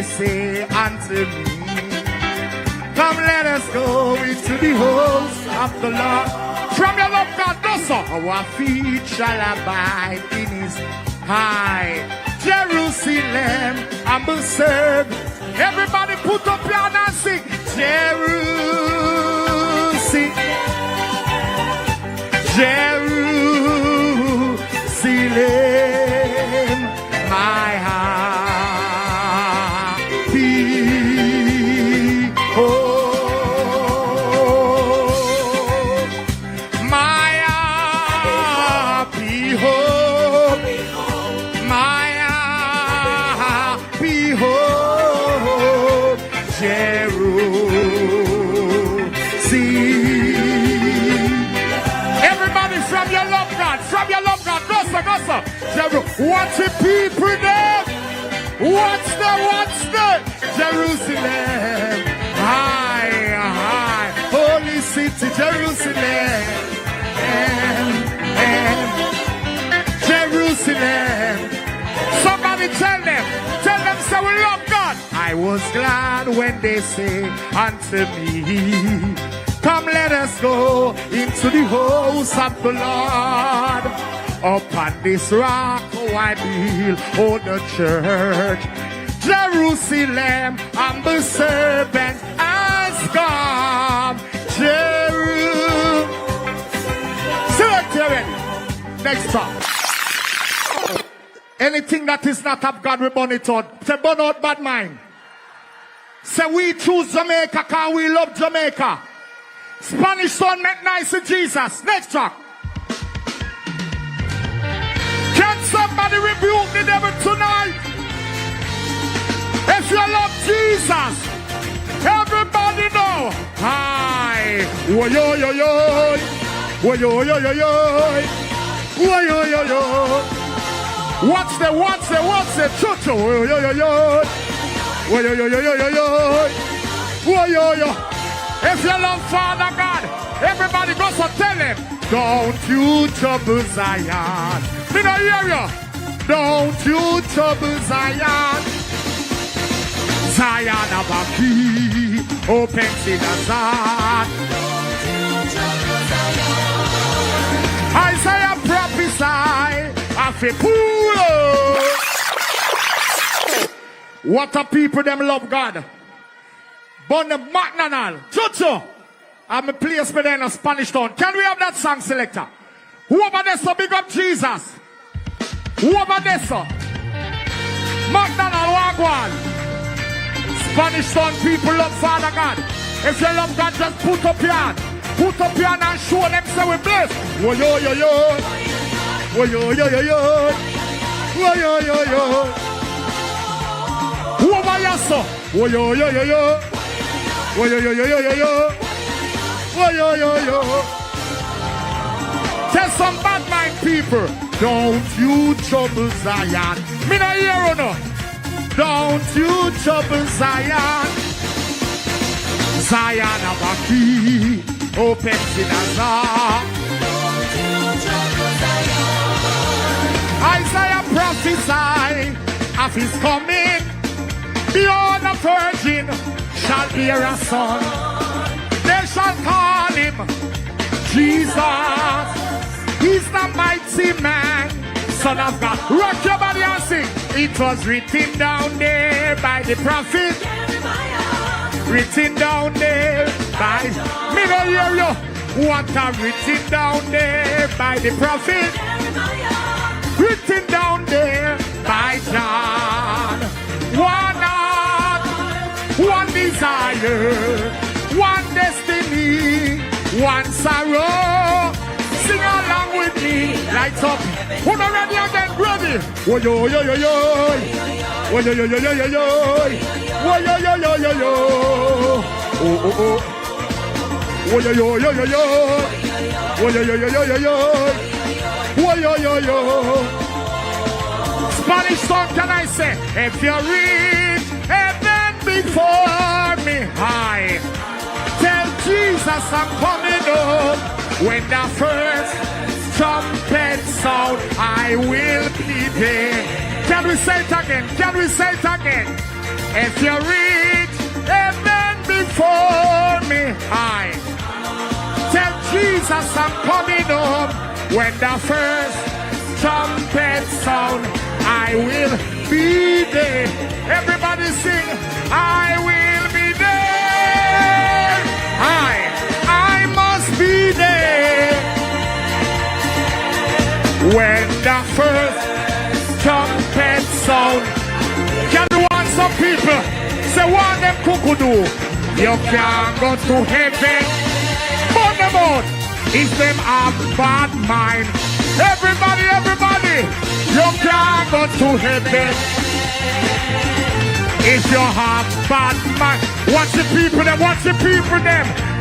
they say unto me, come let us go into the house of the Lord. From your love, God, no so our feet shall abide in his high Jerusalem, and will serve. Everybody put up your hand and sing Jerusalem, Jerusalem, my happy home, my happy home, my happy home, Jerusalem. Everybody from your love God, go so. Watch the people there. Watch the Jerusalem. High, holy city, Jerusalem. And Jerusalem. Somebody tell them, say we love God. I was glad when they say unto me, come let us go into the house of the Lord. Upon this rock, I build, the church. Jerusalem, humble servant as God. Jerusalem. Select already. Next song. Anything that is not of God, we burn it out. Say, burn out bad mind. Say, we choose Jamaica because we love Jamaica. Spanish son make nice with Jesus. Next track. Can somebody rebuke the devil tonight? If you love Jesus, everybody know. Hi. Wo yo yo yo. Wo yo yo yo yo. Wo yo yo yo. What's the chucho? Wo yo yo yo. Wo yo yo yo yo yo. Wo yo yo. If you love Father God, everybody goes to tell him, don't you trouble Zion. Me no hear you. Don't you trouble Zion. Zion of a key, open in the sun. Isaiah prophesy of a pool. What a people them love God. But the McNanal, Chucho, I'm a place for them in a Spanish town. Can we have that song selector? Who over there so big up Jesus? Who over there so? McNanal Wagwan. Spanish town people love Father God. If you love God, just put up your hand. Put up your hand and show them say we bless. Wo yo yo yo. Wo yo yo yo yo. Wo yo yo yo. Who over there so? Wo yo yo yo yo. Wo yo yo yo yo yo yo. Wo yo yo yo. Tell some bad mind people, don't you trouble Zion. Me no hear you no. Don't you trouble Zion. Zion of a key, open in a Zion. Isaiah prophesy of his coming. Beyond a virgin shall bear a son. They shall call him Jesus. He's the mighty man, Son of God. Rock your body and sing. It was written down there by the prophet. Written down there by me no hear you. What are written down there by the prophet? Written down there by John. One heart, one desire, one destiny, one sorrow. Sing along with me, lights up. Who not ready again, ready? Wo yo yo yo yo. Wo yo yo yo yo yo yo. Wo yo yo yo yo yo. Oh oh oh. Wo yo yo yo yo yo. Wo yo yo yo yo yo yo. Wo yo yo yo. Spanish song, can I say? If you reach heaven before me high, tell Jesus I'm coming home. When the first trumpet sound, I will be there. Can we say it again? Can we say it again? If you reach heaven before me, I tell Jesus I'm coming home. When the first trumpet sound, I will be there. Everybody sing, I will be there. I must be there. When the first trumpet sound. Can you want some people? Say one them cuckoo. You can't go to heaven. Burn them out. If them have bad mind. Everybody, you can't go to heaven. If you have bad mind. Watch the people them.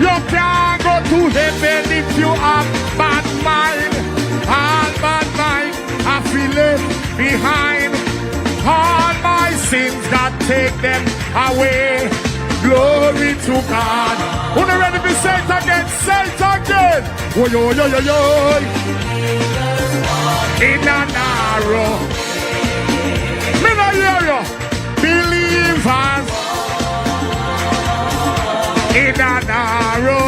You can't go to heaven if you have bad mind. All bad mind, I feel it behind. All my sins, God take them away. Glory to God. Who not ready to say it again? Say it again. Oh, yo, yo, yo, yo. In a narrow. Me no hear you. Believers. In a narrow.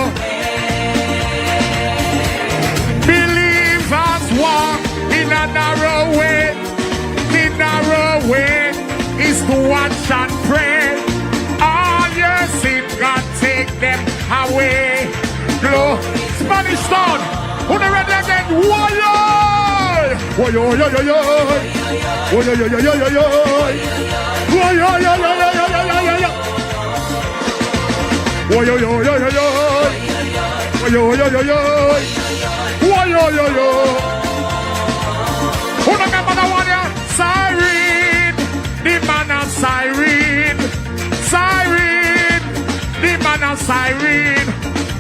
Believers walk in a narrow way. The narrow way is to watch and pray. All your sins, God take them away. Glow, Spanish town. Who the ready again? Whoa-yo! Whoa-yo-yo-yo-yo! Whoa-yo-yo-yo-yo-yo! Whoa-yo-yo-yo-yo-yo-yo-yo! Whoa-yo-yo-yo-yo-yo! Whoa-yo-yo-yo-yo! Whoa-yo-yo-yo! Who remember the one here? Siren! The man of Siren! Siren! The man of Siren!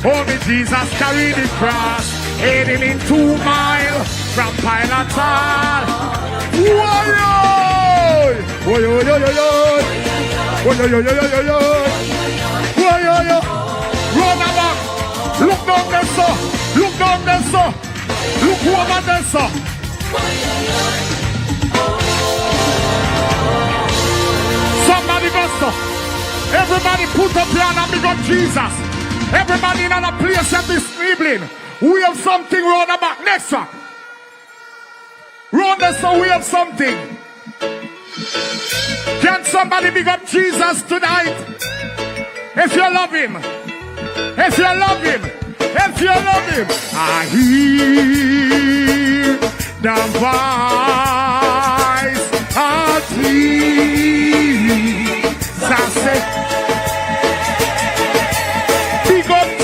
Only Jesus carried the cross, heading in 2 miles from Pilate's Hall. Whoa-yo! Whoa-yo-yo-yo-yo! Whoa-yo-yo-yo-yo-yo! Whoa-yo-yo! Run back! Look down there, sir! Look down there, sir! Look over there, sir! Somebody go, sir! Everybody put up your hand and big up Jesus! Everybody in another place at this evening. We have something round the back. Next one. Round the so we have something. Can somebody big up Jesus tonight? If you love him. If you love him. If you love him. I hear the voice of Jesus.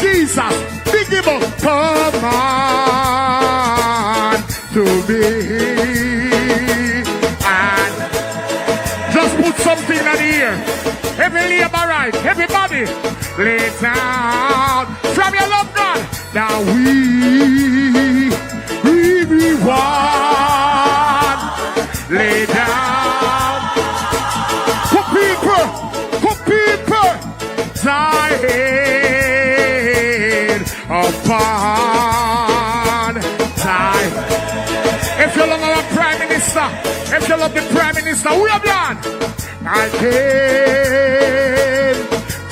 Jesus, big him up, come on to me, and just put something in the ear. Every labor right, everybody, lay down from your love God. Now we want, lay down. For people, die. Upon time. If you love our Prime Minister, if you love the Prime Minister, we have done. I came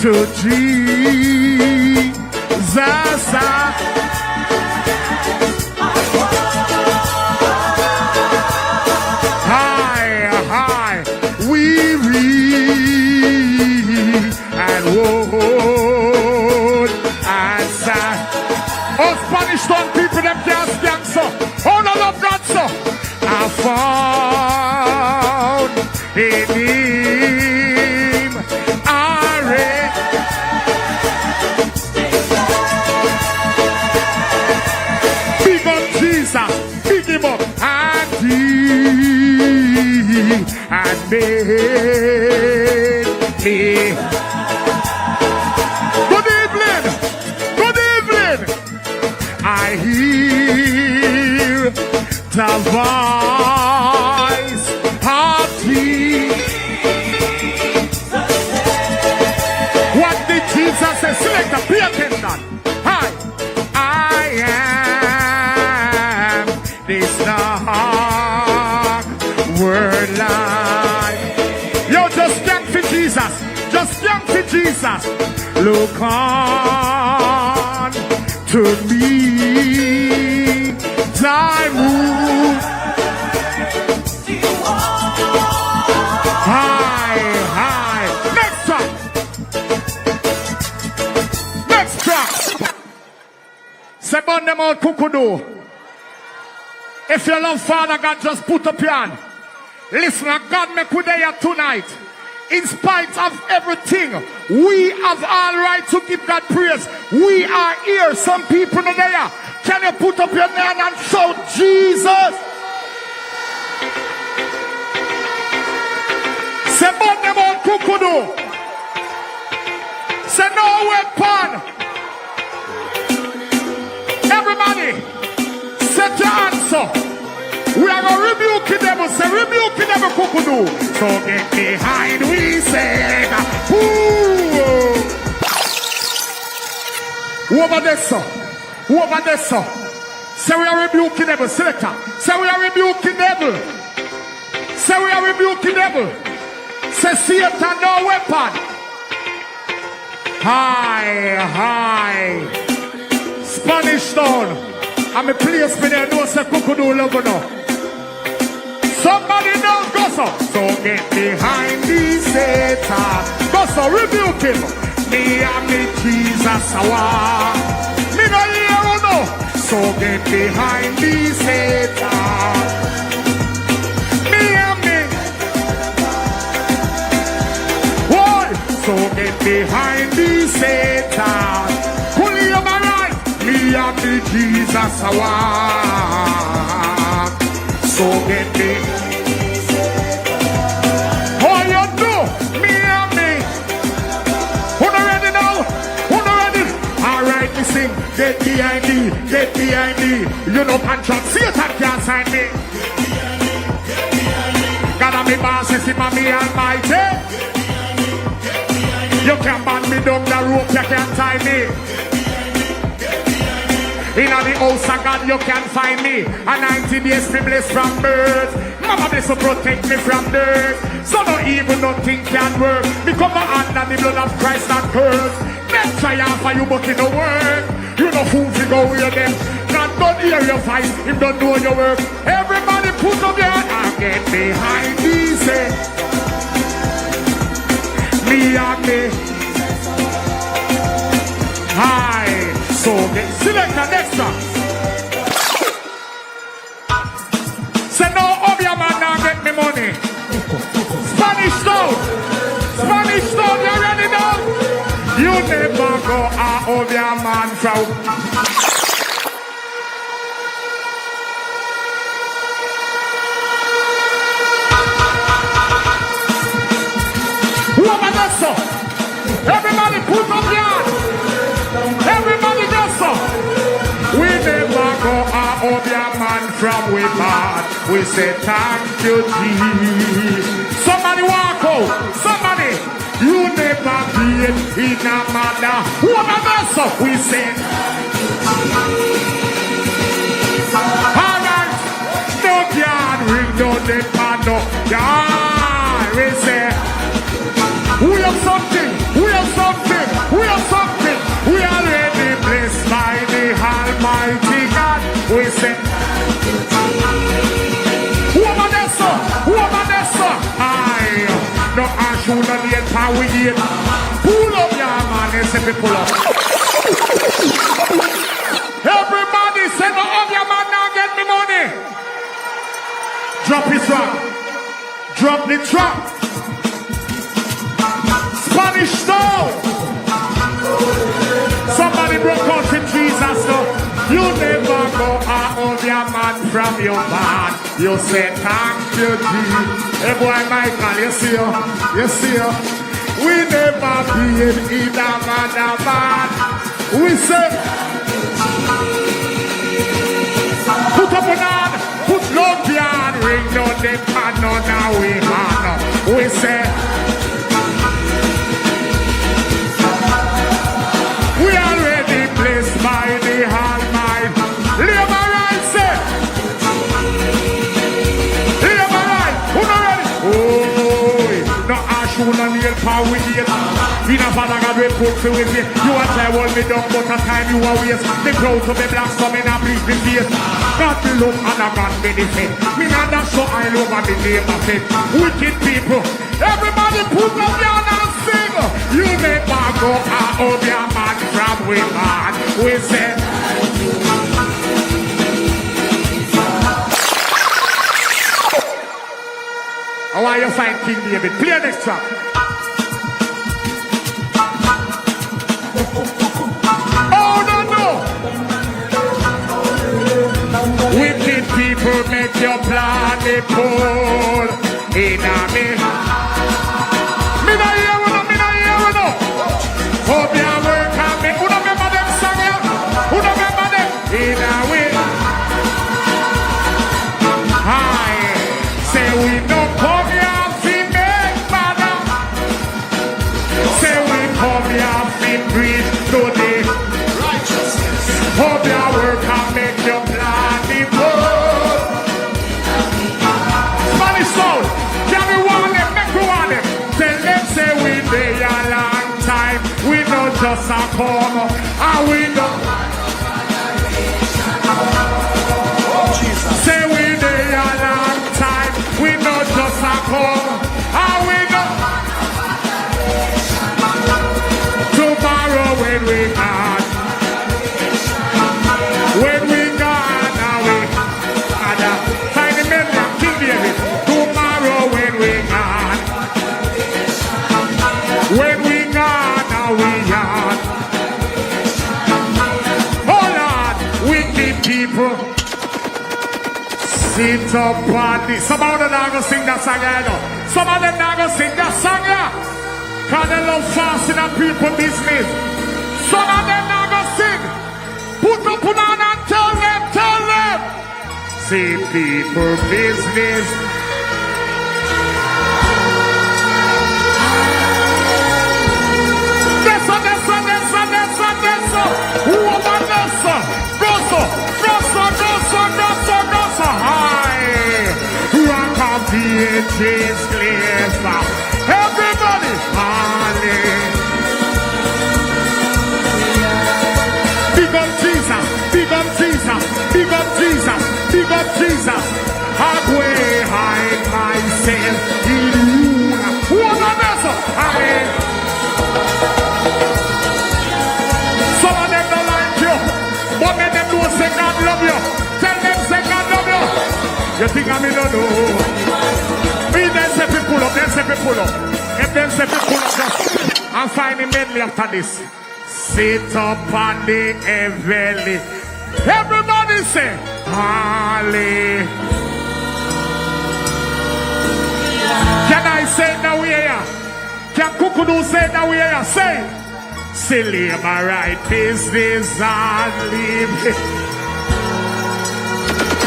to Jesus. High, weary and woe. Oh, Spanish town people, them can't stand so. Oh, no love God, so. I found in him a rest. Big up Jesus, big him up, and he and made me. I hear the voice of Jesus. What did Jesus say? Select a pay attention. I am this dark word light. Yo, just thank for Jesus. to me. Time move. High. Next track. Say burn them out, kukudu. If you love Father God, just put up your hand. Listen, God make we there tonight. In spite of everything, we have all right to give God praise. We are here. Some people are there. Can you put up your hand and shout Jesus? Say burn them out, kukudu. Say no weapon. Everybody, set your answer. We are going to rebuke the devil. Say rebuke the devil, kukudu. So get behind, we say. Who over there, sir? Who over there, sir? Say we are rebuking the devil. Selector. Say we are rebuking the devil. Say we are rebuking the devil. Say Satan, no weapon. High. Spanish stone. I'm a place for them. No say kukudu love no. Somebody knows go so. So get behind me, Satan. Go so rebuke him. Me and me Jesus awa. Me no hear no. So get behind me, Satan. Me and me. Why? So get behind me, Satan. Pull your man right. Me and me Jesus awa. So get me. How you do? Me and me. Who not ready now? Who not ready? Alright, me sing. Get behind me. Get behind me. You know contract. Satan can't sign me. God and me boss is him and me almighty. You can't ban me down the rope. You can't tie me. In the house of God you can find me. A 90 days me blessed from birth. Mama bless to protect me from dirt. So no evil nothing can work. Become my hand and the blood of Christ and curse. Let's try out for you but it don't work. You know who to go with them. God don't hear your fight. Him don't know your work. Everybody put up your hand and get behind me. Say me and me. Hi. So select the next one. Say no, Obia man now get me money. Spanish town, you ready now? You never go a Obia man from. Who am I there, so? Everybody put up your hand. Everybody does so. We never go out of your man from we bad. We say thank you, Jesus. Somebody walk out. Somebody. You never be in a mother. Who am I there so? We say. Alright. No can ring no the pano. Yeah. We say. We have something. We have something. We have something. We are already blessed by the Almighty God. We say, who am I there, sir? Who am I there, sir? I no ash who not yet power yet. Pull up your man and say pull up. Everybody say no up your man now get me money. Drop his rock. Drop the trap. Spanish stone. Somebody broke out in Jesus now. You never go out of your man from your man. You say thank you, Jesus. Hey boy Michael, you see you? You see you? We never be in either man or man. We say put up an hand, put no yard, ring no the pan, no now we man. We say we are already blessed by the Almighty. Live right, say. Live right. Who not ready? Oh, no ash, who not need power with it. We not father. God will put you with it. You want to hold me down, but a time you are waste. The crowd to be black, so me not bleed me face. God will look and a God benefit. Me not that so I over the name of it. Wicked people, everybody put up your hand and sing. You make my go out of your man from we man. We say. How are you find King David? Play next track. Oh no. Wicked people make your plan the pull in a me. Me no hear no. Hope you work on me. Who don't remember them song ya? Who don't remember them? In a way. Hi. Say we no come here to make mother. Say we come here to breathe today. Righteousness. Hope your work and make your plan the world. Spanish soul, can we want them? Make we want them. Tell them say we dey a long time. We know just a come and we know. Say we dey a long time. We know just a come and we know. Tomorrow when we gone. When we gone away. Find the memory of King David. Tomorrow when we gone. When we gone away. Oh Lord, wicked people. Sit up on this. Some of them not gonna sing that song, I know. Some of them not gonna sing that song, yeah. Cause they love fasting and people business. Some of them not gonna sing. Put up on and tell them. See people business. This. Who about this? Go high. Rock of the ages, clear. Everybody, holly. Big up Jesus, big up Jesus, big up Jesus, big up Jesus. Halfway hide myself in you. What a mess! Some of them don't like you, but make them know say God love you. Tell them say God love you. You think I don't know? Me then say people pull up, then say people pull up. If them say people pull up, just and find the medley after this. Sit up on the heavenly. Everybody say, Holly. Can I say it now here? Can Kukudu say it now here? Say live my right business and live.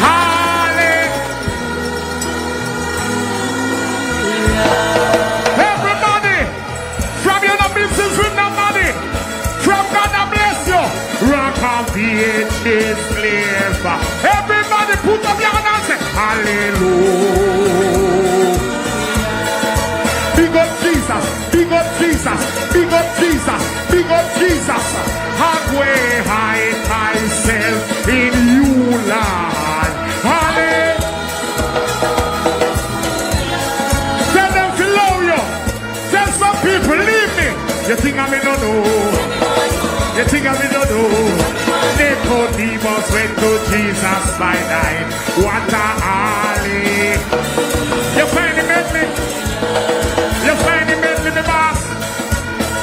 Holly. Everybody, from your business with no money. From God to bless you. Rock of the ages live. Everybody put up your hand and say, Hallelujah. Big up Jesus, big up Jesus, big up Jesus, big up Jesus. Halfway hide myself in you, Lord. Hallelujah. Tell them to love you. Tell some people, leave me. You think I may not know? You think I may not know? Nicodemus went to Jesus by night. What a alley. You find him at me? You find him at me, the boss?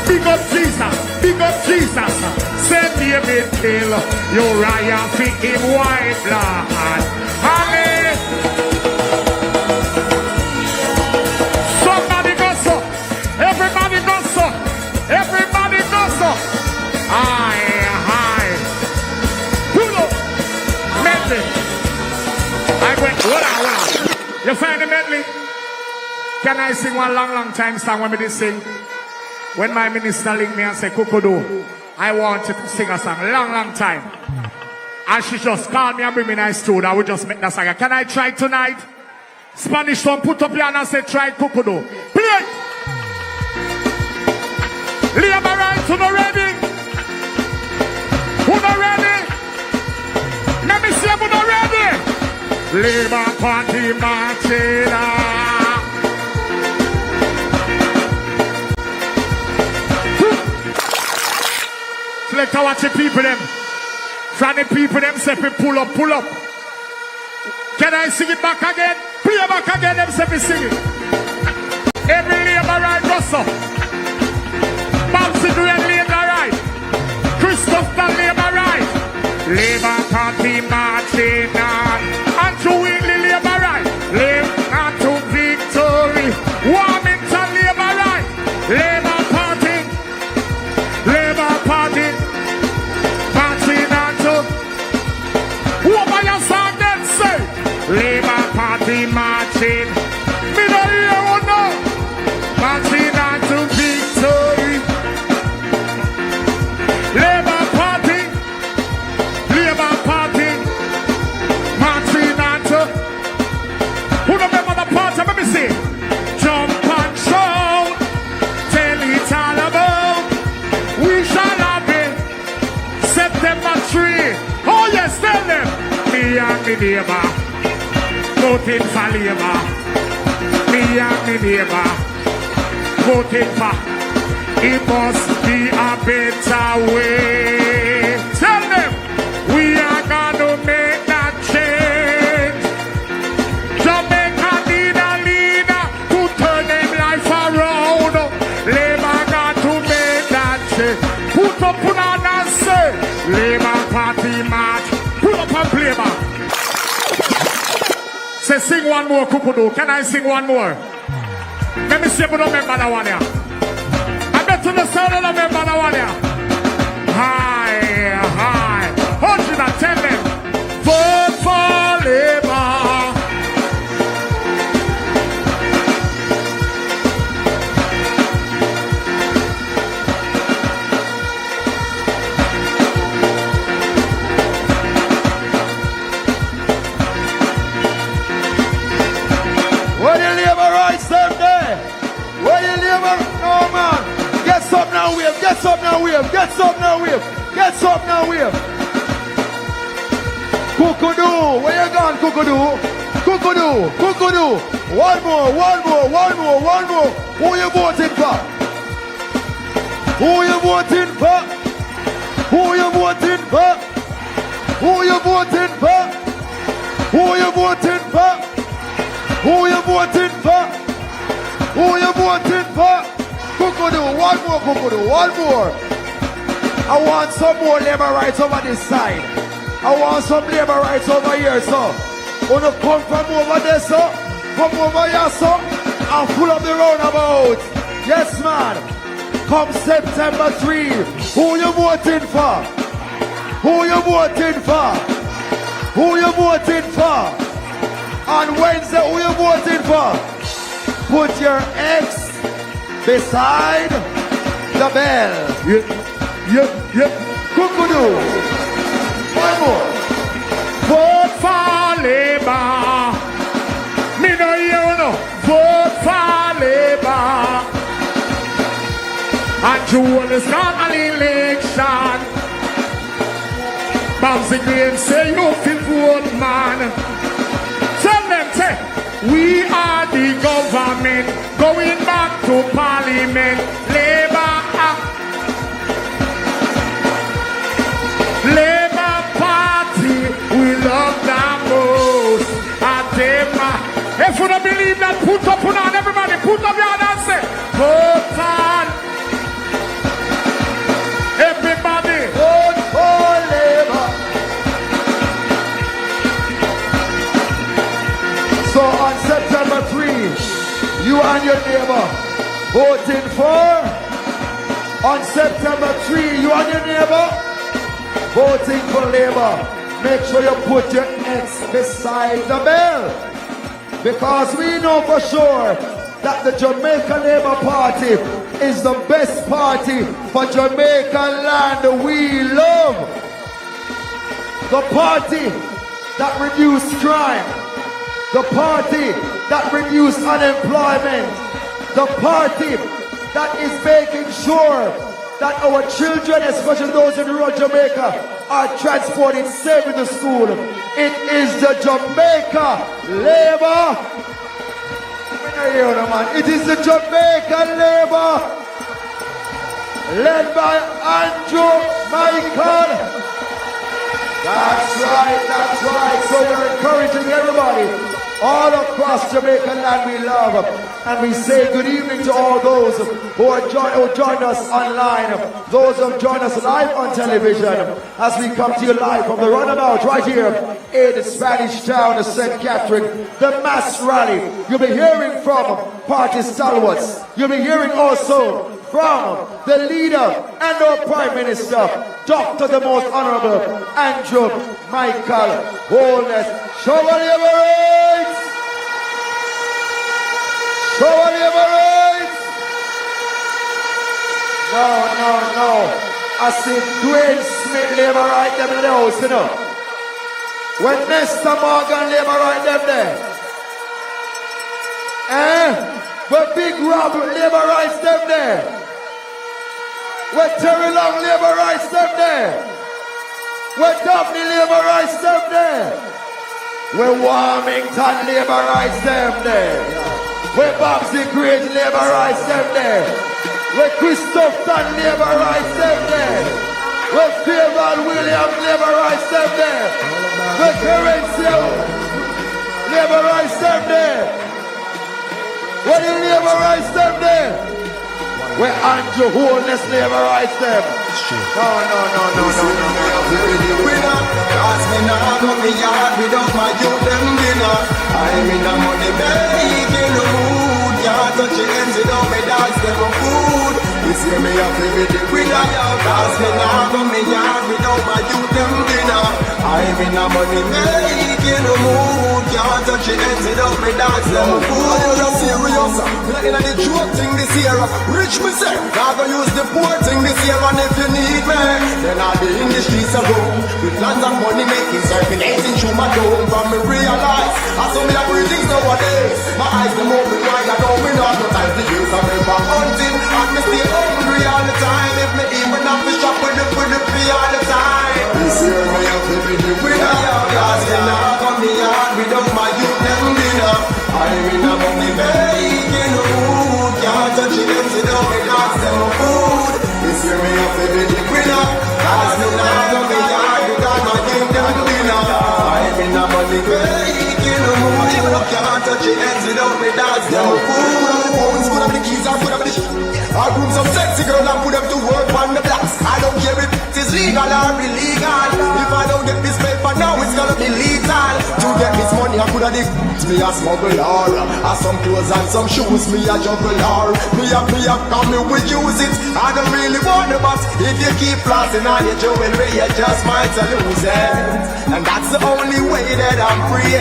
Big up Jesus, big up Jesus. Send David kill Uriah for him white blood. Alley. Somebody go so. Everybody go so. Everybody go so. Aye. Pull up. Medley. I went, what? You find the medley? Can I sing one long time song when we did sing? When my minister linked me and said, Kukudu, I want you to sing a song long time. And she just called me and bring me in a studio. I would just make that song. Can I try tonight? Spanish one, put up your hand and say, try Kukudu. Play! Labour rights, who not ready? Who not ready? Let me see who not ready. Labour Party marching on. Select to watch the people them. From the people them say we pull up, pull up. Can I sing it back again? Play back again, them say we sing it. Every Labour right goes up. Babsy Grange Labour right. Christopher Labour right. Labour Party marching on. And to Wheatley Labour right. Live on to victory. Warmington Labour right. Labour Party. Labour Party. Marching on to. What by your song then say? Labour Party marching. Me no hear one now. Marching on to victory. Labour Party. Labour Party. Marching on to. Who remember the party? Let me see. Jump and shout. Tell it all about. We shall have it. September 3. Oh yes, tell them. Me and me neighbor. Voting for Labour. Me and me neighbor. Voting for. It must be a better way. Tell them. We are gonna make that change. Jamaica need a leader to turn them life around. Labour got to make that change. Put up on and say, Labour Party march. Put up and play back. Say sing one more, Kukudu. Can I sing one more? Let me see if you don't remember that one here. I bet you the sound of the remember that one here. Hi, hi. Hold you that, tell them. Vote for Labour. Where the Labour rights them there? Where the Labour? No man. Get up now, wave. Get up now, wave. Get up now, wave. Get up now, wave. Kukudu. Where you gone, Kukudu? Kukudu. Kukudu. One more, one more, one more, one more. Who you voting for? Who you voting for? Who you voting for? Who you voting for? Who you voting for? Who you voting for? Who you voting for? Kukudu, one more, Kukudu, one more. I want some more Labour rights over this side. I want some Labour rights over here, so. Wanna come from over there, so? Come over here, so? And pull up the roundabout. Yes, man. Come September 3. Who you voting for? Who you voting for? Who you voting for? On Wednesday, who you voting for? Put your X beside the bell. Yeah. Kukudu. One more. Vote for Labour. Me no hear no. Vote for Labour. And June is not an election. Babsy Grange say you feel vote, man. Tell them, say, we are the government going back to Parliament. Labour Party, we love them most. If you don't believe that, put up on everybody, put up your hand and say, vote on. Everybody, Vote for Labour. So on September 3, you and your neighbor voting for. On September 3, you and your neighbor voting for Labour. Make sure you put your X beside the bell. Because we know for sure that the Jamaica Labour Party is the best party for Jamaican land we love. The party that reduces crime. The party that reduces unemployment. The party that is making sure that our children, especially those in rural Jamaica, are transported safely to school. It is the Jamaica Labour. It is the Jamaica Labour led by Andrew Michael. That's right. So we're encouraging everybody all across Jamaica land we love. And we say good evening to all those who joined us online, those who have joined us live on television, as we come to you live from the runabout right here in the Spanish town of St. Catherine, the mass rally. You'll be hearing from party stalwarts. You'll be hearing also from the leader and our Prime Minister, Dr. the Most Honorable Andrew Michael Holness. Show all your rights! Show all your rights! No. I see Dwayne Smith labor right them in the house, you know. When Mr. Morgan labor right them there. When Big Rob labor rights them there. When Terry Long labor rights them there. When Daphne labor rights them there. When Warmington labor rights them there. When Babsy Grange labor rights them there. When Tufton labor rights them there. When Fairbairn Williams labor rights them there. When Terrence Long labor rights them there. When the labor rights them there. When Andrew Holness labor rights them. No. Cause me nah go me yard without my youth them dinner. I'm in a money making mood. Can't touch the ends without me dance them a food. This year me have to be the winner. Cause me nah go me yard without my youth them dinner. I'm in a money making mood. Can't touch the ends without me dance them a food. I'm serious. Like in the joke thing this year. Rich me say, I go use the poor thing this year. And if you need me, then I'll be in the streets of Rome with lands and money making circulating through my dome. From me realize I saw me a breathing nowadays. My eyes them open wide, I don't win all the time to use. I'm for hunting and me stay hungry all the time. If me even have to shop with the pay all the time. This year me have to be the winner. Cause me nah come me yard without my youth them dinner. I'm in a money making mood. Can't touch the ends without me dance them a food. This year me have to be the winner. Cause me nah come me yard without my youth them dinner. I'm in a money making mood. Can't touch the ends without me dance them a food. Phones put up the keys and put up the shit. I groom some sexy girl and put them to work on the blocks. I don't care if it is legal or illegal. If I don't get this paper now, it's gonna be lethal. To get this money, I coulda dig me a smuggler. I some clothes and some shoes, me a juggler. Me a come me we use it. I don't really want the box. If you keep flossing on your jewelry, you just might lose it. And that's the only way that I'm free.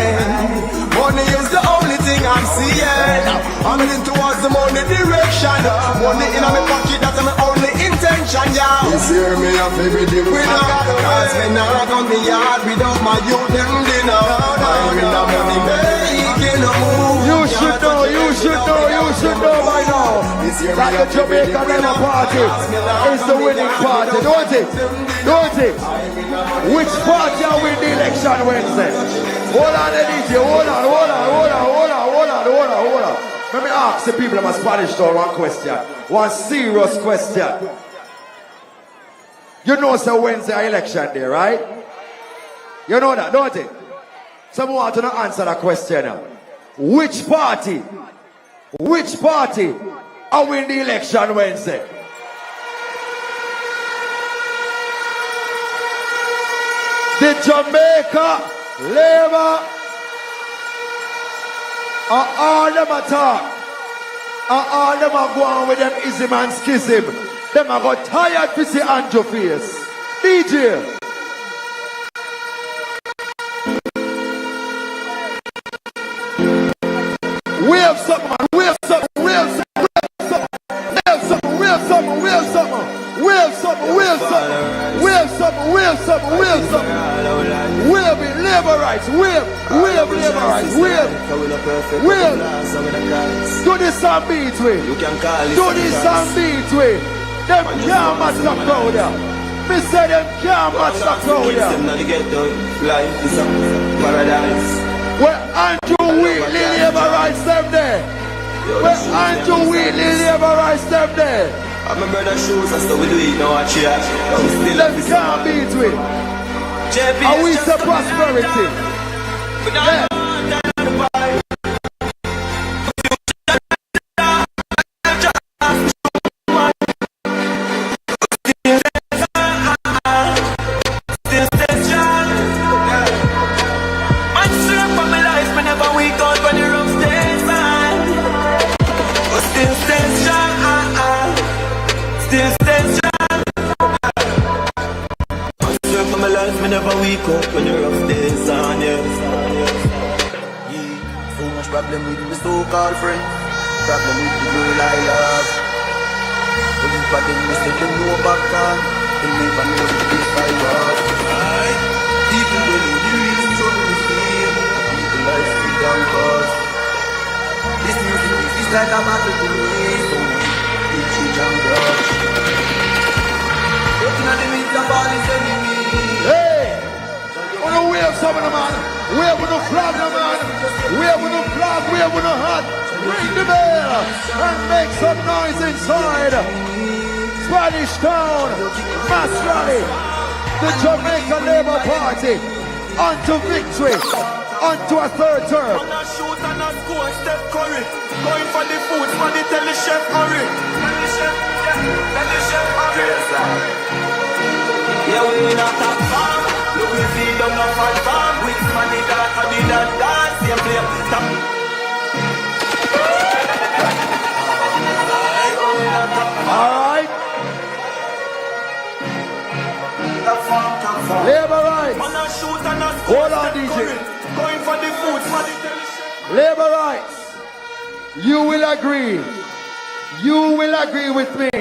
Money is the only thing I'm seeing. I'm heading towards the money direction. Money in my pocket, that's my only intention, yeah. This year me a baby the winner. Cause me nah come me yard without my youth them dinner. I'm in the money making a move. You should know by now that the Jamaica Labour Party is the winning party, don't it? Which party are winning the election Wednesday? Hold on, DJ, hold on. Let me ask the people of Spanish Town one question. One serious question. You know it's a Wednesday election day, right? You know that, don't it? Someone want to answer that question now. Which party are winning the election Wednesday? The Jamaica Labour. All them attack. All them are going with them ism and schism. Them are got tired to see Andrew face. DJ. Wave something, man. Wave something. Wave it, labor rights. Wave labor rights. Wave. Do this and beat way. Do this and beat way. Them can't match the crowd here. Me say them can't match the crowd here. Where Andrew Wheatley laborites them there. Where Andrew Wheatley laborites them there. I remember the shoes, that's the way we do it now. Them can't beat with. And we say prosperity. Yeah. When you're rough days on, yeah. So much problem with the so-called friend. Problem with the girl I love. But if I didn't miss it, them know back on. They never know the big fight off. People don't know the real struggle we feel. People life free down cause. This music is like a battle to me. So much bitch and brush. Looking at the midst of all this enemy. Wave some of them, man. Wave with the flag, man. Wave with the flag, wave with the hat. Ring the bell and make some noise inside. Spanish Town, mass rally. The Jamaica Labour Party onto victory, onto a third term. On a shoot and a score, Steph Curry. Going for the food, money, tell the chef hurry. Tell the chef, yeah, tell the chef hurry. Yeah, we in a top farm. Look, we feed them no fat farm. With money that I did that dance. Yeah, play top. Alright. Labour rights. On a shoot and a score, hold on, DJ. Going for the food, money, tell the chef. Labour rights. You will agree. You will agree with me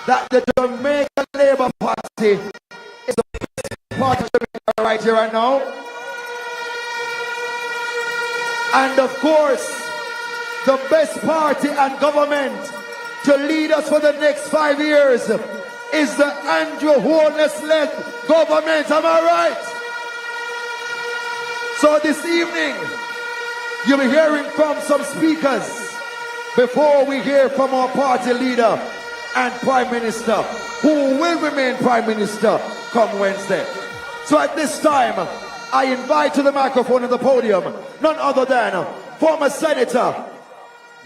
that the Jamaica Labour Party is the best party of Jamaica right here right now. And of course, the best party and government to lead us for the next 5 years is the Andrew Holness-led government. Am I right? So this evening, you'll be hearing from some speakers before we hear from our party leader and Prime Minister, who will remain Prime Minister come Wednesday. So at this time, I invite to the microphone and the podium none other than former Senator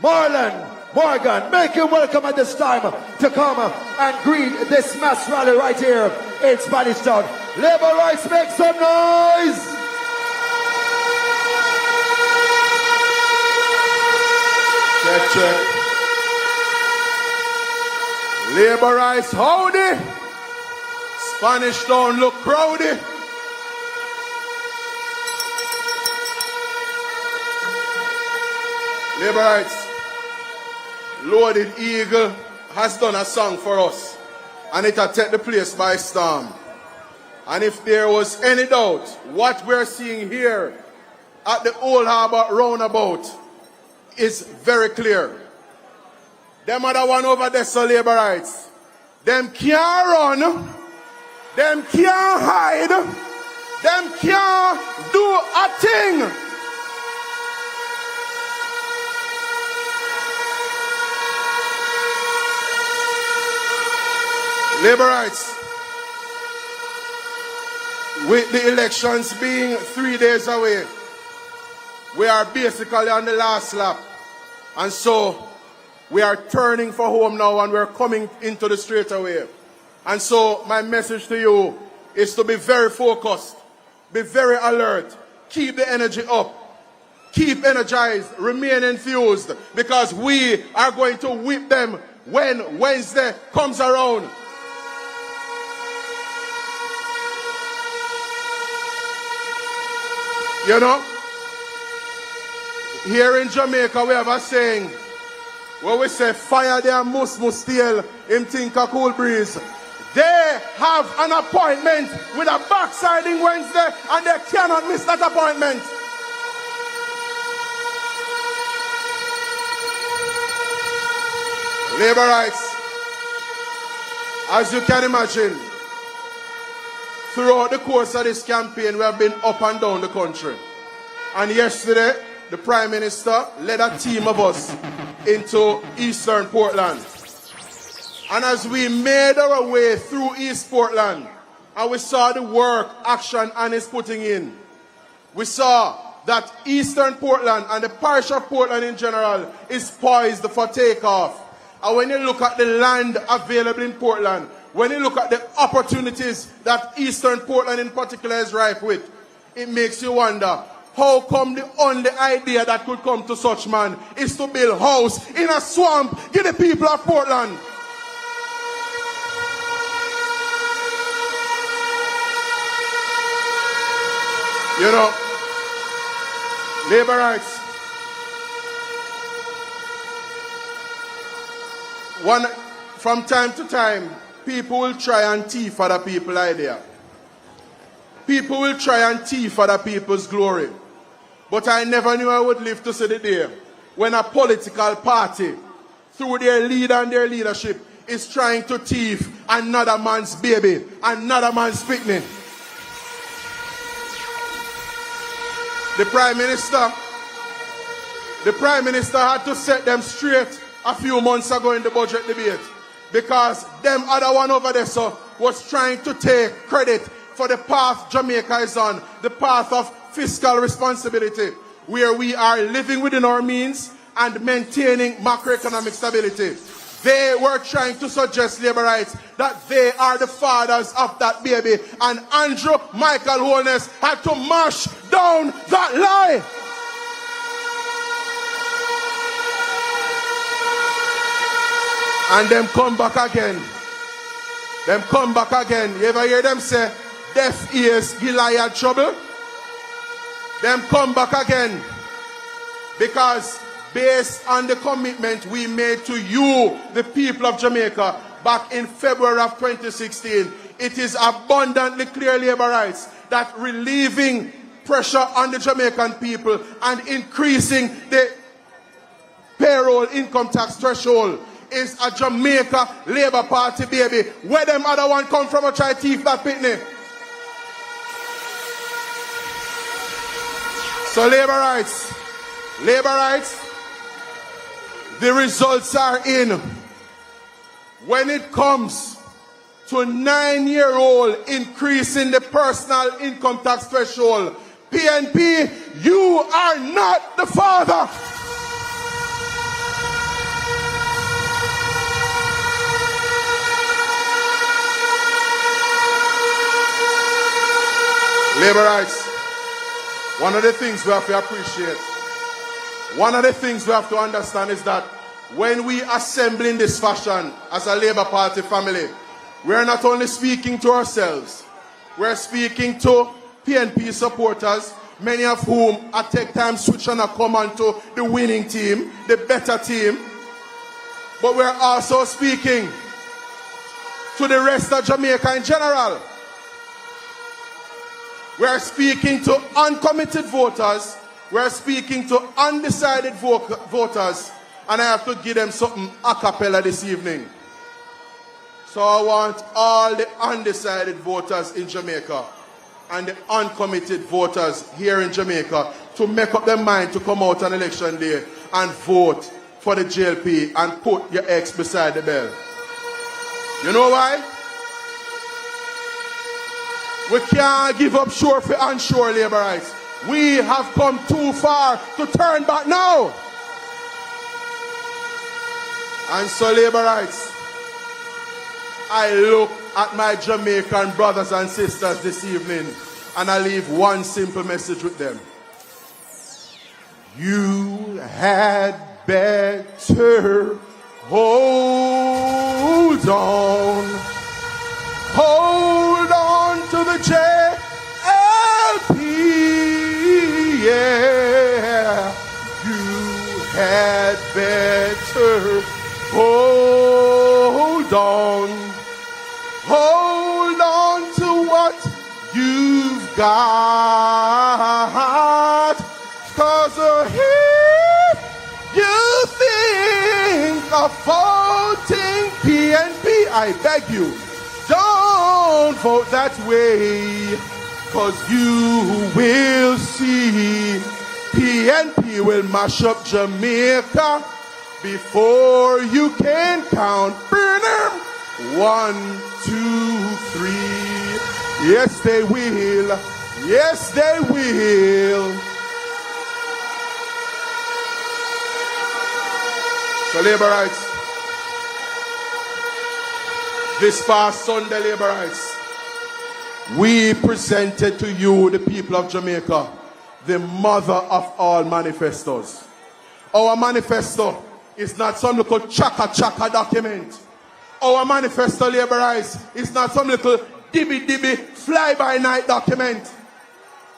Marlon Morgan. Make him welcome at this time to come and greet this mass rally right here in Spanish Town. Labour rights, make some noise! Check, check. Labour rights, howdy. Spanish Town look proudy. Labour rights. Loaded Eagle has done a song for us, and it has taken the place by storm. And if there was any doubt, what we're seeing here at the Old Harbour roundabout is very clear. Them other one over there, so Labour rights, them can't run, them can't hide, them can't do a thing. Labour rights, with the elections being 3 days away, we are basically on the last lap. And so we are turning for home now and we're coming into the straight away. And so my message to you is to be very focused, be very alert, keep the energy up, keep energized, remain infused, because we are going to whip them when Wednesday comes around. You know, here in Jamaica we have a saying where we say fire there must steal him think a cool breeze. They have an appointment with a backsliding Wednesday and they cannot miss that appointment. Labour rights. As you can imagine, throughout the course of this campaign, we have been up and down the country. And yesterday, the Prime Minister led a team of us into Eastern Portland. And as we made our way through East Portland, and we saw the work, action, and is putting in, we saw that Eastern Portland and the parish of Portland in general is poised for takeoff. And when you look at the land available in Portland, when you look at the opportunities that Eastern Portland in particular is ripe with, it makes you wonder, how come the only idea that could come to such man is to build house in a swamp? Give the people of Portland. You know, labor rights. From time to time, people will try and thief other people's idea. People will try and thief other people's glory. But I never knew I would live to see the day when a political party, through their leader and their leadership, is trying to thief another man's baby, another man's picnic. The Prime Minister had to set them straight a few months ago in the budget debate, because them other one over there was trying to take credit for the path Jamaica is on, the path of fiscal responsibility, where we are living within our means and maintaining macroeconomic stability. They were trying to suggest, labor rights, that they are the fathers of that baby, and Andrew Michael Holness had to mash down that lie. And them come back again. Them come back again. You ever hear them say, deaf ears, Goliath trouble? Them come back again. Because based on the commitment we made to you, the people of Jamaica, back in February of 2016, it is abundantly clear, labor rights, that relieving pressure on the Jamaican people and increasing the payroll income tax threshold is a Jamaica Labour Party baby. Where them other one come from, a try thief that pitney? So labor rights, the results are in. When it comes to 9-year-old increasing the personal income tax threshold, PNP, you are not the father. Labor rights. One of the things we have to appreciate, one of the things we have to understand is that when we assemble in this fashion as a Labour Party family, we are not only speaking to ourselves, we are speaking to PNP supporters, many of whom at take time switch and come onto the winning team, the better team. But we are also speaking to the rest of Jamaica in general. We are speaking to uncommitted voters. We are speaking to undecided voters. And I have to give them something a cappella this evening. So I want all the undecided voters in Jamaica and the uncommitted voters here in Jamaica to make up their mind to come out on election day and vote for the JLP and put your X beside the bell. You know why? We can't give up sure for unsure labor rights. We have come too far to turn back now. And so labor rights, I look at my Jamaican brothers and sisters this evening and I leave one simple message with them. You had better hold on. Hold on to the JLP, yeah. You had better hold on. Hold on to what you've got. 'Cause if you think of voting PNP, I beg you, don't vote that way, 'cause you will see PNP will mash up Jamaica before you can count. Burn them. 1, 2, 3. Yes, they will. Yes, they will. So, labor rights. This past Sunday, labor rights, we presented to you, the people of Jamaica, the mother of all manifestos. Our manifesto is not some little chaka document. Our manifesto, labor rights, is not some little dibby fly-by-night document.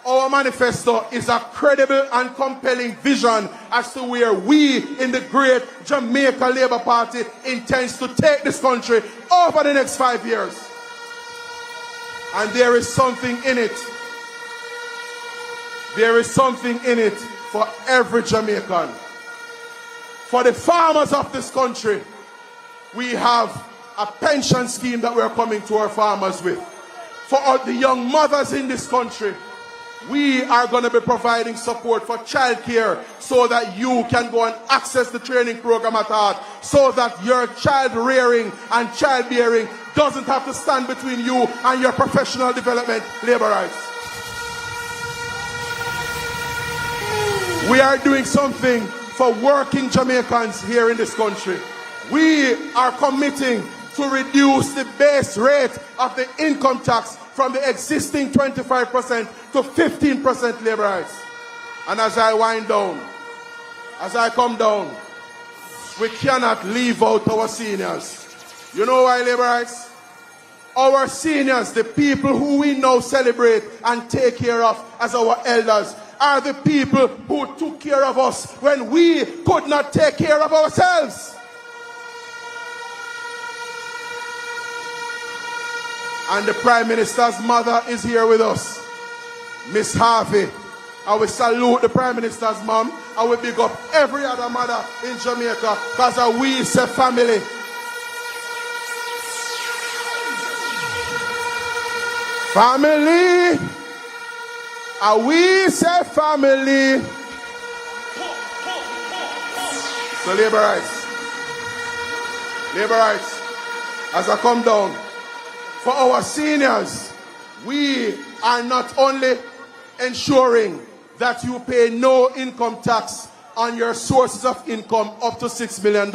Our manifesto is a credible and compelling vision as to where we in the great Jamaica Labour Party intends to take this country over the next 5 years. And there is something in it. There is something in it for every Jamaican. For the farmers of this country, we have a pension scheme that we're coming to our farmers with. For all the young mothers in this country, we are going to be providing support for childcare so that you can go and access the training program at heart, so that your child rearing and childbearing doesn't have to stand between you and your professional development, labor rights. We are doing something for working Jamaicans here in this country. We are committing to reduce the base rate of the income tax from the existing 25% to 15% labor rights. And as I wind down, as I come down, we cannot leave out our seniors. You know why, labor rights? Our seniors, the people who we now celebrate and take care of as our elders, are the people who took care of us when we could not take care of ourselves. And the Prime Minister's mother is here with us, Miss Harvey. I will salute the Prime Minister's mom. I will big up every other mother in Jamaica, because we say family. Family. We say family. So labor rights. Labor rights. As I come down, for our seniors, we are not only ensuring that you pay no income tax on your sources of income up to $6 million.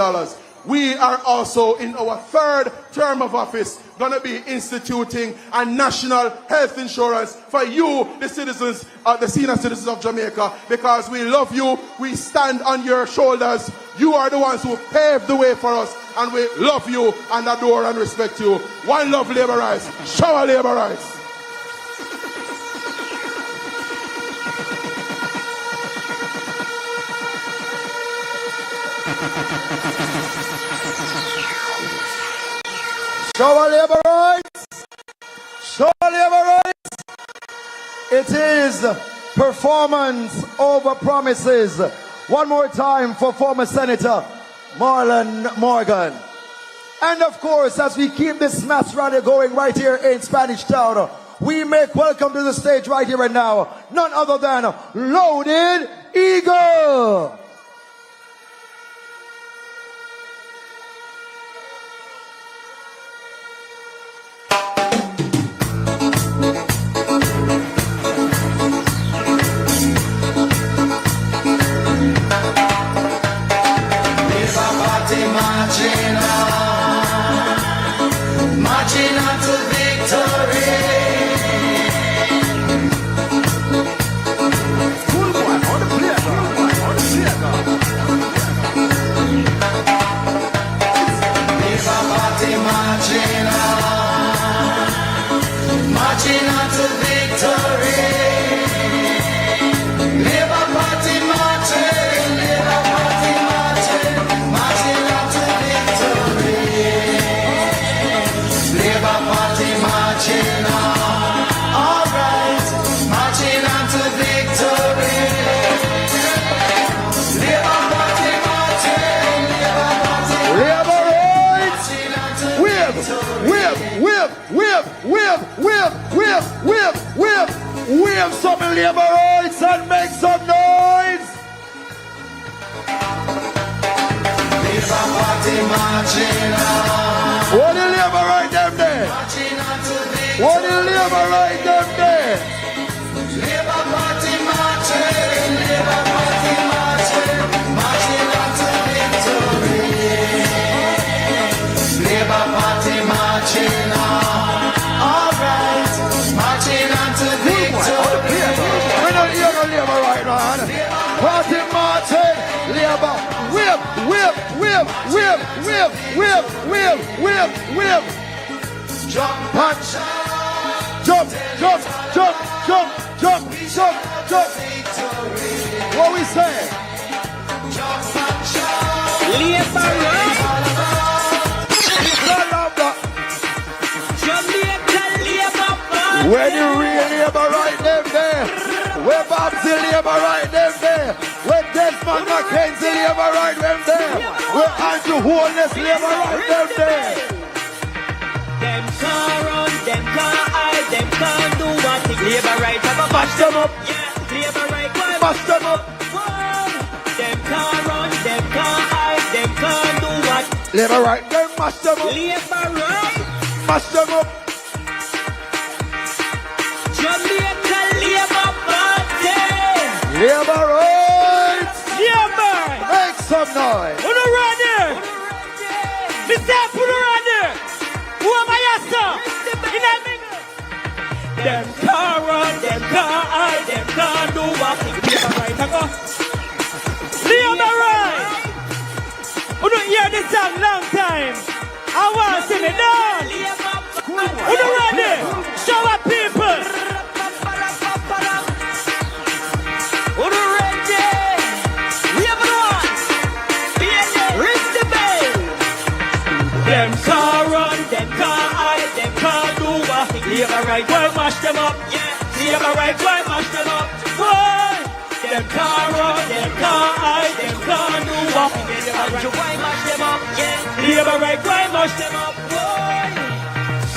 We are also, in our third term of office, going to be instituting a national health insurance for you, the citizens, the senior citizens of Jamaica, because we love you, we stand on your shoulders. You are the ones who paved the way for us, and we love you and adore and respect you. One love, labor rights. Shower labor rights. Shower labor rights. Shower labor rights. It is performance over promises. One more time for former Senator Marlon Morgan. And of course, as we keep this mass rally going right here in Spanish Town, we make welcome to the stage right here and now none other than Loaded Eagle. Whip, Wave some labor rights and make some noise. Labor party marching on. What the labor right them there? Marching on to victory. What the labor right them there? Labor party marching. Labor party marching. Marching on to victory. Labor party marching on. All right. Marching on to victory. We don't hear no labor right man. Party marching. Labor. Whip. Jump and jump. What we say? Labor right. Jamaica labor party. When you real labor right them there. Where Babsy labor right them there. Where Desmond McKenzie labor right them there. Where Andrew Holness labor right them there. Them can't run, them can't hide, them can't do what they labor right. Have a mash them up. Yeah, labor right. Mash them up. Them can't run, them can't hide, them can't do what. Labor right, them mash them up. Labor right. Mash them up. Jamaica labor party. Labor right. Labor. Make some noise. Who do run there? Mr. Who do run there? Who am I after? In that nigga. Them can't run, them can't hide, them can't do what they labor right. Labor right. Who don't hear this song long time? I want to see me down. Who do run there? Show up people. Who do run there? Labor on. Ring the bell. Them can't run, them can't hide, them can't do what they labor right. Why mash them up? Labor right, why mash them up? Why? Them can't run, them can't hide, them can't do what they labor right. Why mash them up? Labor right, why mash them up? Why?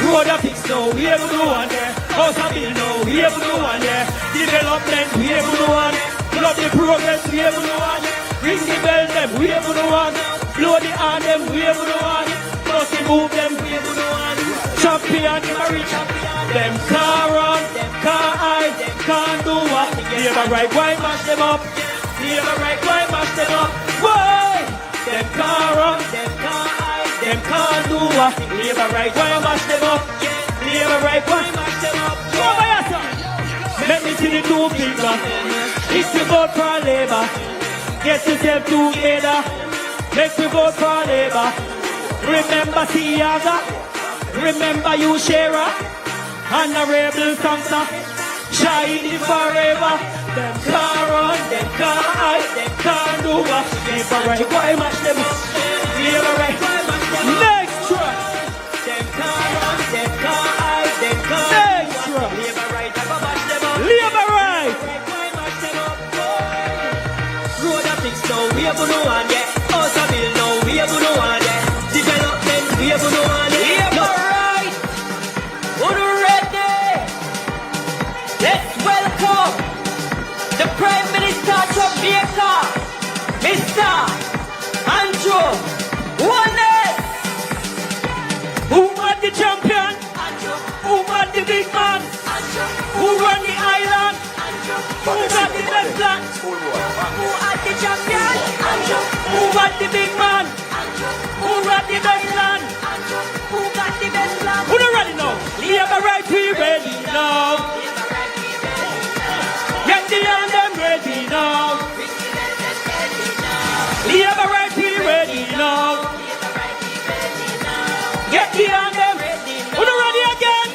Road a fix now, we able to one there. House a bill now, we able to one there. Development, we able to one. Love the progress, we able to one. Ring the bell, them, we able to one. Blow the horn, them, we able to one. Plus move them, we able to one. Champion, marry champion. Them can't run, them can't hide, them can't do what they labor right, why mash them up? Labor right, why mash them up? Why? Them can't run, them can't hide, them can't do what they labor right, why mash them up? Labor right, why mash them up? Come on, yes, sir. Let me see the two fingers. If you vote for labor, get yourself together. Make we vote for labor. Remember Siaga, remember you Shera, honorable Samsa, shining forever. Them can't run, them can't hide, them can't do what labor right. Why mash them up? Labor right. Next one. Them can't run, them can't hide, them can't do what labor right. Mash them up. Labor right. Why mash them up? Road a fix now, we have no one yet. House a bill now, we have no one yet. Development, we have no one yet. Labor right. Who ready? Let's welcome the Prime Minister of Jamaica, Mr. Andrew Holness. Who was the champion? Who was the big man? Who run the island? Who got the best plan? Who was the champion? Who was the big man? Who got the best plan? Who got the best plan? Who don't ready now? Labor right, we ready now. Get the young them ready now. Labor right, we ready now. Get the young them ready. Who don't ready again?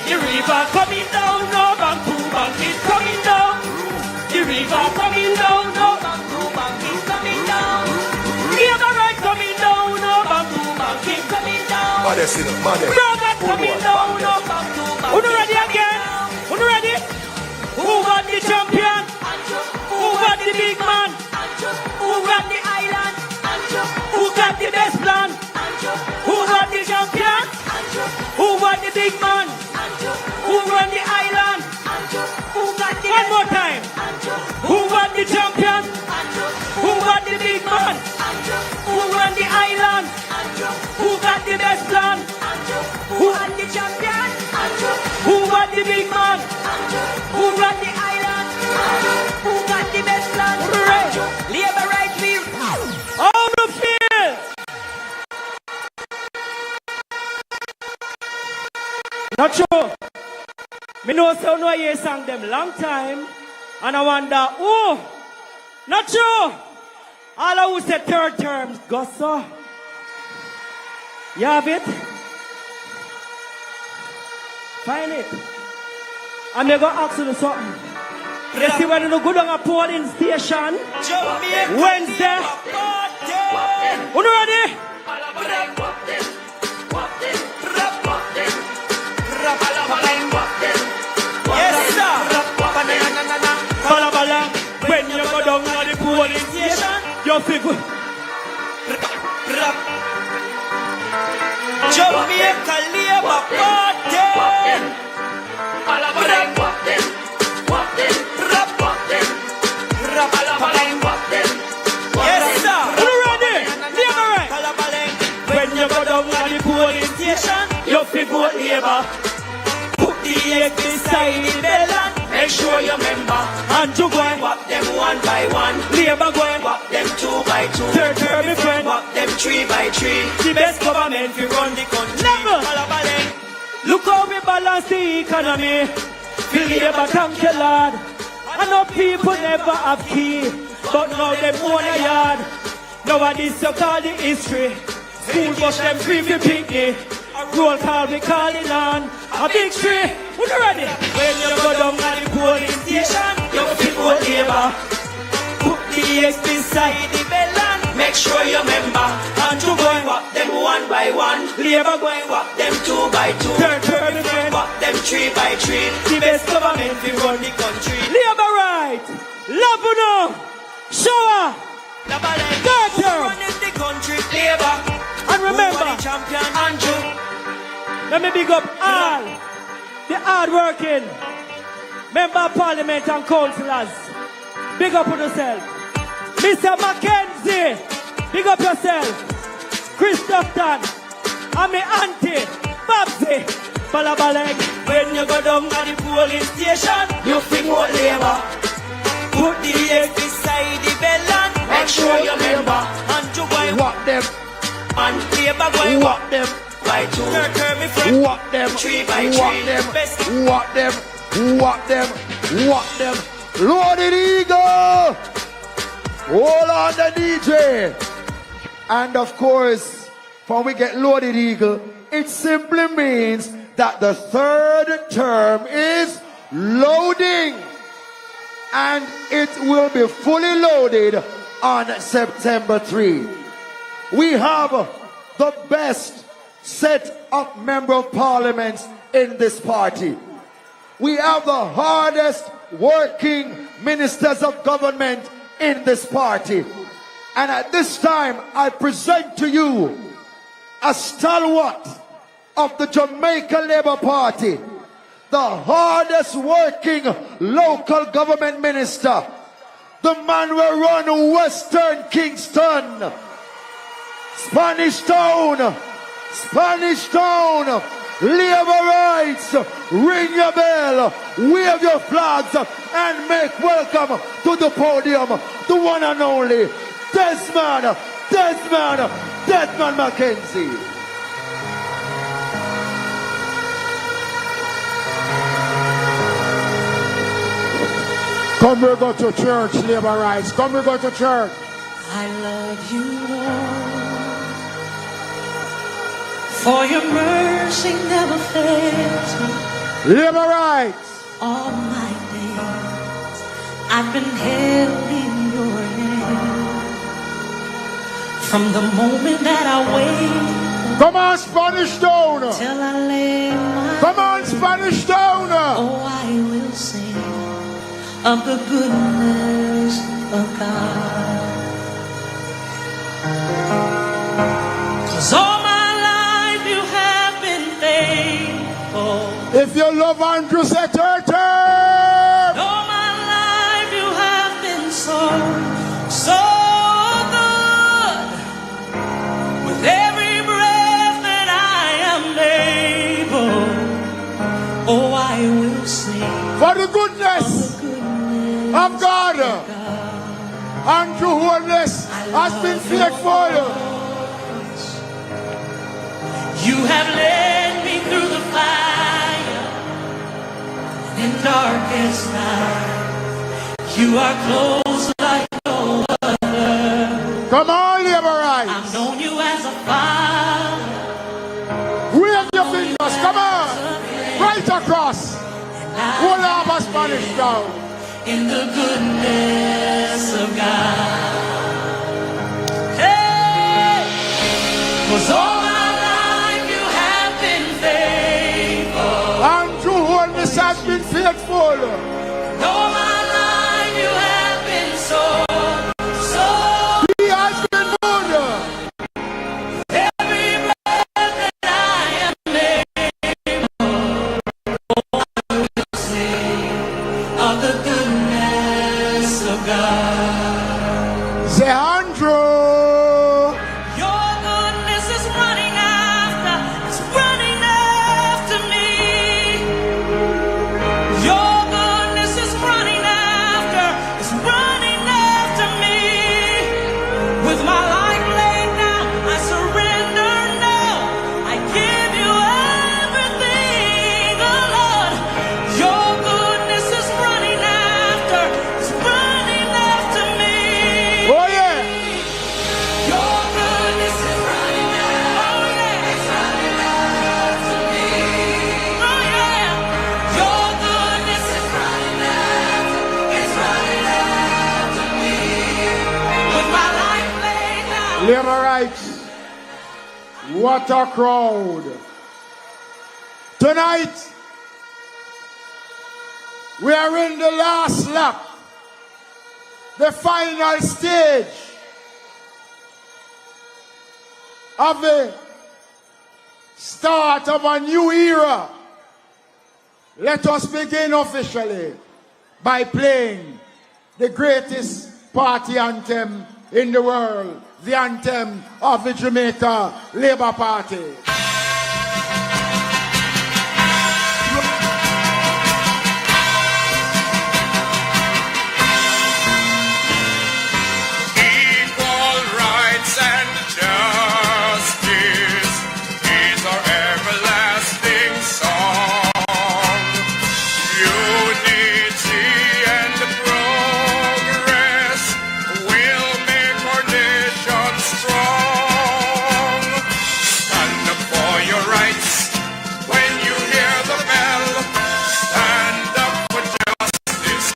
The river coming down, no bank is coming down. The river coming down, no bank is coming down. Labor right coming down, no bank is coming down. Brother coming down, no bank. Who don't ready again? Who don't ready? Who got the champion? Who got the big man? Who got the island? Who got the best plan? Who got the champion? Who got the big man? Who got big man? Who got the island? Who got the best land? Right. Labor right wheel. On the field. Not sure. Me know so no you sang them long time. And I wonder, oh, not sure. All I who say third term, go so. You have it? Find it. I'm going to ask you something. You see when you go down a polling station, Wednesday. Who ready? Yes, sir. When you go down to the polling station, your people. Jamaica Labour Party. Yes, sir. You ready? Labour right. When you go down to the polling station, you feel vote Labour. Put the egg beside the bell. Make sure you remember. And you go and walk them one by one. Labour go and walk them two by two. Third term, my friend, walk them three by three. The best government we run the country. Never. Look how we balance the economy. Feel Labour, thank you, Lord. I know people never have key, but now them own a yard. Nowadays you call the history. School bus them free for picnic. Roll call we call it on. A big tree. Who you ready? When you go down to the polling station, you feel vote Labour. Put the eggs beside the bell and make sure you remember. And you go and walk them one by one. Labour go and walk them two by two. Third term, walk them three by three. The best government we run the country. Labour right. Love you know. Shower. Third term. Running the country. Labour. And remember, champion Andrew. Let me big up all the hard-working member of parliament and councillors. Big up on yourself. Mr. McKenzie, big up yourself. Chris Tufton, and my auntie, Babsy, Balabaleg. When you go down to the polling station, you feel vote Labour. Put the egg beside the bell and make sure you remember. And you go and walk them. And Labour go and walk them. By two, walk them, tree by tree, walk them, walk them, walk them, walk them. Loaded Eagle! Hold on the DJ. And of course, when we get Loaded Eagle, it simply means that the third term is loading. And it will be fully loaded on September 3. We have the best set of member of parliament in this party. We have the hardest working ministers of government in this party. And at this time, I present to you a stalwart of the Jamaica Labour Party, the hardest working local government minister, the man will run Western Kingston, Spanish Town, Labour rights, ring your bell, wave your flags, and make welcome to the podium the one and only Desmond McKenzie. Come we go to church, Labour rights. Come we go to church. I love you, Lord. For your mercy never fails me. Labour rights. All my days I've been held in your hand. From the moment that I wake, come on, Spanish Town. Till I lay my come on, Spanish Town. Oh, I will sing of the goodness of God. 'Cause all if you love Andrew, say turn. All my life you have been so good. With every breath that I am able, oh, I will will sing for the goodness of God. And through wholeness has been faithful. You have led me through the fire in darkest night. You are close like no other. Come on, Liberites. I've known you as a father. Wave your fingers, come on. Right across. Hold up a Spanish down. In the goodness of God. Hey! 'Cause all my life you have been faithful. And through wholeness has been faithful. And all my life you have been so. He has been good. Every breath that I am able, I will sing of the goodness of God. Zeandro. Your goodness is running after me. Your goodness is running after me. With my life laid down, I surrender now. I give you everything, oh Lord. Your goodness is running after me. Oh yeah. Your goodness is running after. Oh yeah, it's running after me. Oh yeah, your goodness is running after. It's running after me. With my life laid down. Liberites, what a crowd. Tonight, we are in the last lap, the final stage of the start of a new era. Let us begin officially by playing the greatest party anthem in the world, the anthem of the Jamaica Labour Party. Equal rights and justice is our everlasting song. Unity and progress will make our nation strong. Stand up for your rights when you hear the bell. Stand up for justice.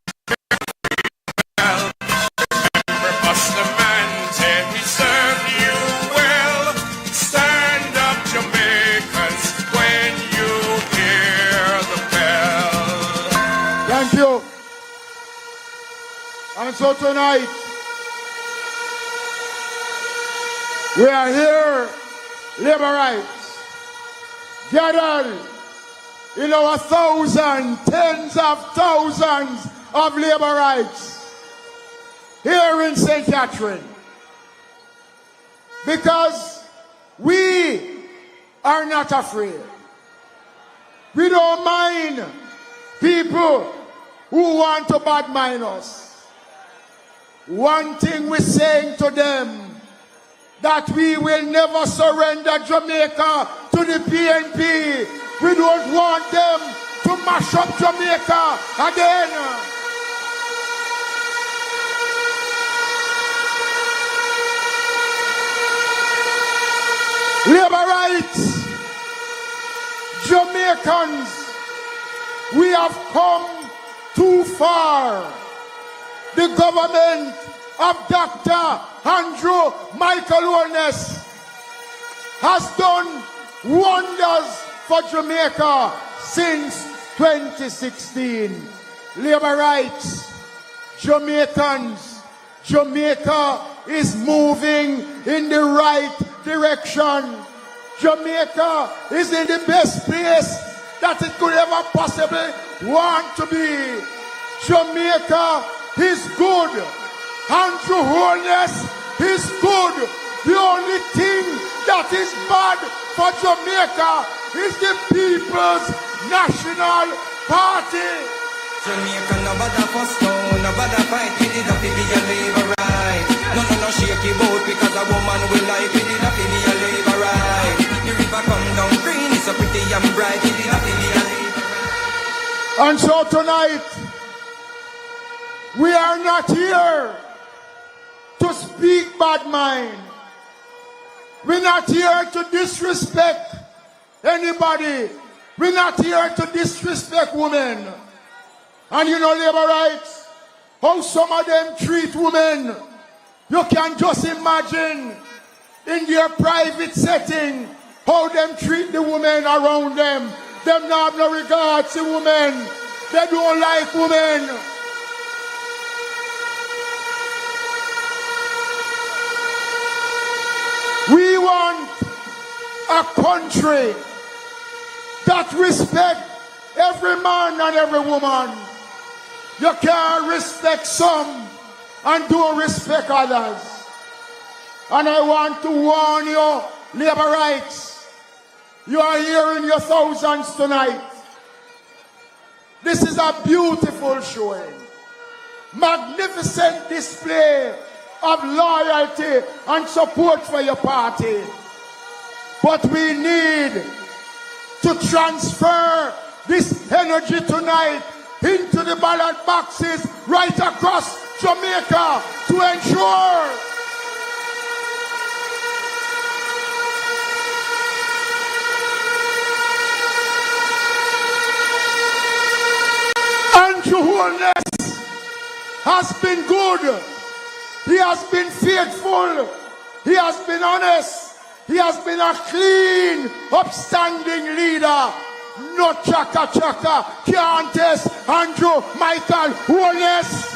Bustamante, he served you well. Stand up, Jamaicans, when you hear the bell. Thank you. And so tonight, we are here, Liberites, gathered in our thousands, tens of thousands of Liberites here in St. Catherine. Because we are not afraid. We don't mind people who want to badmine us. One thing we're saying to them, that we will never surrender Jamaica to the PNP. We don't want them to mash up Jamaica again. Liberites, Jamaicans, we have come too far. The government of Dr. Andrew Michael Holness has done wonders for Jamaica since 2016. Liberites, Jamaicans, Jamaica is moving in the right direction. Jamaica is in the best place that it could ever possibly want to be. Jamaica is good. Andrew Holness is good. The only thing that is bad for Jamaica is the People's National Party! Jamaica, no bother fuss, no bother fight. We did a feel your labor right. No, shaky boat because a woman will like. We did a feel your labor right. The river come down green, it's so pretty and bright. We did a feel your labor right. And so tonight, we are not here to speak bad mind. We're not here to disrespect anybody. We're not here to disrespect women. And you know labor rights, how some of them treat women. You can just imagine in their private setting how them treat the women around them. Them not have no regard to women. They don't like women. We want a country that respects every man and every woman. You can't respect some and don't respect others. And I want to warn you, labor rights, you are here in your thousands tonight. This is a beautiful showing. Magnificent display of loyalty and support for your party. But we need to transfer this energy tonight into the ballot boxes right across Jamaica to ensure Andrew Holness has been good. He has been faithful. He has been honest. He has been a clean, upstanding leader. No chaka, can't test Andrew Michael Holness.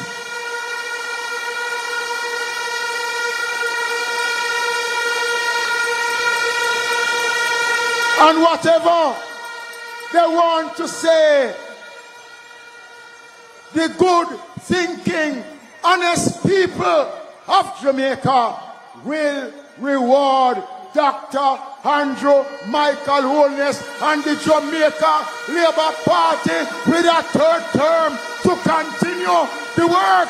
And whatever they want to say, the good thinking, honest people of Jamaica will reward Dr. Andrew Michael Holness and the Jamaica Labour Party with a third term to continue the work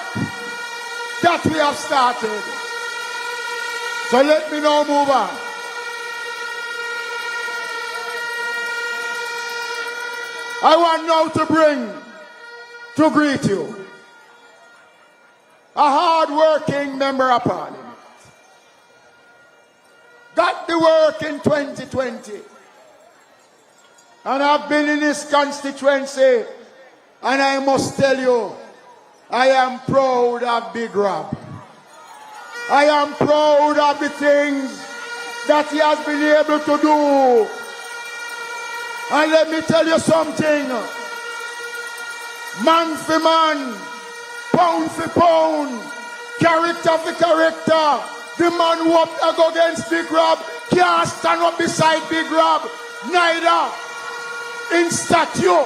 that we have started. So let me now move on. I want now to greet you a hard-working member of Parliament. Got the work in 2020. And I've been in this constituency, and I must tell you, I am proud of Big Rob. I am proud of the things that he has been able to do. And let me tell you something. Man for man, pound for pound, character for character. The man who up go against Big Rob can't stand up beside Big Rob, neither in statue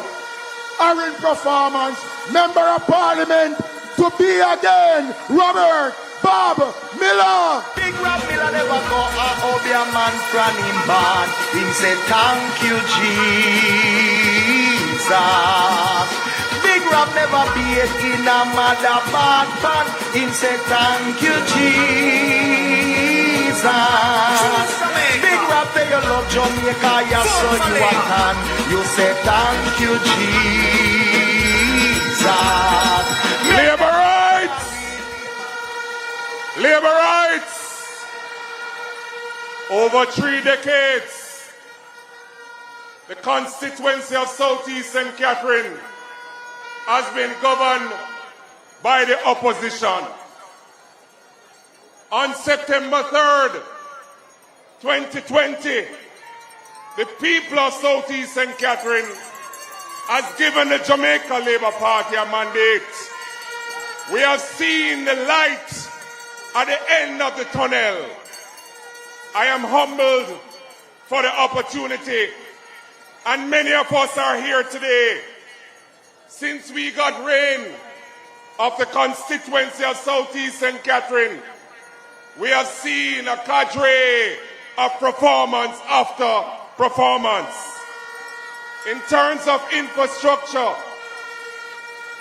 or in performance. Member of Parliament to be again, Robert Bob Miller. Big Rob Miller never go and be a man from him band. He said, thank you, Jesus. Big Rob never be in a mother bad pan. He said, thank you, Jesus. Big Rob, say you love Jamaica, yes, so you can. You say, thank you, Jesus. Labor rights! Labor rights! Over 3 decades, the constituency of Southeast St. Catherine has been governed by the opposition. On September 3rd, 2020, the people of Southeast St. Catherine has given the Jamaica Labour Party a mandate. We have seen the light at the end of the tunnel. I am humbled for the opportunity, and many of us are here today. Since we got reign of the constituency of Southeast St. Catherine, we have seen a cadre of performance after performance. In terms of infrastructure,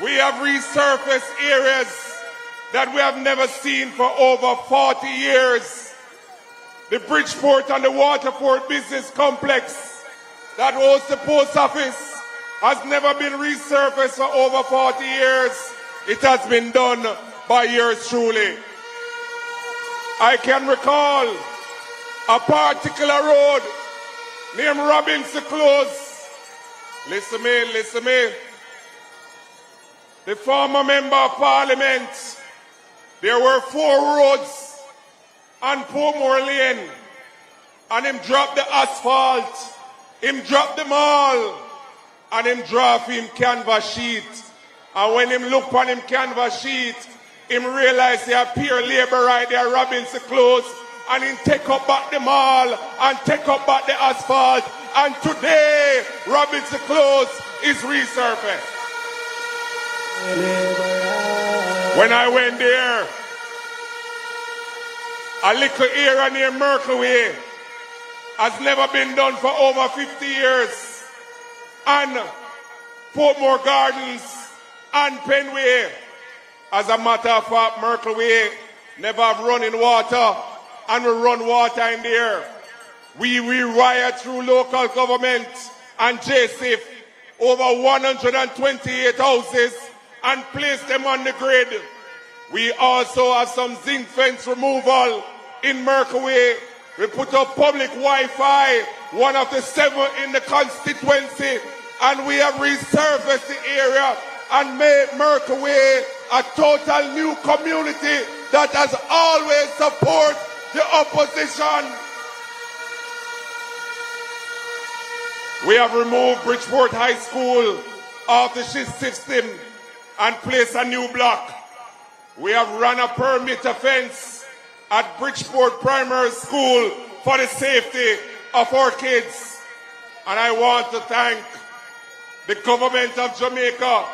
we have resurfaced areas that we have never seen for over 40 years. The Bridgeport and the Waterford Business Complex that hosts the post office has never been resurfaced for over 40 years. It has been done by yours truly. I can recall a particular road named Robinson Close. Listen me. The former member of parliament, there were 4 roads on Portmore Lane, and him dropped the asphalt, him dropped them all, and him drop him canvas sheet. And when him look on him canvas sheet, him realize he appear labor right there, Robinson Close, and him take up back the mall and take up back the asphalt. And today, Robinson Close is resurfaced. When I went there, a little area near Merkel Way has never been done for over 50 years. And Portmore Gardens and Penway, as a matter of fact, Merkel Way never have running water, and we run water in there. We rewire through local government and JSIF over 128 houses and place them on the grid. We also have some zinc fence removal in Merkel Way. We put up public Wi-Fi, one of the 7 in the constituency, and we have resurfaced the area and made Merkel Way a total new community that has always supported the opposition. We have removed Bridgeport High School off the shift system and placed a new block. We have run a perimeter fence at Bridgeport Primary School for the safety of our kids. And I want to thank the government of Jamaica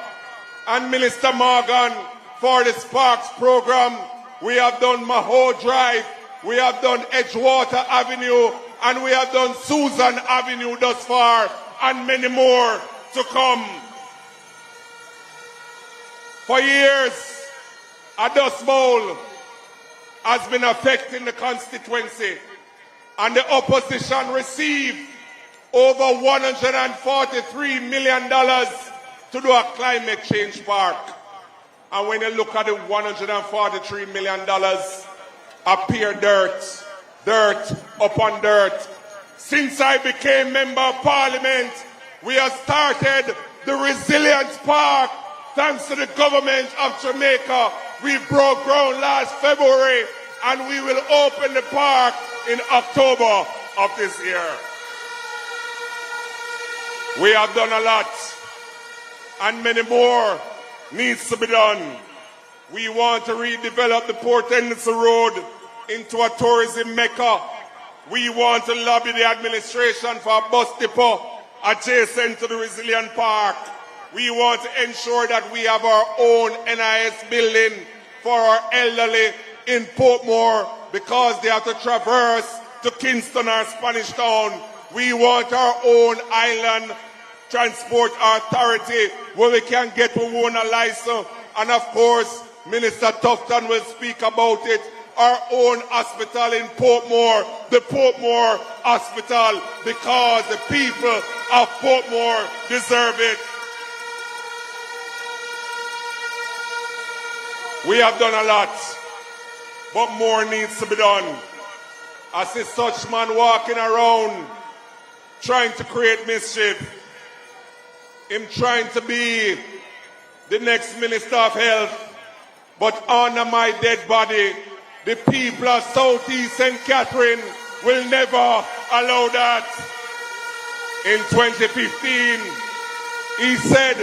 and Minister Morgan for the Sparks program. We have done Maho Drive, we have done Edgewater Avenue, and we have done Susan Avenue thus far, and many more to come. For years, a dust bowl has been affecting the constituency, and the opposition received over $143 million to do a climate change park. And when you look at the $143 million, appear dirt upon dirt. Since I became member of parliament, we have started the Resilience Park. Thanks to the government of Jamaica, we broke ground last February, and we will open the park in October of this year. We have done a lot, and many more needs to be done. We want to redevelop the Port Henderson Road into a tourism mecca. We want to lobby the administration for a bus depot adjacent to the Resilient Park. We want to ensure that we have our own NIS building for our elderly in Portmore because they have to traverse to Kingston or Spanish Town. We want our own island transport authority where we can get our own license. And of course, Minister Tufton will speak about it. Our own hospital in Portmore, the Portmore Hospital, because the people of Portmore deserve it. We have done a lot, but more needs to be done. I see such man walking around trying to create mischief. Him trying to be the next Minister of Health, but under my dead body, the people of Southeast St. Catherine will never allow that. In 2015, he said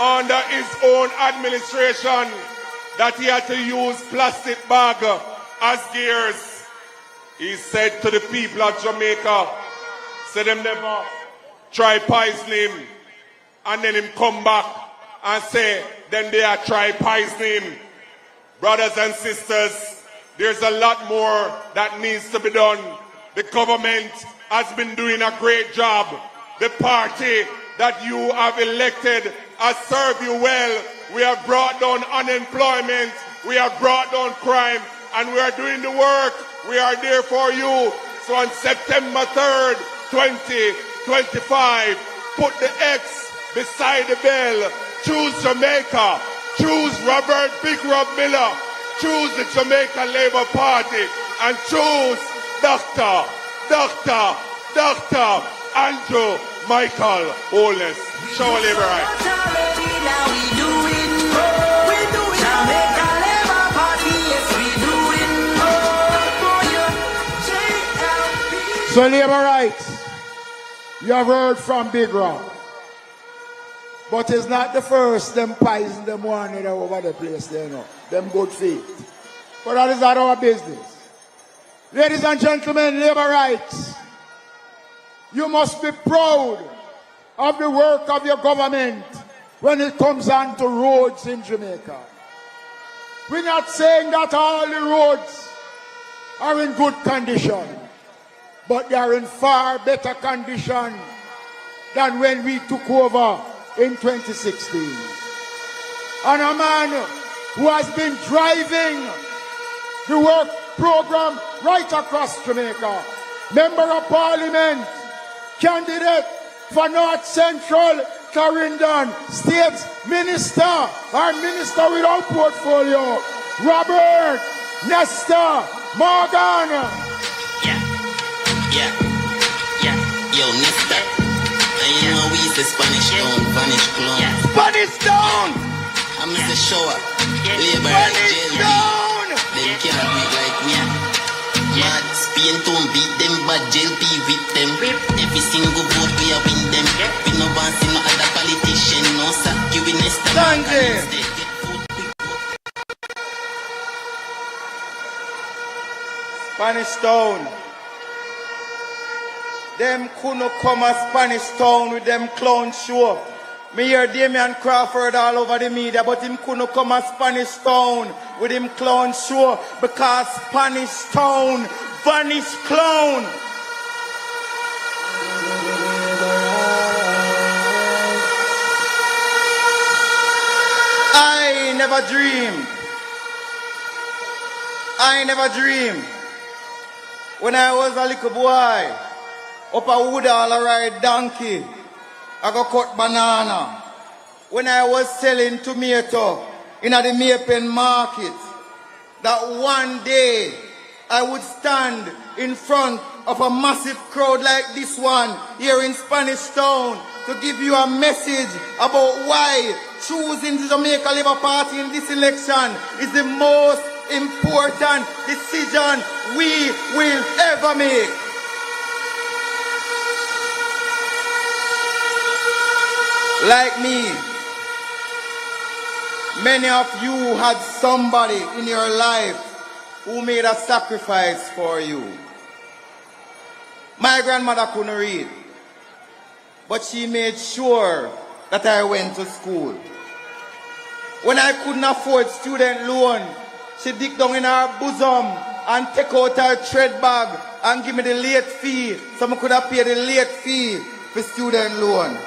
under his own administration that he had to use plastic bag as gears. He said to the people of Jamaica, said them never try poison him, and then him come back and say, then they are try poison him. Brothers and sisters, there's a lot more that needs to be done. The government has been doing a great job the party that you have elected has served you well. We have brought down unemployment, we have brought down crime, and we are doing the work. We are there for you. So on September 3rd, 2025, put the X beside the bell. Choose Jamaica. Choose Robert Big Rob Miller. Choose the Jamaica Labour Party. And choose Dr. Andrew Michael Holness. Show a Labour right. So Labour rights, you have heard from Big Rob. But it's not the first them pies them one over the place there, no. Them good faith. But that is not our business. Ladies and gentlemen, Labour rights, you must be proud of the work of your government when it comes on to roads in Jamaica. We're not saying that all the roads are in good condition, but they are in far better condition than when we took over in 2016. And a man who has been driving the work program right across Jamaica, Member of Parliament, candidate for North Central Clarendon, State's Minister, our Minister without portfolio, Robert Nestor Morgan. Yeah, yo, Nestor. And you know we the Spanish town, Spanish clown. Spanish town! I'm Mr. Shower, Labour like JLP. Them can't do it like me. Mad Spain town beat them, but JLP whip them. Every single vote we are win them. We no want see no other politician, no sack you in Nestor. Spanish town. Them couldn't come a Spanish town with them clown show. Me hear Damian Crawford all over the media, but him couldn't come a Spanish town with him clown show because Spanish town vanish clown. I never dreamed when I was a little boy. Up a wood all I ride donkey, I go cut banana. When I was selling tomato in the Maypen market, that one day I would stand in front of a massive crowd like this one here in Spanish Town to give you a message about why choosing the Jamaica Labour Party in this election is the most important decision we will ever make. Like me, many of you had somebody in your life who made a sacrifice for you. My grandmother couldn't read, but she made sure that I went to school. When I couldn't afford student loan, she dig down in her bosom and take out her thread bag and give me the late fee so I could have paid the late fee for student loan.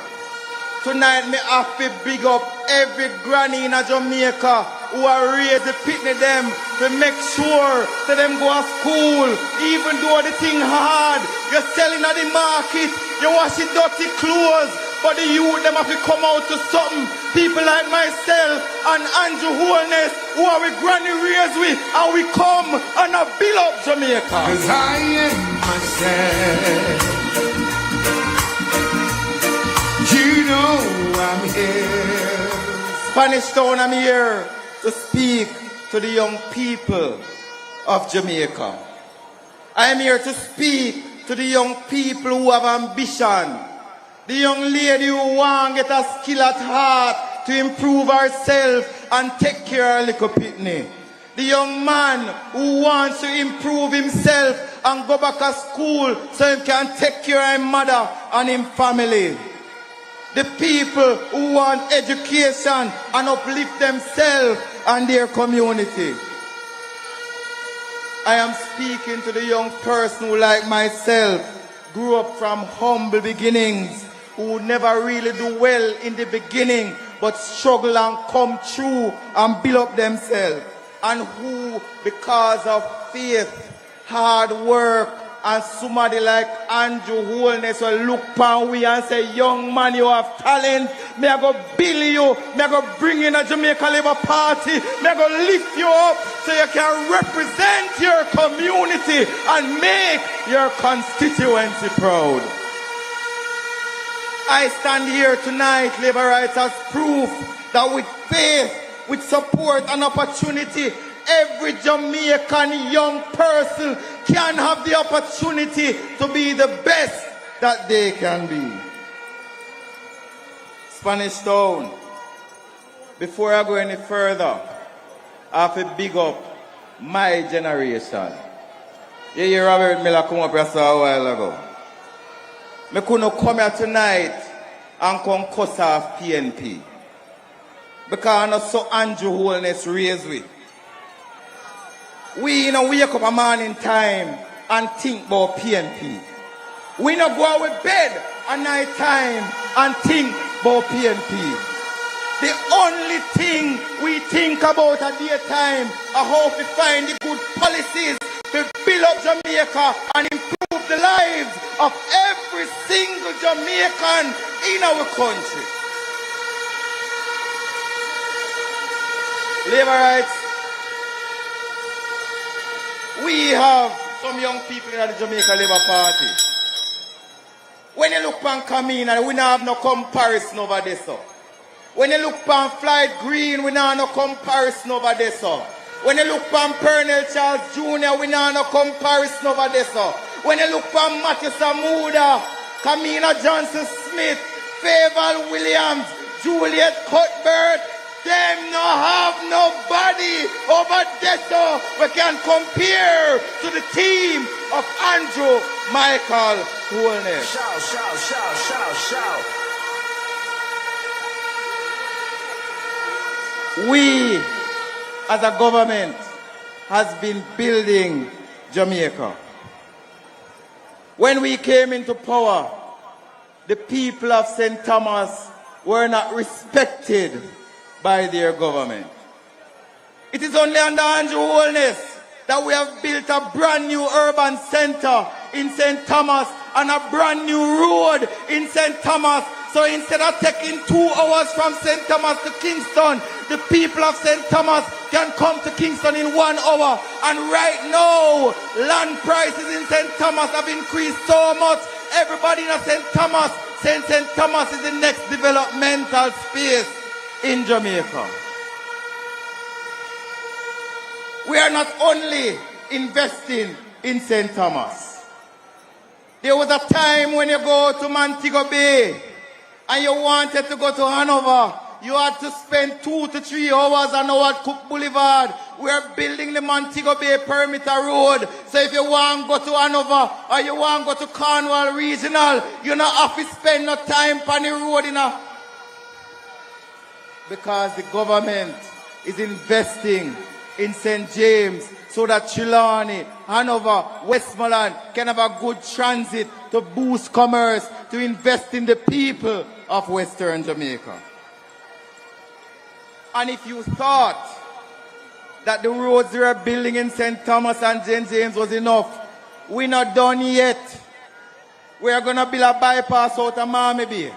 Tonight, me have to big up every granny in Jamaica who are raised the pitney them to make sure that them go to school. Even though the thing hard, you're selling at the market, you wash the dirty clothes, but the youth them have to come out to something. People like myself and Andrew Holness, who are we granny raised with, and we come and build up Jamaica. 'Cause I am myself. You know I'm here. Spanish Town, I'm here to speak to the young people of Jamaica. I'm here to speak to the young people who have ambition. The young lady who want to get a skill at heart to improve herself and take care of little pitney. The young man who wants to improve himself and go back to school so he can take care of his mother and his family. The people who want education and uplift themselves and their community. I am speaking to the young person who, like myself, grew up from humble beginnings, who never really do well in the beginning, but struggle and come through and build up themselves. And who, because of faith, hard work, and somebody like Andrew Holness will look upon we and say, young man, you have talent. May I go build you. May I go bring in a Jamaica Labour Party. May I go lift you up so you can represent your community and make your constituency proud. I stand here tonight, Labour Rights, as proof that with faith, with support and opportunity, every Jamaican young person can have the opportunity to be the best that they can be. Spanish Town, before I go any further, I have to big up my generation. You hear Robert Miller come up here a while ago. I couldn't come here tonight and come cuss off PNP. Because I know so Andrew Holness raised with. We wake up a morning time and think about PNP. We not go out with bed at night time and think about PNP. The only thing we think about at daytime is how to find the good policies to build up Jamaica and improve the lives of every single Jamaican in our country. Labour Rights, we have some young people in the Jamaica Labour Party. When you look on Camino, we don't have no comparison over there, so. When you look on Floyd Green, we don't have no comparison over there, so. When you look on Pernell Charles Jr., we don't have no comparison over there, so. When you look on Matthew Samuda, Camino Johnson Smith, Favour Williams, Juliet Cuthbert, them no have nobody over there so we can compare to the team of Andrew Michael Holness. Shout, shout, shout, shout, shout. We as a government has been building Jamaica. When we came into power, the people of St. Thomas were not respected by their government. It is only under Andrew Holness that we have built a brand new urban centre in St. Thomas and a brand new road in St. Thomas. So instead of taking 2 hours from St. Thomas to Kingston, the people of St. Thomas can come to Kingston in 1 hour. And right now, land prices in St. Thomas have increased so much. Everybody in St. Thomas, St. Thomas is the next developmental space in Jamaica. We are not only investing in St. Thomas. There was a time when you go to Montague Bay and you wanted to go to Hanover, you had to spend 2 to 3 hours on our Cook Boulevard. We are building the Montague Bay Perimeter Road. So if you want to go to Hanover or you want to go to Cornwall Regional, you don't have to spend no time on the road because the government is investing in St. James so that Trelawney, Hanover, Westmoreland can have a good transit to boost commerce, to invest in the people of Western Jamaica. And if you thought that the roads we are building in St. Thomas and St. James was enough, we're not done yet. We are going to build a bypass out of Miami Bay.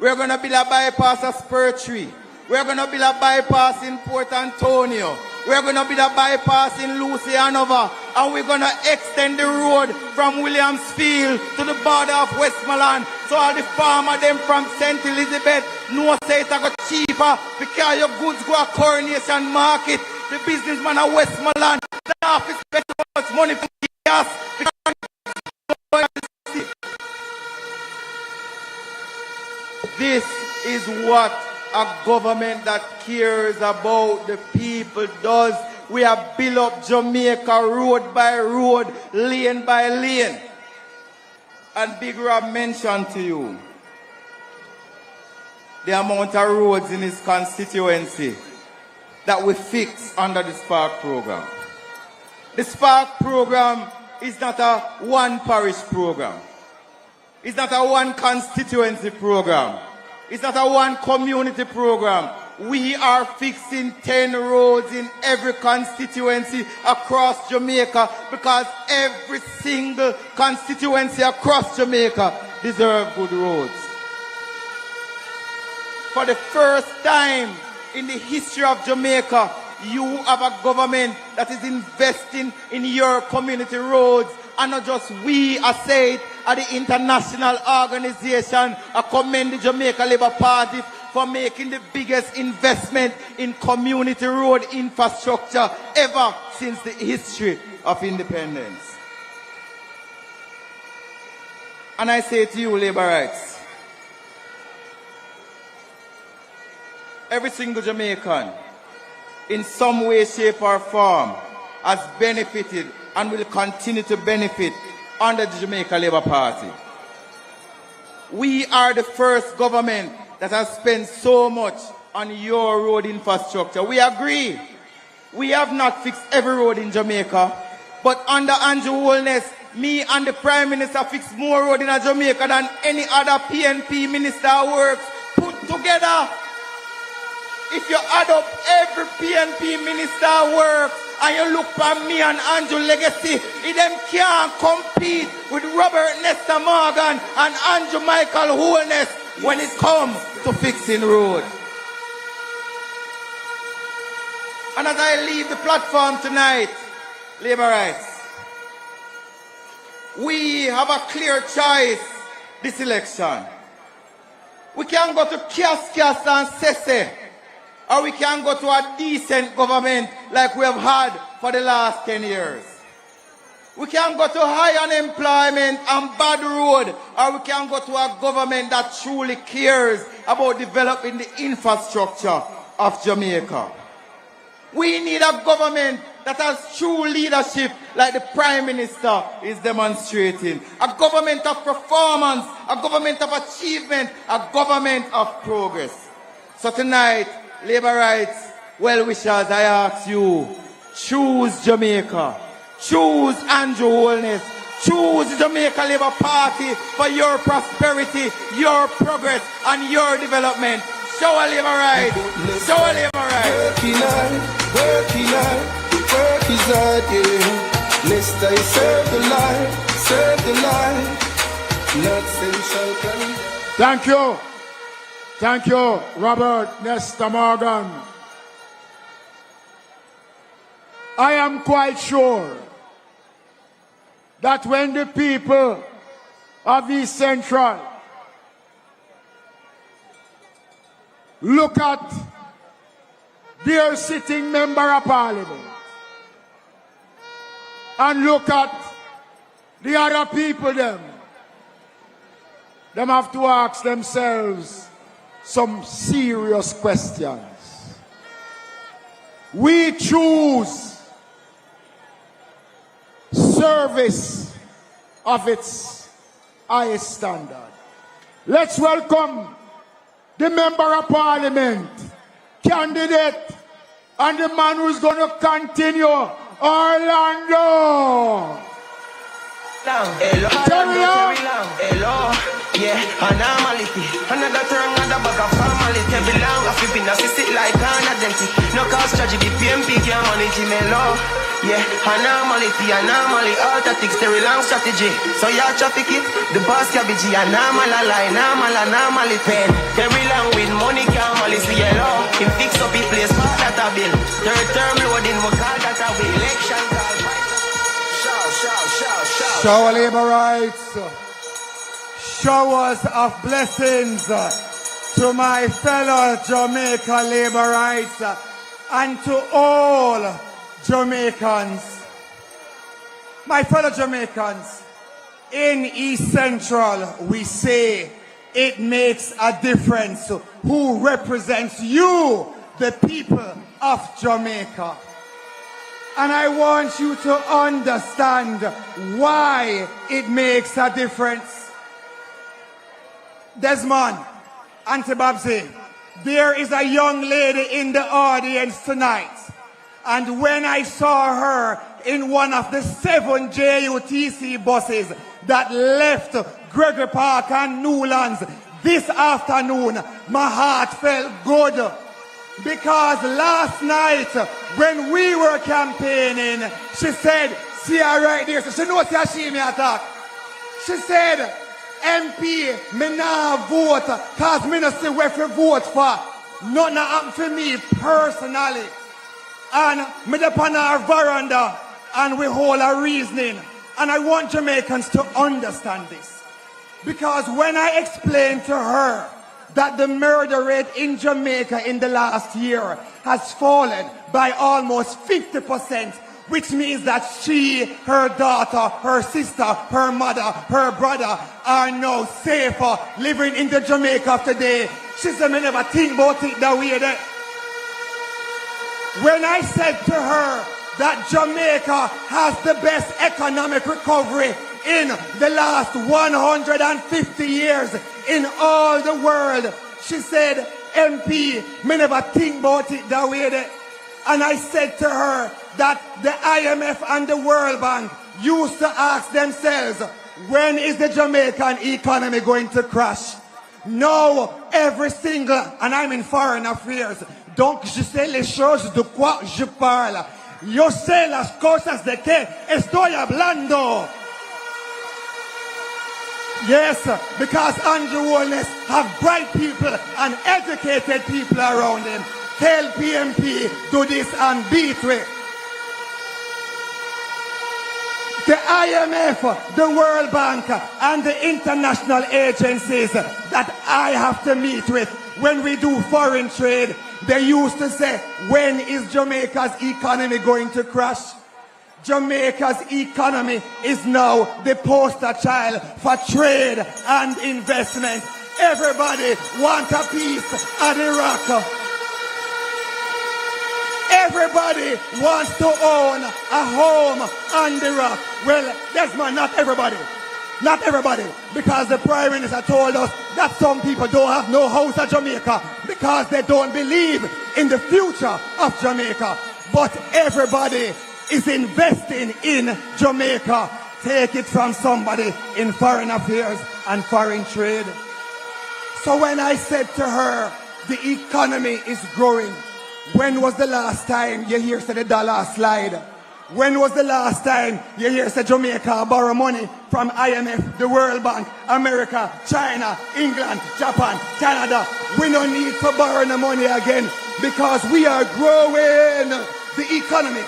We are going to build a bypass at Spur Tree. We are going to build a bypass in Port Antonio. We are going to build a bypass in Lucy, Hanover. And we're going to extend the road from Williamsfield to the border of Westmoreland. So all the farmers them from St. Elizabeth know say it's go cheaper because your goods go to Coronation Market. The businessman of Westmoreland they have to spend so much money for gas. This is what a government that cares about the people does. We have built up Jamaica road by road, lane by lane. And Big Rob mentioned to you the amount of roads in his constituency that we fix under the Spark program. The Spark program is not a one parish program. It's not a one constituency program. It's not a one community program. We are fixing 10 roads in every constituency across Jamaica because every single constituency across Jamaica deserves good roads. For the first time in the history of Jamaica, you have a government that is investing in your community roads. And not just we, I say it, at the international organization, I commend the Jamaica Labour Party for making the biggest investment in community road infrastructure ever since the history of independence. And I say to you, Labourites, every single Jamaican, in some way, shape or form, has benefited and will continue to benefit under the Jamaica Labour Party. We are the first government that has spent so much on your road infrastructure. We agree. We have not fixed every road in Jamaica, but under Andrew Holness, me and the Prime Minister fixed more road in Jamaica than any other PNP minister works put together. If you add up every PNP minister work and you look for me and Andrew legacy, them can't compete with Robert Nesta Morgan and Andrew Michael Holness when it comes to fixing road. And as I leave the platform tonight, Labourites, we have a clear choice this election. We can go to Kias and Sese, or we can go to a decent government like we have had for the last 10 years. We can go to high unemployment and bad road, or we can go to a government that truly cares about developing the infrastructure of Jamaica. We need a government that has true leadership like the Prime Minister is demonstrating. A government of performance, a government of achievement, a government of progress. So tonight, Labourites, well-wishers, I ask you, choose Jamaica. Choose Andrew Holness. Choose the Jamaica Labour Party for your prosperity, your progress, and your development. Show a Labourite. Show a Labourite. Working work is hard, yeah. Lest I serve the light, not sensual plan. Thank you. Thank you, Robert Nesta Morgan. I am quite sure that when the people of East Central look at their sitting member of parliament and look at the other people them have to ask themselves some serious questions. We choose service of its highest standard. Let's welcome the member of parliament, candidate, and the man who's going to continue, Orlando. Hello, yeah, anomality. Another turn, another bag of family. Every long of you been assisted like an identity. No cause tragedy, PMP can't manage him alone. Yeah, anomaly, all tactics, very long strategy. So y'all traffic it, the boss cabbage, anomaly pen. Very long with money can't malice the yellow. Him fix up his place, part that a bill. Third term loading, we call that a way. Election call. Shower Labourites, showers of blessings to my fellow Jamaica Labourites and to all Jamaicans. My fellow Jamaicans, in East Central we say it makes a difference who represents you, the people of Jamaica. And I want you to understand why it makes a difference. Desmond, Auntie Babsy, there is a young lady in the audience tonight. And when I saw her in one of the 7 JUTC buses that left Gregory Park and Newlands this afternoon, my heart felt good. Because last night, when we were campaigning, she said, see her right there, so she knows she me attack. She said, MP, me nah vote, cause me no see where to vote for. Nothing happened for me personally. And me dey on our veranda, and we hold our reasoning. And I want Jamaicans to understand this. Because when I explained to her that the murder rate in Jamaica in the last year has fallen by almost 50%, which means that she, her daughter, her sister, her mother, her brother are now safer living in the Jamaica of today. She said, me never think about it that way. When I said to her that Jamaica has the best economic recovery in the last 150 years in all the world, she said, MP, me never think about it that way. And I said to her that the IMF and the World Bank used to ask themselves, when is the Jamaican economy going to crash? No, every single, and I'm in foreign affairs, donc je sais les choses de quoi je parle. Yo sé las cosas de que estoy hablando. Yes, because Andrew Holness have bright people and educated people around him. Tell PMP, do this and beat it. The IMF, the World Bank, and the international agencies that I have to meet with when we do foreign trade, they used to say, when is Jamaica's economy going to crash? Jamaica's economy is now the poster child for trade and investment. Everybody wants a piece of the rock. Everybody wants to own a home on the rock. Well, Desmond, not everybody. Not everybody. Because the Prime Minister told us that some people don't have no house in Jamaica because they don't believe in the future of Jamaica. But everybody is investing in Jamaica. Take it from somebody in foreign affairs and foreign trade. So when I said to her, the economy is growing, when was the last time you hear say the dollar slide? When was the last time you hear say Jamaica borrow money from IMF, the World Bank, America, China, England, Japan, Canada? We don't need to borrow the money again because we are growing the economy.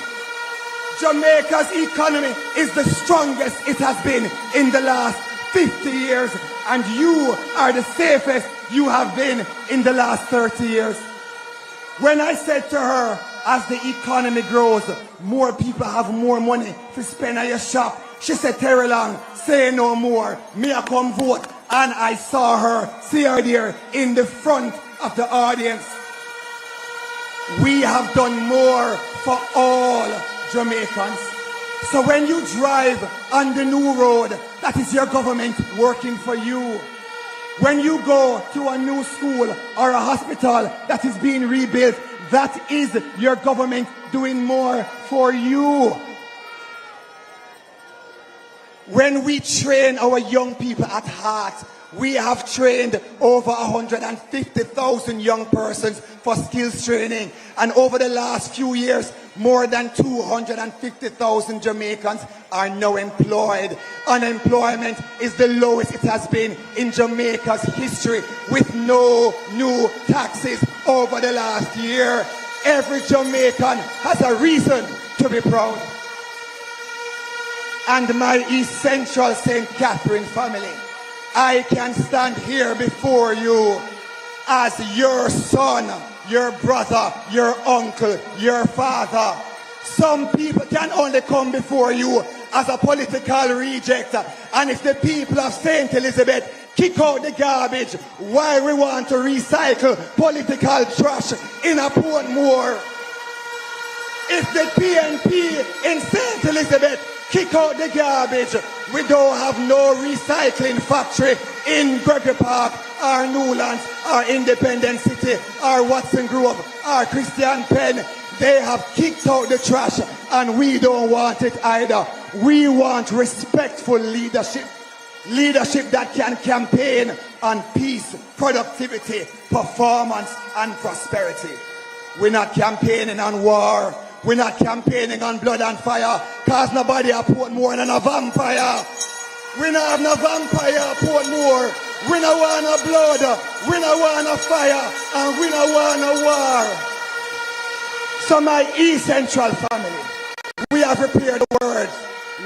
Jamaica's economy is the strongest it has been in the last 50 years, and you are the safest you have been in the last 30 years. When I said to her, as the economy grows, more people have more money to spend at your shop, she said, Terry Long, say no more, me I come vote. And I saw her, see her there in the front of the audience. We have done more for all Jamaicans. So when you drive on the new road, that is your government working for you. When you go to a new school or a hospital that is being rebuilt, that is your government doing more for you. When we train our young people at heart, we have trained over 150,000 young persons for skills training. And over the last few years, more than 250,000 Jamaicans are now employed. Unemployment is the lowest it has been in Jamaica's history, with no new taxes over the last year. Every Jamaican has a reason to be proud. And my East Central St. Catherine family, I can stand here before you as your son, your brother, your uncle, your father. Some people can only come before you as a political reject. And if the people of St. Elizabeth kick out the garbage, why we want to recycle political trash in a Portmore? If the PNP in St. Elizabeth kick out the garbage, we don't have no recycling factory in Gregory Park or Newlands or Independent City or Watson Grove or Christian Penn. They have kicked out the trash and we don't want it either. We want respectful leadership. Leadership that can campaign on peace, productivity, performance, and prosperity. We're not campaigning on war. We're not campaigning on blood and fire, cause nobody a Portmore than a vampire. We not have no vampire at Portmore. We no want no blood. We no want no fire. And we no want no war. So my East Central family, we have prepared the words.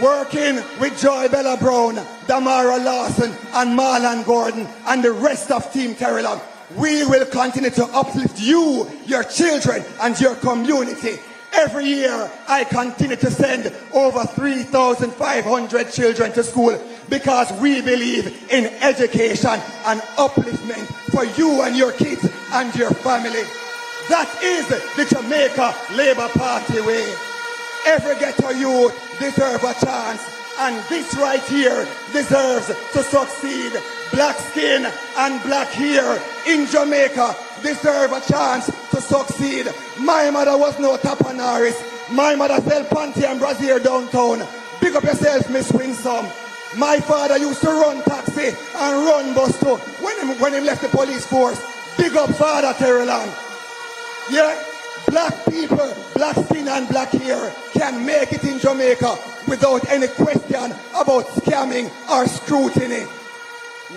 Working with Joy Bella Brown, Damara Lawson, and Marlon Gordon, and the rest of Team Terry Long, we will continue to uplift you, your children, and your community. Every year, I continue to send over 3,500 children to school because we believe in education and upliftment for you and your kids and your family. That is the Jamaica Labour Party way. Every ghetto youth deserves a chance, and this right here deserves to succeed. Black skin and black hair in Jamaica deserve a chance to succeed. My mother was no Tapanaris. My mother sell panty and brassiere downtown. Big up yourself, Miss Winsome. My father used to run taxi and run bus too when he left the police force. Big up Father Terry Long. Yeah, black people, black skin and black hair can make it in Jamaica without any question about scamming or scrutiny.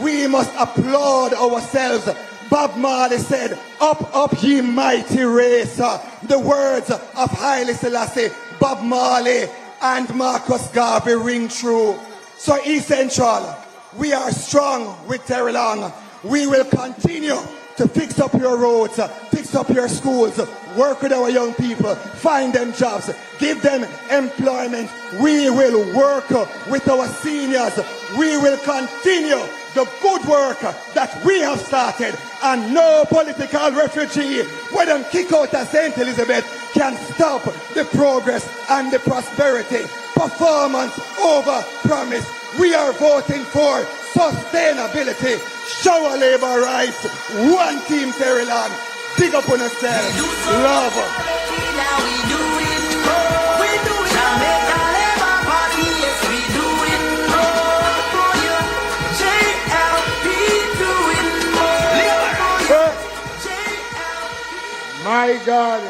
We must applaud ourselves. Bob Marley said, "Up, up, ye mighty race." The words of Haile Selassie, Bob Marley, and Marcus Garvey ring true. So East Central, we are strong with Terry Long. We will continue to fix up your roads, fix up your schools, work with our young people, find them jobs, give them employment. We will work with our seniors. We will continue the good work that we have started, and no political refugee, when them kick out of St. Elizabeth, can stop the progress and the prosperity. Performance over promise. We are voting for sustainability. Show labor rights. One Team Terry Long. Dig up on yourself. Love. Now we do it. We do it. Jamaica Labour Party. Yes, we do it. For you. JLP doing more. For you. JLP. My God.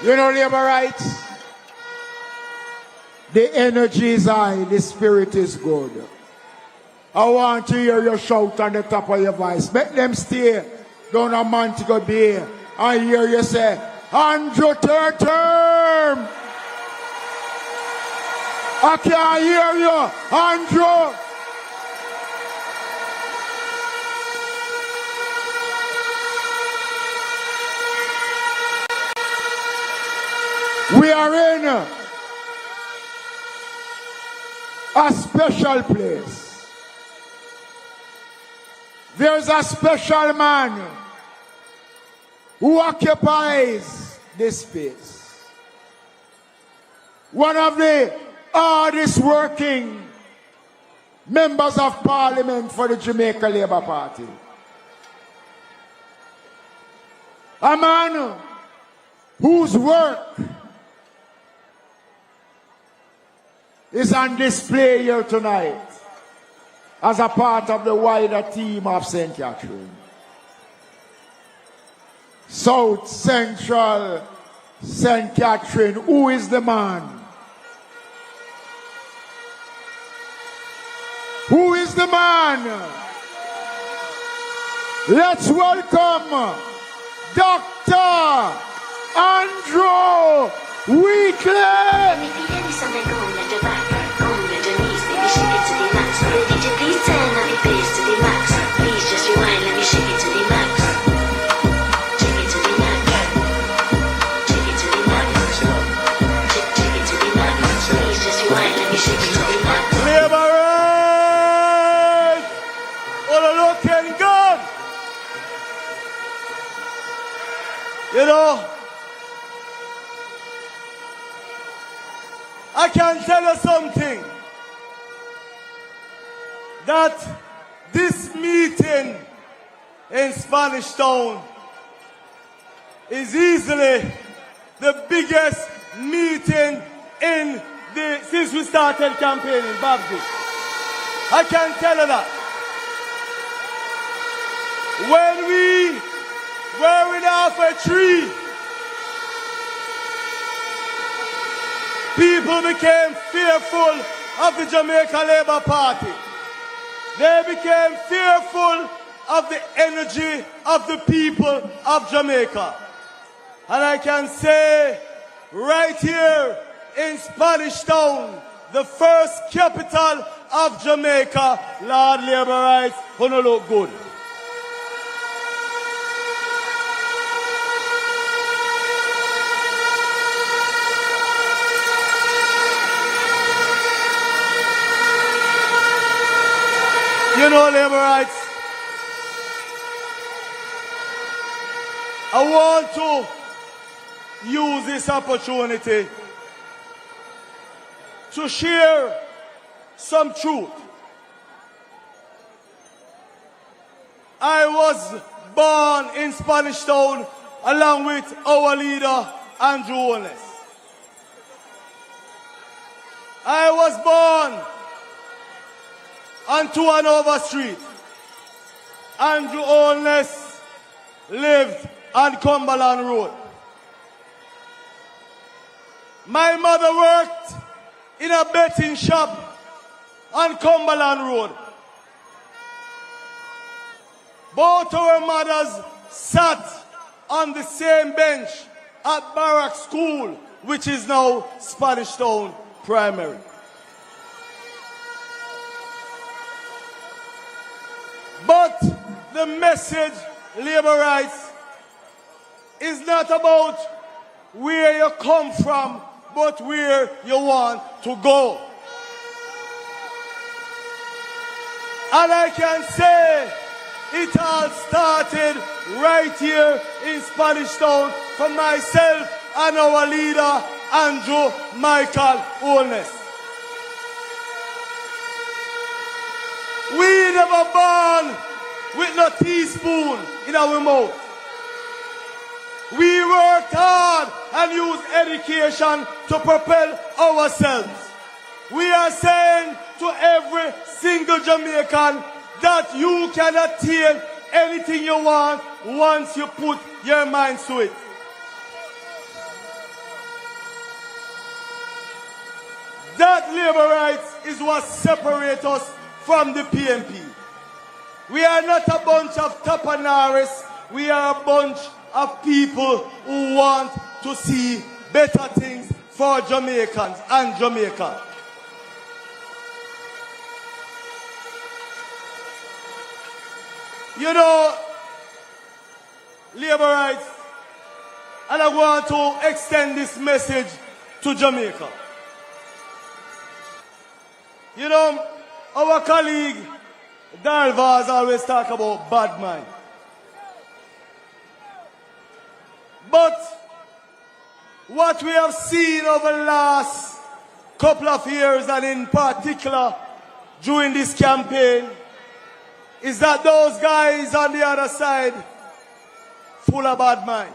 You know labor rights? The energy is high, the spirit is good. I want to hear you shout on the top of your voice. Make them stay down a Montague Bay and hear you say, Andrew third term. I can't hear you, Andrew. We are in a special place. There's a special man who occupies this space. One of the hardest working members of parliament for the Jamaica Labour Party. A man whose work is on display here tonight as a part of the wider team of St. Catherine. South Central St. Catherine, who is the man? Who is the man? Let's welcome Dr. Andrew Wheatley. Please turn up your bass to the max. Please just rewind, let me shake it to the max. Shake it to the max. Shake it to the max. Shake it to the max. Please just rewind, let me shake it to the max. Labor rights! All looking good! You know, I can tell you something. That this meeting in Spanish Town is easily the biggest meeting in since we started campaigning, Babsy. I can tell you that. When we were in off a tree, people became fearful of the Jamaica Labour Party. They became fearful of the energy of the people of Jamaica. And I can say, right here in Spanish Town, the first capital of Jamaica, Lord Labourites, gonna look good. You know, Labourites, I want to use this opportunity to share some truth. I was born in Spanish Town along with our leader, Andrew Holness. I was born on 2 Street. Andrew Holness lived on Cumberland Road. My mother worked in a betting shop on Cumberland Road. Both our mothers sat on the same bench at Barrack School, which is now Spanish Town Primary. But the message, Labourites, is not about where you come from, but where you want to go. And I can say it all started right here in Spanish Town for myself and our leader, Andrew Michael Holness. We never born with no teaspoon in our mouth. We worked hard and used education to propel ourselves. We are saying to every single Jamaican that you can attain anything you want once you put your minds to it. That labor rights is what separates us from the PNP. We are not a bunch of tapanaris. We are a bunch of people who want to see better things for Jamaicans and Jamaica. You know, labor rights, and I want to extend this message to Jamaica. You know, our colleague Darvaz always talk about bad mind. But what we have seen over the last couple of years, and in particular during this campaign, is that those guys on the other side full of bad mind.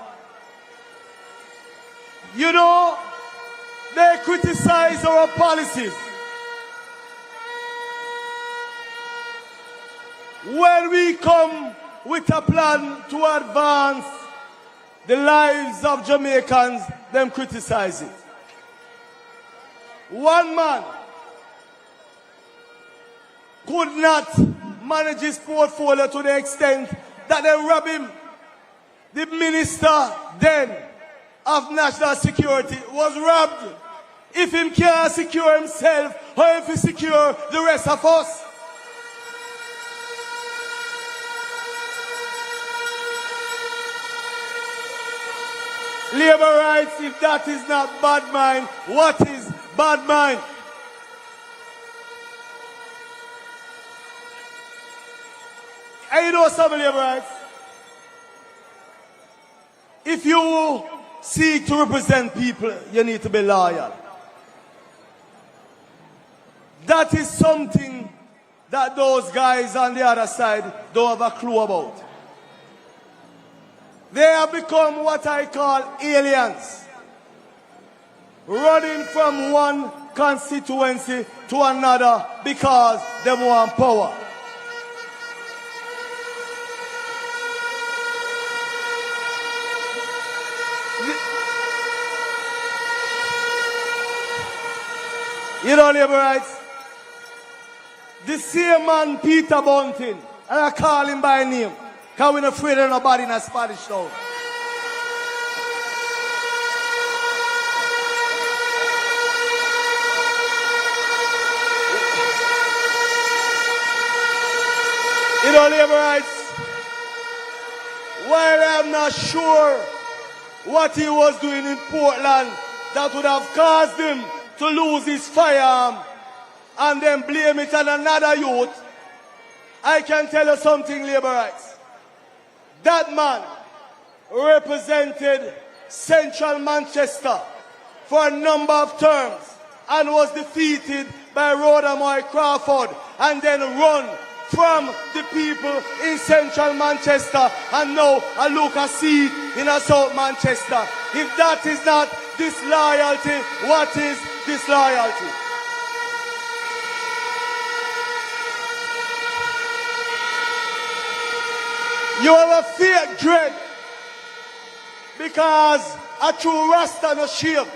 You know, they criticize our policies. When we come with a plan to advance the lives of Jamaicans, them criticize it. One man could not manage his portfolio to the extent that they robbed him. The minister then of national security was robbed. If him can't secure himself, or if he secure the rest of us. Labor rights, if that is not bad mind, what is bad mind? And you know some labor rights? If you seek to represent people, you need to be loyal. That is something that those guys on the other side don't have a clue about. They have become what I call aliens, running from one constituency to another because they want power. You know, labor rights, the same man, Peter Bunting, and I call him by name, because we're not afraid of nobody in a Spanish town. You know, labor rights, while I'm not sure what he was doing in Portland that would have caused him to lose his firearm and then blame it on another youth, I can tell you something, labor rights. That man represented Central Manchester for a number of terms and was defeated by Rhodamoy Crawford and then run from the people in Central Manchester and now a local seat in a South Manchester. If that is not disloyalty, what is disloyalty? You have a fake dread because a true Rasta no shame.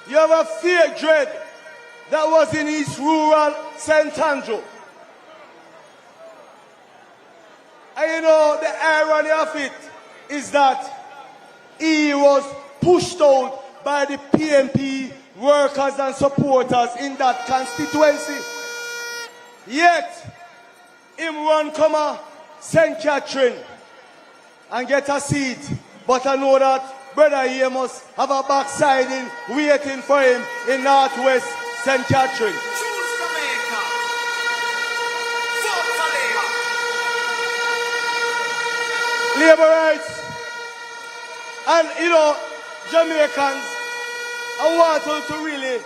You have a fake dread that was in East Rural St. Andrew. And you know, the irony of it is that he was pushed out by the PNP workers and supporters in that constituency. Yet, him run come St. Catherine and get a seat. But I know that brother here must have a backsliding waiting for him in Northwest St. Catherine. Labor rights. And you know, Jamaicans, I want you to really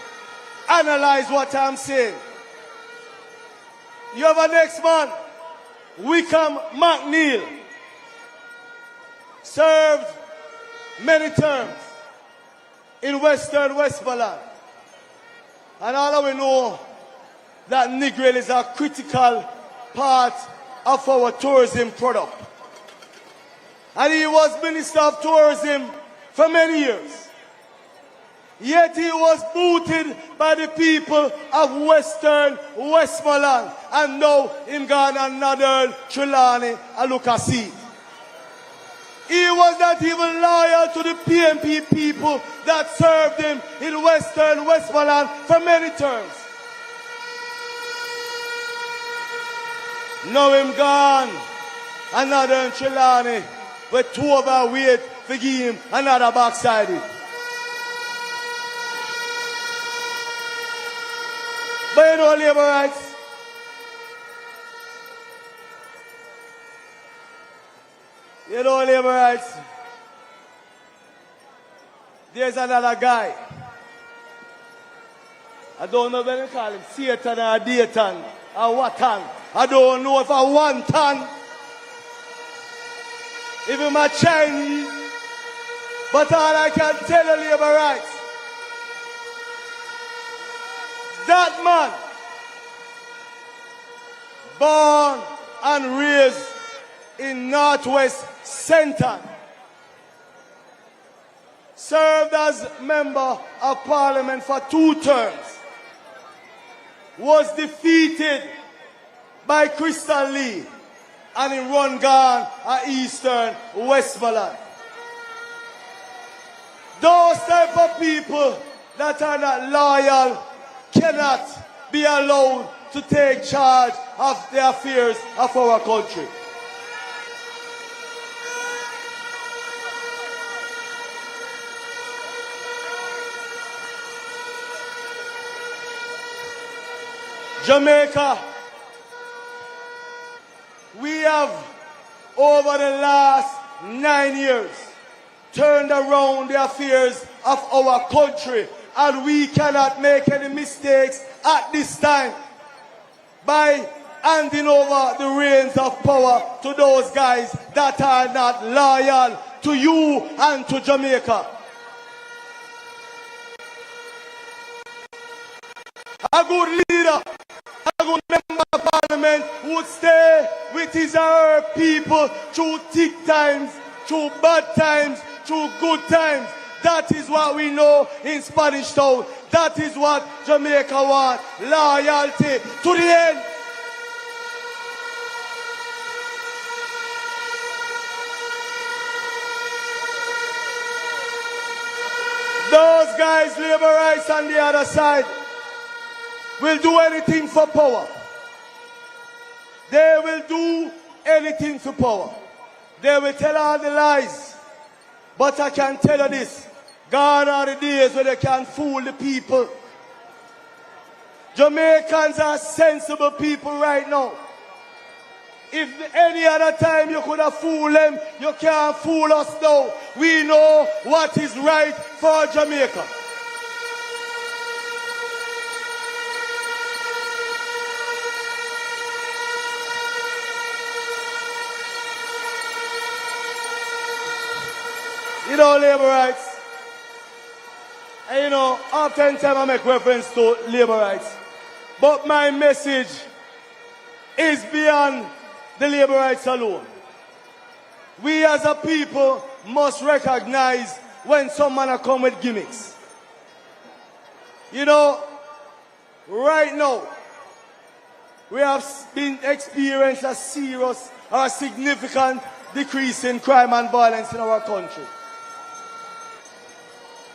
analyze what I'm saying. You have a next man, Wickham McNeil, served many terms in Western Westmoreland. And all of we know that Negril is a critical part of our tourism product. And he was Minister of Tourism for many years. Yet he was booted by the people of Western Westmoreland. And now him gone another Trelawney and look at see. He was not even loyal to the PNP people that served him in Western Westmoreland for many terms. Now him gone another Trelawney with two of our weight for give him another backsided. But you know, labor rights, labor rights, there's another guy. I don't know what they call him, Satan or Dayton or Watan. I don't know if I want tan. Even my Chinese. But all I can tell you, labor rights, that man, born and raised in Northwest Centre, served as member of Parliament for 2 terms, was defeated by Crystal Lee and in run gone at Eastern Westmoreland. Those type of people that are not loyal cannot be allowed to take charge of the affairs of our country. Jamaica, we have over the last 9 years turned around the affairs of our country, and we cannot make any mistakes at this time by handing over the reins of power to those guys that are not loyal to you and to Jamaica. a good leader, a good member of parliament would stay with his or her people through thick times, through bad times, through good times. That is what we know in Spanish Town. That is what Jamaica want. Loyalty to the end. Those guys, labor rights on the other side, will do anything for power. They will do anything for power. They will tell all the lies. But I can tell you this. Gone are the days where they can fool the people. Jamaicans are sensible people right now. If any other time you could have fooled them, you can't fool us now. We know what is right for Jamaica. You know, labor rights. And you know, oftentimes I make reference to labor rights. But my message is beyond the labor rights alone. We as a people must recognize when someone come with gimmicks. You know, right now, we have been experiencing a serious or a significant decrease in crime and violence in our country.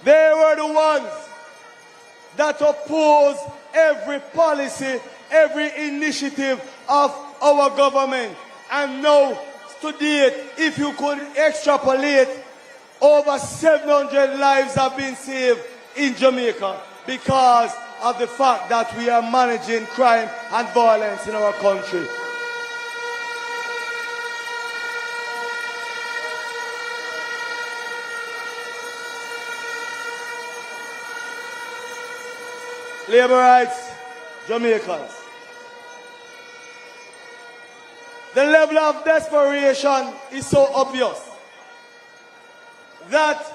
They were the ones that opposed every policy, every initiative of our government. And now, to date, if you could extrapolate, over 700 lives have been saved in Jamaica because of the fact that we are managing crime and violence in our country. Labor rights, Jamaicans. The level of desperation is so obvious that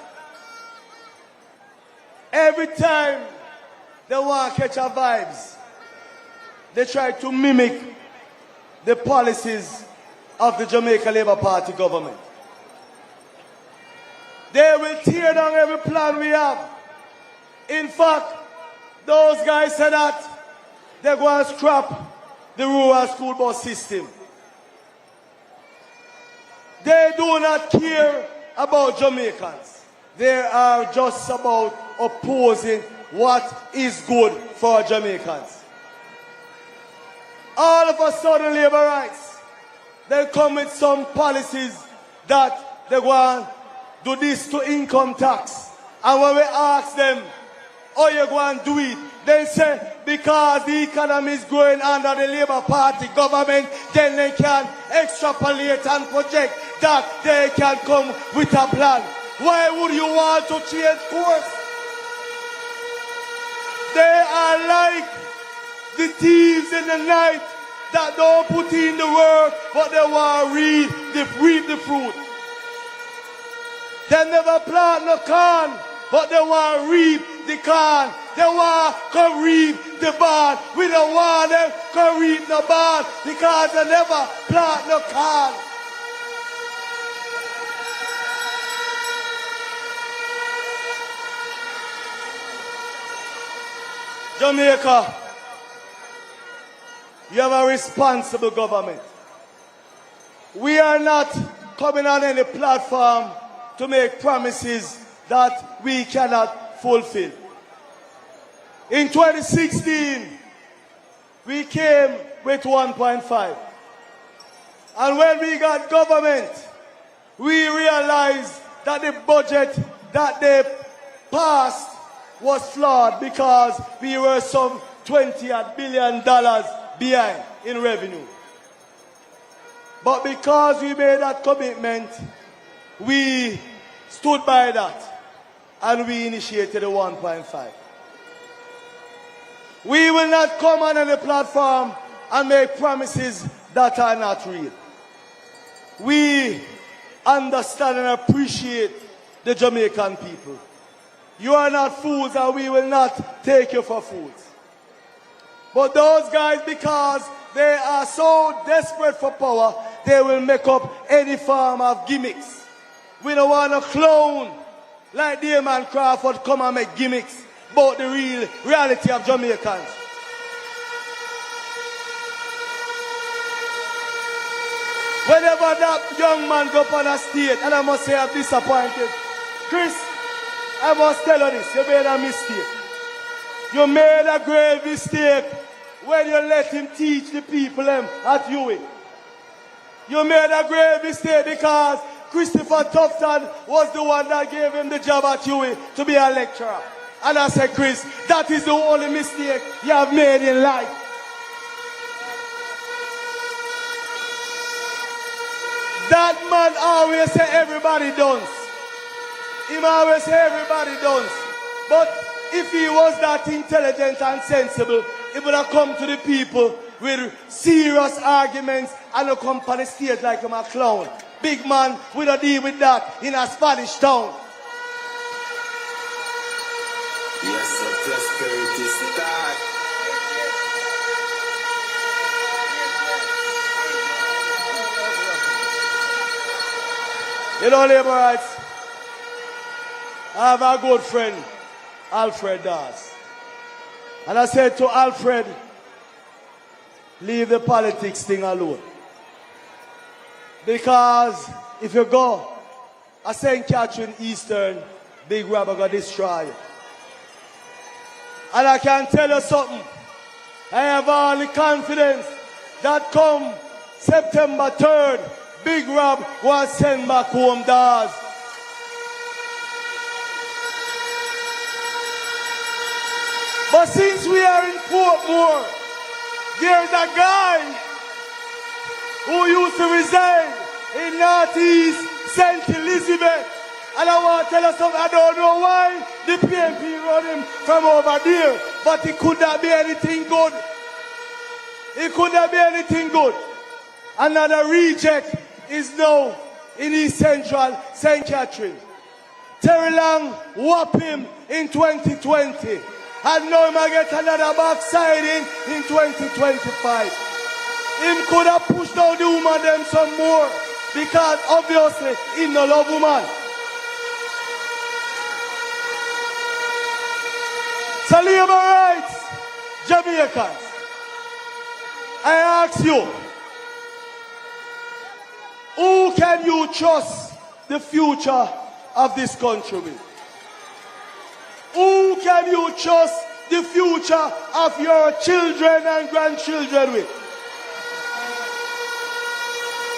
every time they want to catch our vibes, they try to mimic the policies of the Jamaica Labour Party government. They will tear down every plan we have. In fact, those guys said that they're going to scrap the rural school bus system. They do not care about Jamaicans. They are just about opposing what is good for Jamaicans. All of a sudden, labor rights, they come with some policies that they want to do this to income tax. And when we ask them, how you going to do it? They say, because the economy is growing under the Labour Party government, then they can extrapolate and project that they can come with a plan. Why would you want to change course? They are like the thieves in the night that don't put in the work, but they want to reap the fruit. They never plant no corn, but they want to reap the corn. They want to reap the barn. We don't want them to reap the barn because they never plant no corn. Jamaica, you have a responsible government. We are not coming on any platform to make promises that we cannot fulfill. In 2016, we came with 1.5. And when we got government, we realized that the budget that they passed was flawed because we were some $20 billion behind in revenue. But because we made that commitment, we stood by that and we initiated the 1.5. We will not come on any platform and make promises that are not real. We understand and appreciate the Jamaican people. You are not fools and we will not take you for fools. But those guys, because they are so desperate for power, they will make up any form of gimmicks. We don't want a clown like Damon Crawford come and make gimmicks about the real reality of Jamaicans. Whenever that young man go up on a stage, and I must say I'm disappointed. Chris, I must tell you this, you made a mistake. You made a grave mistake when you let him teach the people at UWI. You made a grave mistake because Christopher Tufton was the one that gave him the job at UWI to be a lecturer. And I said, Chris, that is the only mistake you have made in life. That man always say everybody does. He always say everybody does. But if he was that intelligent and sensible, he would have come to the people with serious arguments and not come on the stage like a clown. Big man, we don't deal with that in a Spanish town. Yes, so prosperity start. You know, laborites, I have a good friend, Alfred Dawes. And I said to Alfred, leave the politics thing alone. Because if you go a St. Catherine Eastern, Big Robber gonna destroy you. And I can tell you something. I have all the confidence that come September 3rd, Big Rob was sent back home, Dawes. But since we are in Portmore, there's a guy who used to reside in Northeast St. Elizabeth. And I want to tell you something, I don't know why the PNP run him from over there, but it could not be anything good. It could not be anything good. Another reject is now in East Central St. Catherine. Terry Long whopped him in 2020. And now he might get another backsliding in 2025. Him could have pushed down the woman them some more. Because obviously he no love woman. So labor rights, Jamaicans, I ask you, who can you trust the future of this country with? Who can you trust the future of your children and grandchildren with?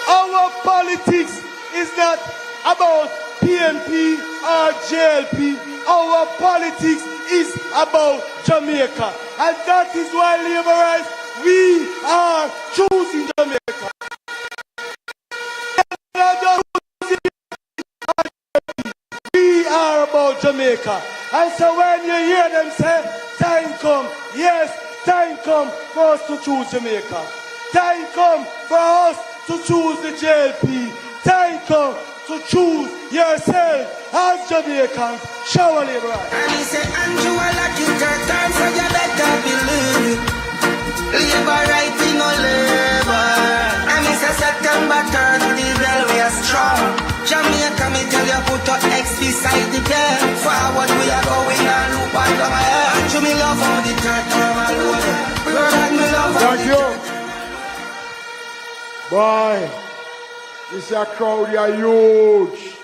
Our politics is not about PNP or JLP. Our politics is about Jamaica. And that is why, Labourites, we are choosing Jamaica. We are about Jamaica. And so when you hear them say, time come, yes, time come for us to choose Jamaica. Time come for us to choose the JLP. Time come to choose yourself as Jamaicans. Shower labor. And he say, Andrew, I like you, time for you better believe. Labor right, we no labor. And he say, September 3rd, the railway is strong. Jamaica, me tell you, put your X beside the girl. Forward, we are going and look back on my head. Andrew, me love how the third term alone. Brother, me love how the third term. Boy, this a crowd, you're huge.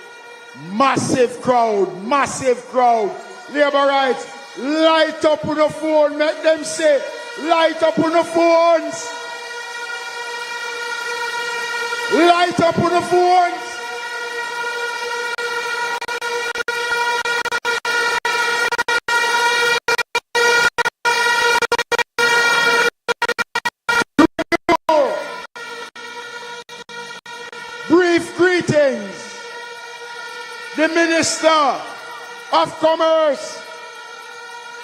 Massive crowd, massive crowd. Labor rights, light up on the phone, make them say, light up on the phones. Light up on the phones. Brief greetings. The Minister of Commerce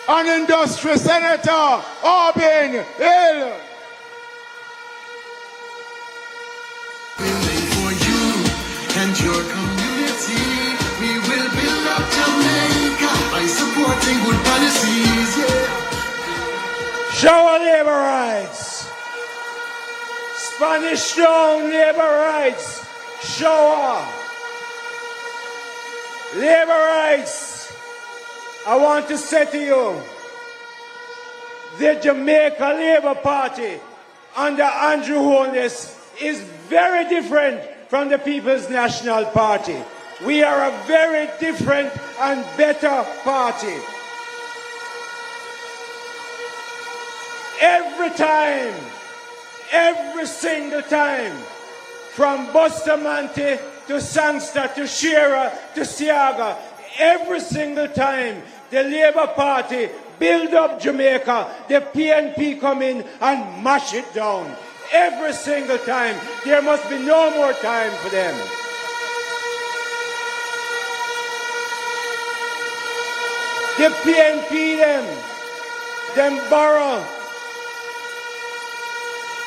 and Industry, Senator Aubyn Hill. For you and your community, we will build up Jamaica by supporting good policies. Yeah. Shower labor Spanish Town labor rights shower. Labor rights. I want to say to you, the Jamaica Labour Party under Andrew Holness is very different from the People's National Party. We are a very different and better party. Every time, every single time, from Bustamante to Sangster to Shearer to Siaga, every single time the Labour Party build up Jamaica, the PNP come in and mash it down. Every single time. There must be no more time for them. The PNP them borrow.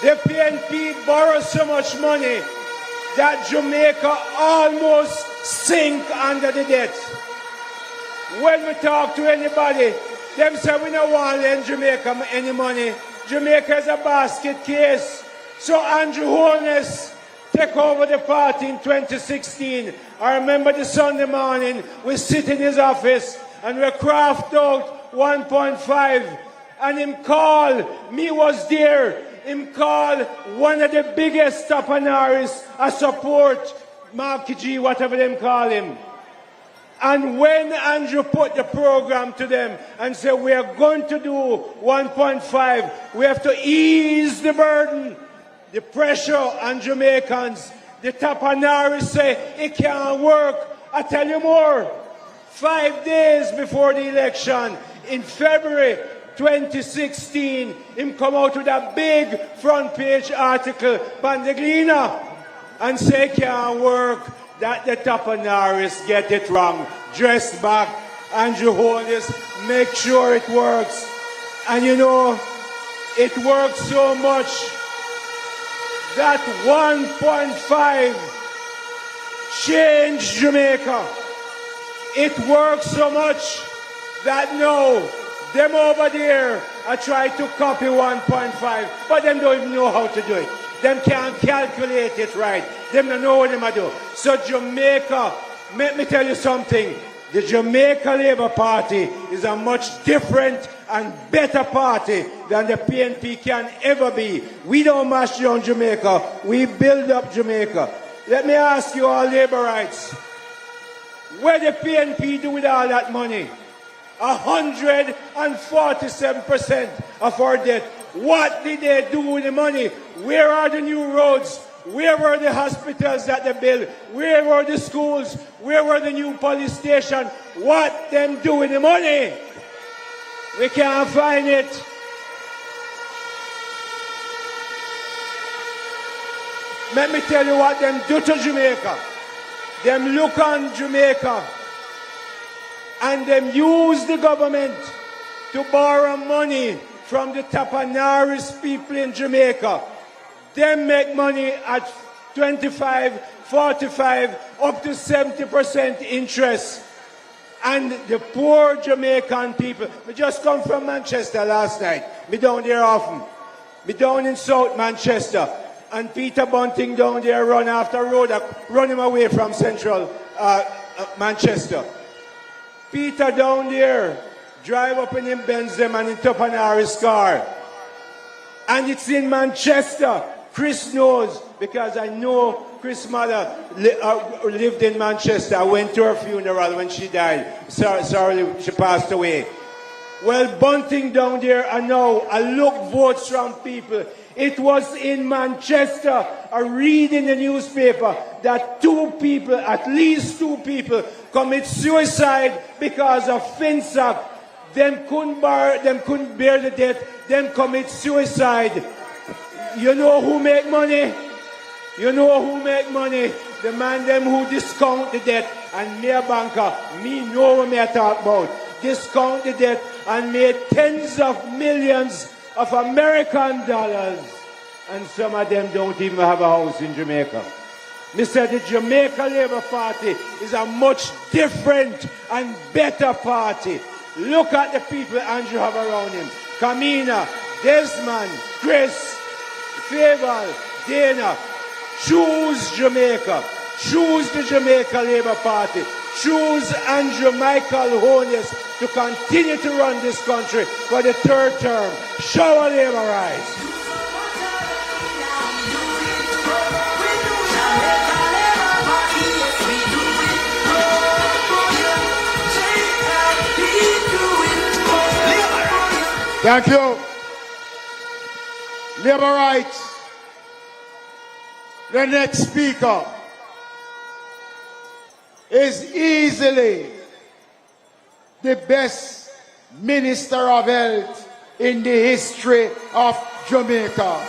The PNP borrow so much money that Jamaica almost sink under the debt. When we talk to anybody, them say we don't want to lend Jamaica any money. Jamaica is a basket case. So Andrew Holness take over the party in 2016. I remember the Sunday morning, we sit in his office and we craft out 1.5 and him call, me was there, him call one of the biggest Tapanaris a support, Marky G, whatever them call him. And when Andrew put the program to them and said, we are going to do 1.5, we have to ease the burden, the pressure on Jamaicans. The Tapanaris say, it can't work. I tell you more. 5 days before the election, in February 2016, him come out with a big front page article, Pandeglina, and say it can't work. That the Tapanaris get it wrong. Dress back, Andrew Holness, make sure it works. And you know, it works so much that 1.5 changed Jamaica. It works so much that now, them over there are trying to copy 1.5, but them don't even know how to do it. Them can't calculate it right. Them don't know what them are do. So Jamaica, let me tell you something. The Jamaica Labour Party is a much different and better party than the PNP can ever be. We don't mash down Jamaica. We build up Jamaica. Let me ask you all Labour rights. What the PNP do with all that money? 147% of our debt. What did they do with the money? Where are the new roads? Where were the hospitals that they built? Where were the schools? Where were the new police station? What them do with the money? We can't find it. Let me tell you what them do to Jamaica. Them look on Jamaica and them use the government to borrow money from the Tapanaris people in Jamaica. Them make money at 25, 45, up to 70% interest. And the poor Jamaican people, we just come from Manchester last night. Me down there often. Me down in South Manchester. And Peter Bunting down there run after road, run him away from central Manchester. Peter down there, drive up in him Benzem and in Tapanaris car. And it's in Manchester. Chris knows, because I know Chris' mother lived in Manchester. I went to her funeral when she died. Sorry, she passed away. Well, Bunting down there, I know, I look votes from people. It was in Manchester, I read in the newspaper that at least two people commit suicide because of FinSac. Them couldn't bear the debt, them commit suicide. You know who make money? You know who make money? The man them who discount the debt and me a banker, me know what me I talk about. Discount the debt and made tens of millions of American dollars. And some of them don't even have a house in Jamaica. Mr. The Jamaica Labour Party is a much different and better party. Look at the people Andrew have around him. Kamina, Desmond, Chris, Fable, Dana, choose Jamaica. Choose the Jamaica Labour Party. Choose Andrew Michael Holness to continue to run this country for the third term. Show our Labour rights. Thank you. Labour rights. The next speaker is easily the best Minister of Health in the history of Jamaica.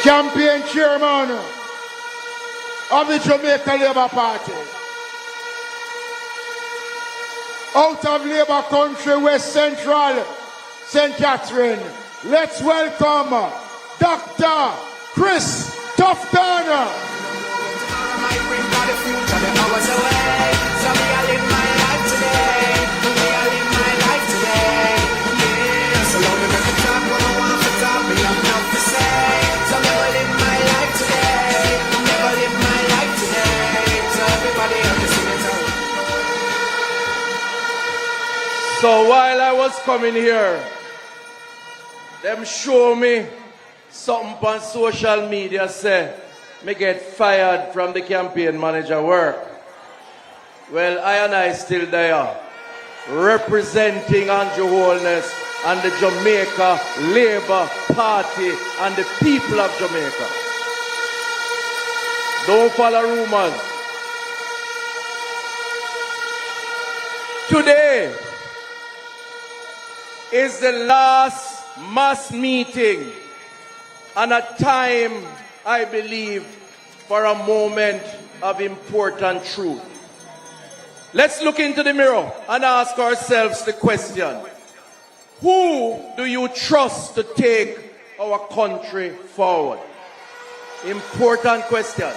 Campaign chairman of the Jamaica Labour Party. Out of Labour country, West Central, St. Catherine, let's welcome Dr. Chris Tufton. So while I was coming here, them show me something on social media say me get fired from the campaign manager work. Well, I still there, representing Andrew Holness and the Jamaica Labour Party and the people of Jamaica. Don't follow rumors. Today is the last mass meeting and a time, I believe, for a moment of important truth. Let's look into the mirror and ask ourselves the question: who do you trust to take our country forward? Important question.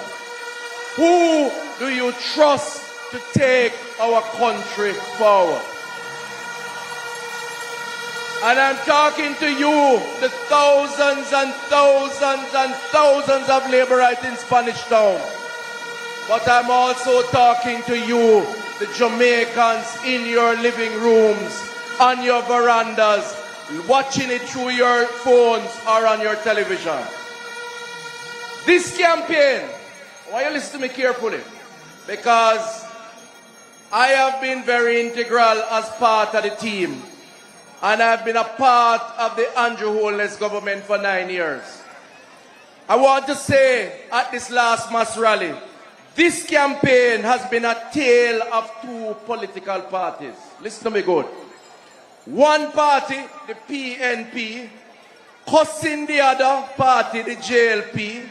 Who do you trust to take our country forward? And I'm talking to you, the thousands and thousands and thousands of Laborites in Spanish Town. But I'm also talking to you, the Jamaicans in your living rooms, on your verandas, watching it through your phones or on your television. This campaign, I want you to listen to me carefully, because I have been very integral as part of the team. And I've been a part of the Andrew Holness government for 9 years. I want to say at this last mass rally, this campaign has been a tale of two political parties. Listen to me good. One party, the PNP, cussing the other party, the JLP,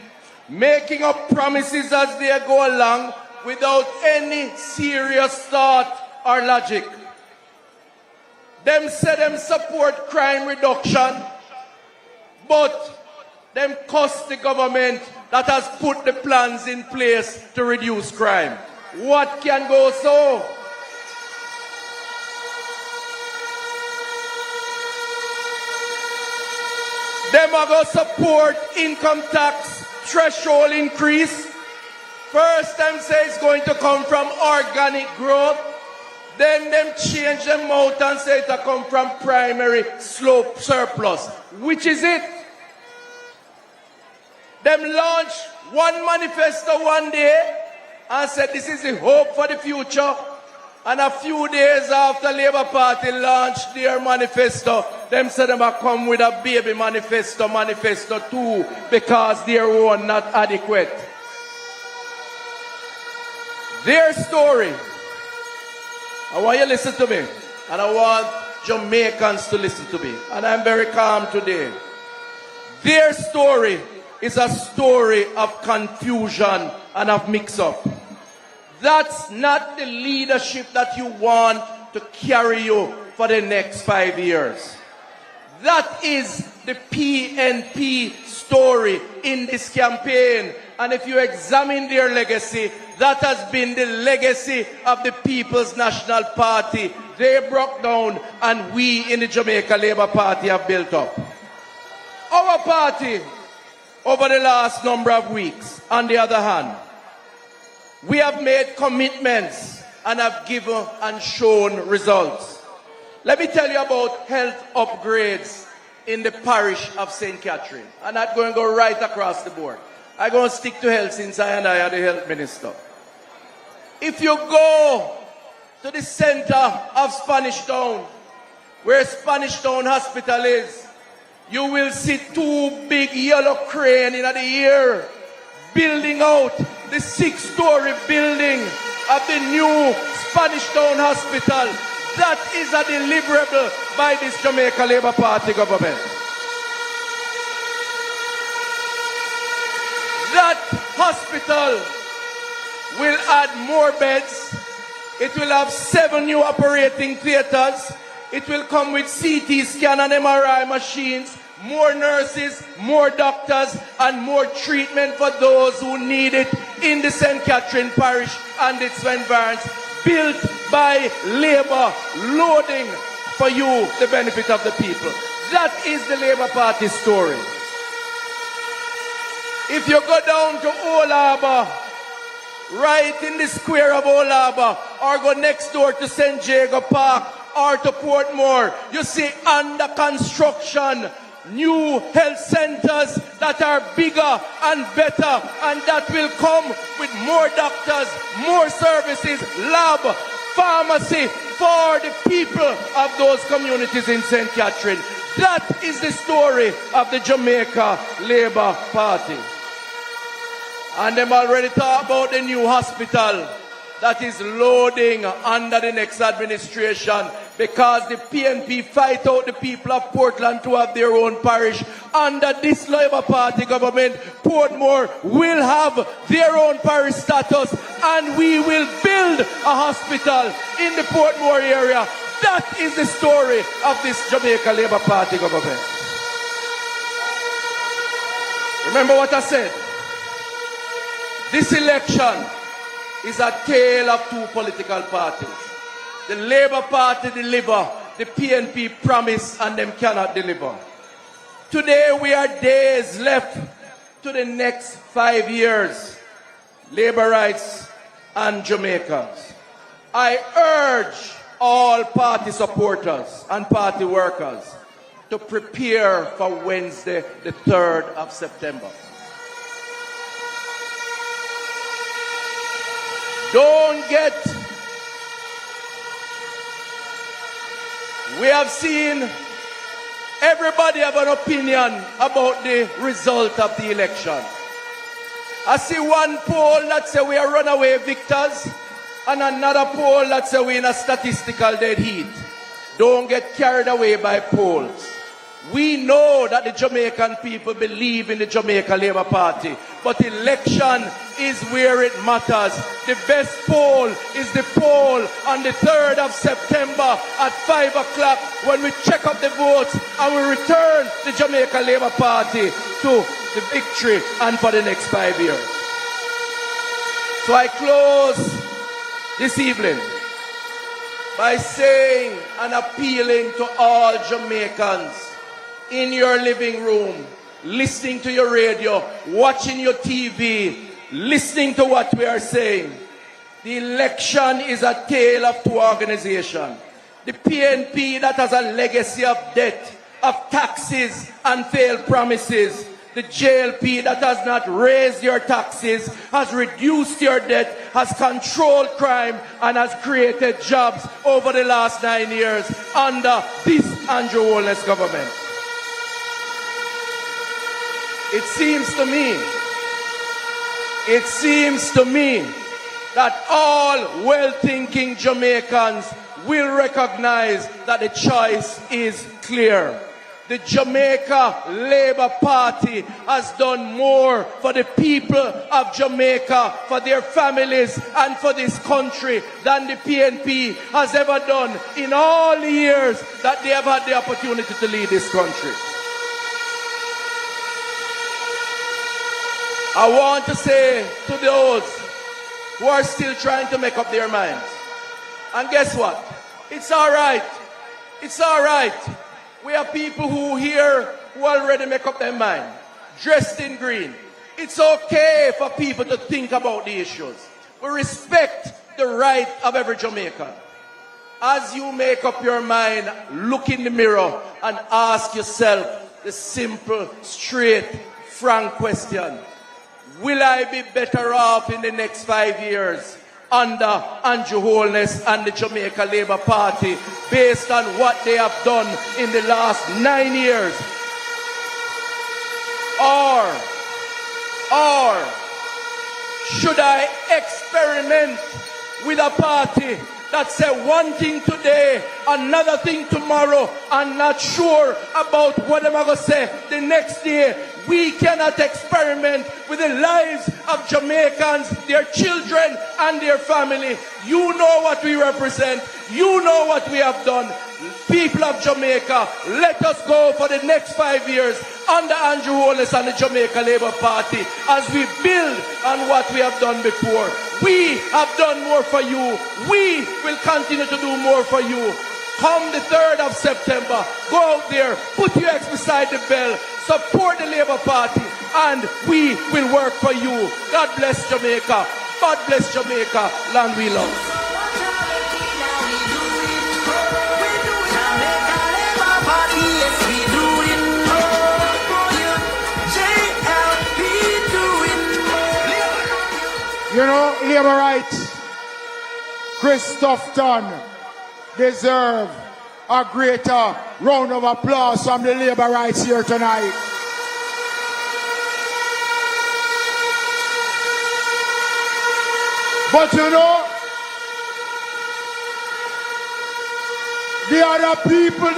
making up promises as they go along without any serious thought or logic. Them say them support crime reduction, but them cost the government that has put the plans in place to reduce crime. What can go so? Them are going to support income tax threshold increase. First time say it's going to come from organic growth. Then them change them out and say it come from primary slope surplus. Which is it? Them launch one manifesto one day and said this is the hope for the future. And a few days after Labour Party launched their manifesto, them said them are come with a baby manifesto 2, because their own not adequate. Their story, I want you to listen to me, and I want Jamaicans to listen to me, and I'm very calm today. Their story is a story of confusion and of mix-up. That's not the leadership that you want to carry you for the next 5 years. That is the PNP story in this campaign. And if you examine their legacy, that has been the legacy of the People's National Party they broke down and we in the Jamaica Labour Party have built up. Our party, over the last number of weeks, on the other hand, we have made commitments and have given and shown results. Let me tell you about health upgrades in the parish of St. Catherine. I'm not going to go right across the board. I'm going to stick to health since I am the health minister. If you go to the center of Spanish Town, where Spanish Town Hospital is, you will see two big yellow cranes in the air building out the 6-story building of the new Spanish Town Hospital. That is a deliverable by this Jamaica Labour Party government. That hospital will add more beds. It will have 7 new operating theaters. It will come with CT scan and MRI machines, more nurses, more doctors, and more treatment for those who need it in the St. Catherine Parish and its environs. Built by Labour, loading for you, the benefit of the people. That is the Labour Party story. If you go down to Old Harbour, right in the square of Old Harbour, or go next door to St. Jago Park, or to Portmore, you see under construction new health centers that are bigger and better, and that will come with more doctors, more services, lab, pharmacy for the people of those communities in St. Catherine. That is the story of the Jamaica Labour Party. And them already talk about the new hospital that is loading under the next administration, because the PNP fight out the people of Portland to have their own parish. Under this Labour Party government, Portmore will have their own parish status, and we will build a hospital in the Portmore area. That is the story of this Jamaica Labour Party government. Remember what I said? This election is a tale of two political parties. The Labour Party deliver, the PNP promise, and them cannot deliver. Today we are days left to the next 5 years. Labour rights and Jamaicans. I urge all party supporters and party workers to prepare for Wednesday, the 3rd of September. Don't get... We have seen everybody have an opinion about the result of the election. I see one poll that says we are runaway victors, and another poll that says we're in a statistical dead heat. Don't get carried away by polls. We know that the Jamaican people believe in the Jamaica Labour Party, but election is where it matters. The best poll is the poll on the 3rd of September at 5 o'clock, when we check up the votes and we return the Jamaica Labour Party to the victory and for the next 5 years. So I close this evening by saying and appealing to all Jamaicans in your living room, listening to your radio, watching your TV, listening to what we are saying. The election is a tale of two organizations. The PNP that has a legacy of debt, of taxes and failed promises. The JLP that has not raised your taxes, has reduced your debt, has controlled crime, and has created jobs over the last 9 years under this Andrew Holness government. It seems to me that all well-thinking Jamaicans will recognize that the choice is clear. The Jamaica Labour Party has done more for the people of Jamaica, for their families and for this country than the PNP has ever done in all the years that they have had the opportunity to lead this country. I want to say to those who are still trying to make up their minds, and guess what? It's all right. It's all right. We have people who here who already make up their mind, dressed in green. It's okay for people to think about the issues. We respect the right of every Jamaican. As you make up your mind, look in the mirror and ask yourself the simple, straight, frank question. Will I be better off in the next 5 years under Andrew Holness and the Jamaica Labour Party based on what they have done in the last 9 years? Or should I experiment with a party that say one thing today, another thing tomorrow, and not sure about what I'm going to say the next day? We cannot experiment with the lives of Jamaicans, their children, and their family. You know what we represent. You know what we have done. People of Jamaica, let us go for the next 5 years under Andrew Holness and the Jamaica Labour Party as we build on what we have done before. We have done more for you. We will continue to do more for you. Come the 3rd of September, go out there, put your ex beside the bell, support the Labour Party, and we will work for you. God bless Jamaica. God bless Jamaica. Land we love. You know, Labour rights, Chris Tufton deserve a greater round of applause from the Labour rights here tonight. But you know, the other people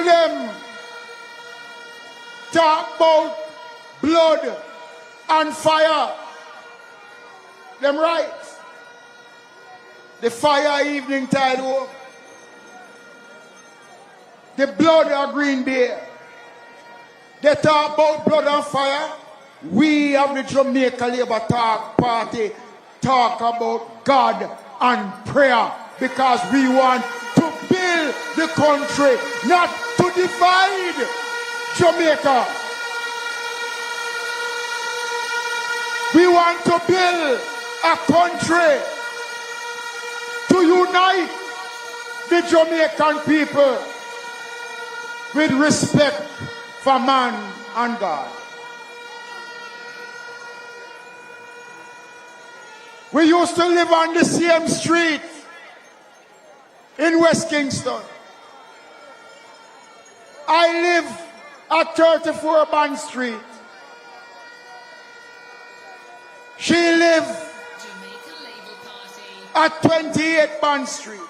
them talk about blood and fire. Them right. The fire evening tide walk. The blood of Green Bay. They talk about blood and fire. We of the Jamaica Labour Party talk about God and prayer because we want to build the country, not to divide Jamaica. We want to build a country to unite the Jamaican people with respect for man and God. We used to live on the same street in West Kingston. I live at 34 Bond Street. She lived at 28 Bond Street,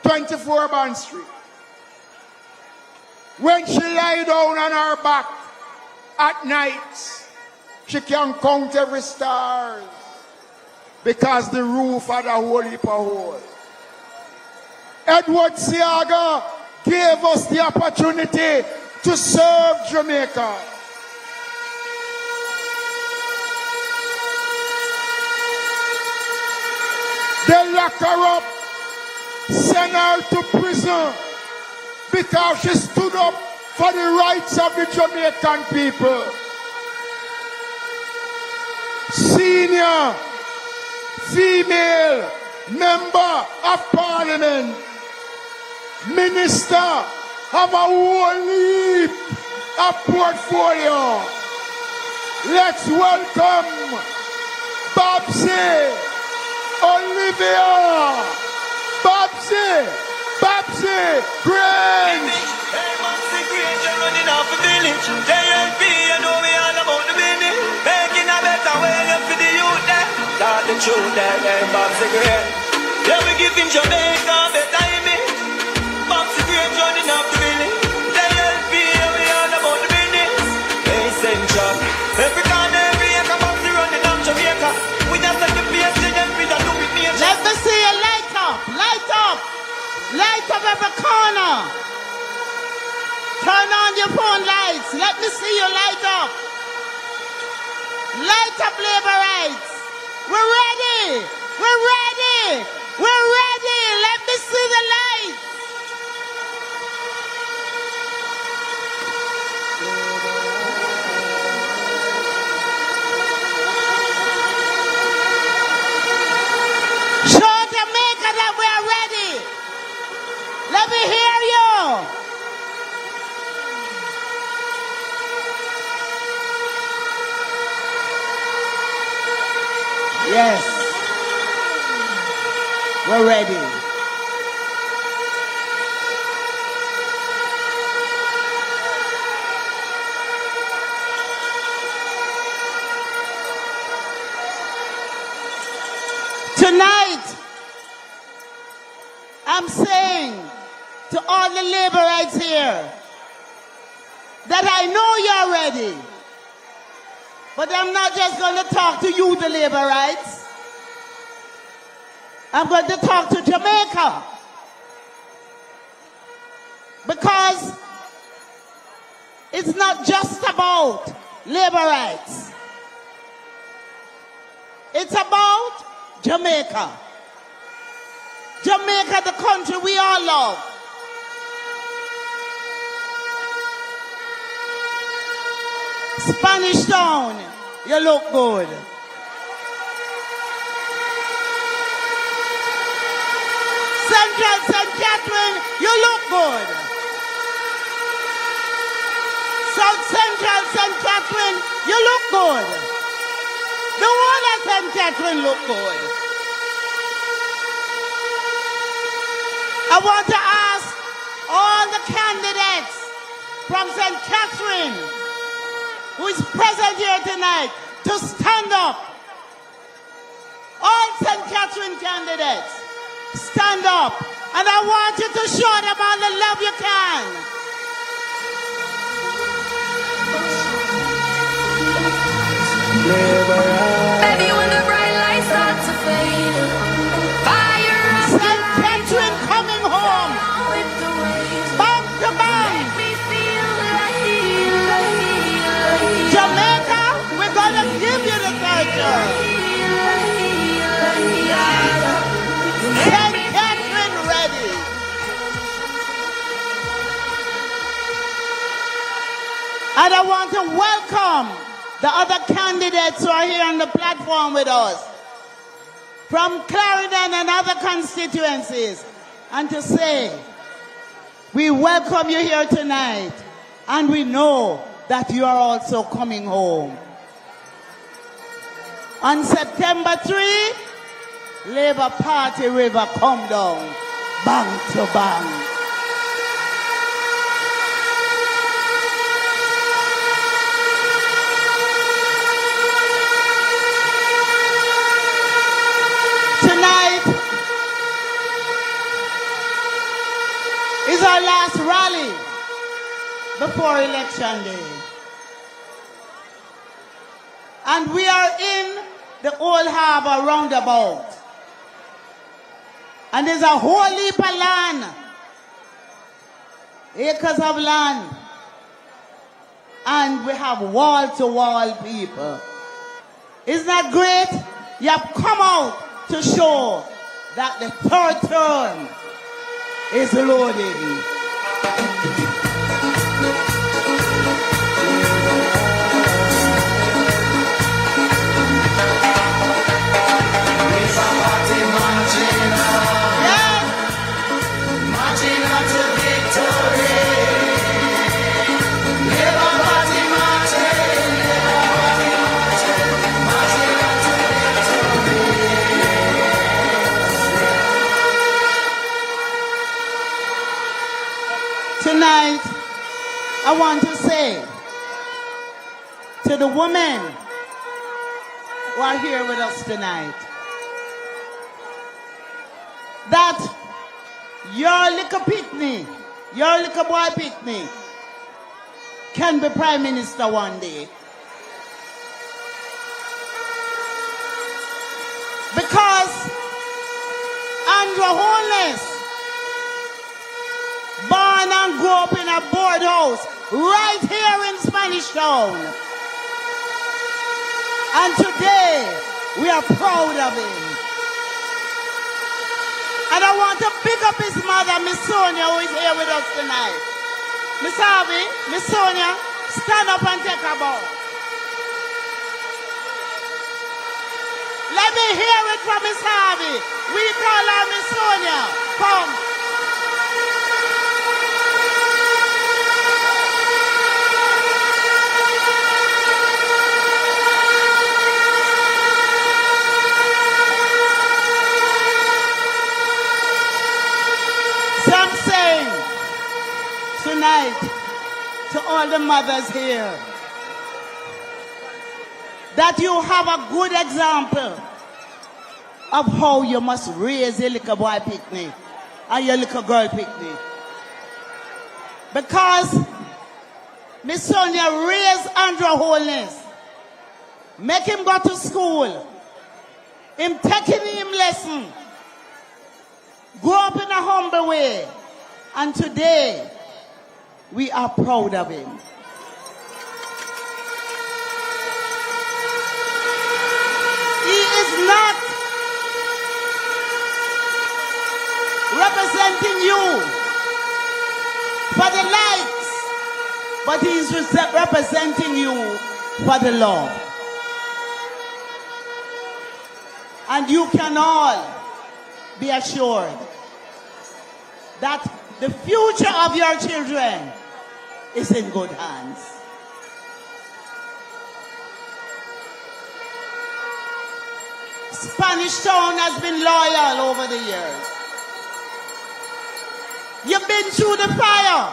24 Bond Street. When she lie down on her back at night, she can count every star because the roof had a whole heap of holes. Edward Siaga gave us the opportunity to serve Jamaica. They lock her up, send her to prison because she stood up for the rights of the Jamaican people. Senior female member of parliament, minister of a whole heap of portfolio. Let's welcome Babsy Olivia Babsy Grange. Hey, Babsy Grange, you're running off the village. JLP, you know me all about the business. Making a better way for the youth there. Start the truth there, hey, Babsy Grange. Yeah, we giving Jamaica a better image. Babsy Grange running off the village. JLP, you know me all about the business. Hey, Central. Every corner, every acre, Babsy running off Jamaica. We just like the PS, JLP, that do with me. Let me see you light up, light up. Light up every corner. Turn on your phone lights. Let me see you light up. Light up Labour rights. We're ready. We're ready. We're ready. Let me see the light. Show Jamaica that we are ready. Let me hear you. Yes. We're ready. Tonight, I'm saying to all the laborites here that I know you're ready. But I'm not just going to talk to you, the laborites. I'm going to talk to Jamaica. Because it's not just about laborites. It's about Jamaica. Jamaica, the country we all love. Spanish Town, you look good. Central St. Catherine, you look good. South Central St. Catherine, you look good. The whole of St. Catherine look good. I want to ask all the candidates from St. Catherine who is present here tonight to stand up. All St. Catherine candidates, stand up. And I want you to show them all the love you can. Baby, when the bright lights start to fade, fire up St. Catherine coming home. with the waves. Bang to bang. Make me feel like Jamaica, we're going to give you the culture. St. Catherine ready. And I want to welcome the other candidates who are here on the platform with us from Clarendon and other constituencies, and to say, we welcome you here tonight, and we know that you are also coming home. On September 3, Labour Party River come down, bang to bang. Tonight is our last rally before Election Day. And we are in the Old Harbour roundabout. And there's a whole heap of land, acres of land. And we have wall-to-wall people. Isn't that great? You have come out to show that the third term is loaded. Tonight, I want to say to the women who are here with us tonight that your little picnic, your little boy picnic can be Prime Minister one day. Because Andrew Holness, born and grew up in a board house right here in Spanish Town. And today, We are proud of him. And I want to pick up his mother, Miss Sonia, who is here with us tonight. Miss Harvey, Miss Sonia, stand up and take a bow. Let me hear it from Miss Harvey. We call her Miss Sonia. Come. So I'm saying tonight to all the mothers here that you have a good example of how you must raise your little boy picnic and your little girl picnic. Because Miss Sonia raised Andrew Holness, make him go to school, him taking him lesson, grow up in a humble way, and today we are proud of him. He is not representing you for the likes, but he is representing you for the love. And you can all be assured that the future of your children is in good hands. Spanish Town has been loyal over the years. You've been through the fire,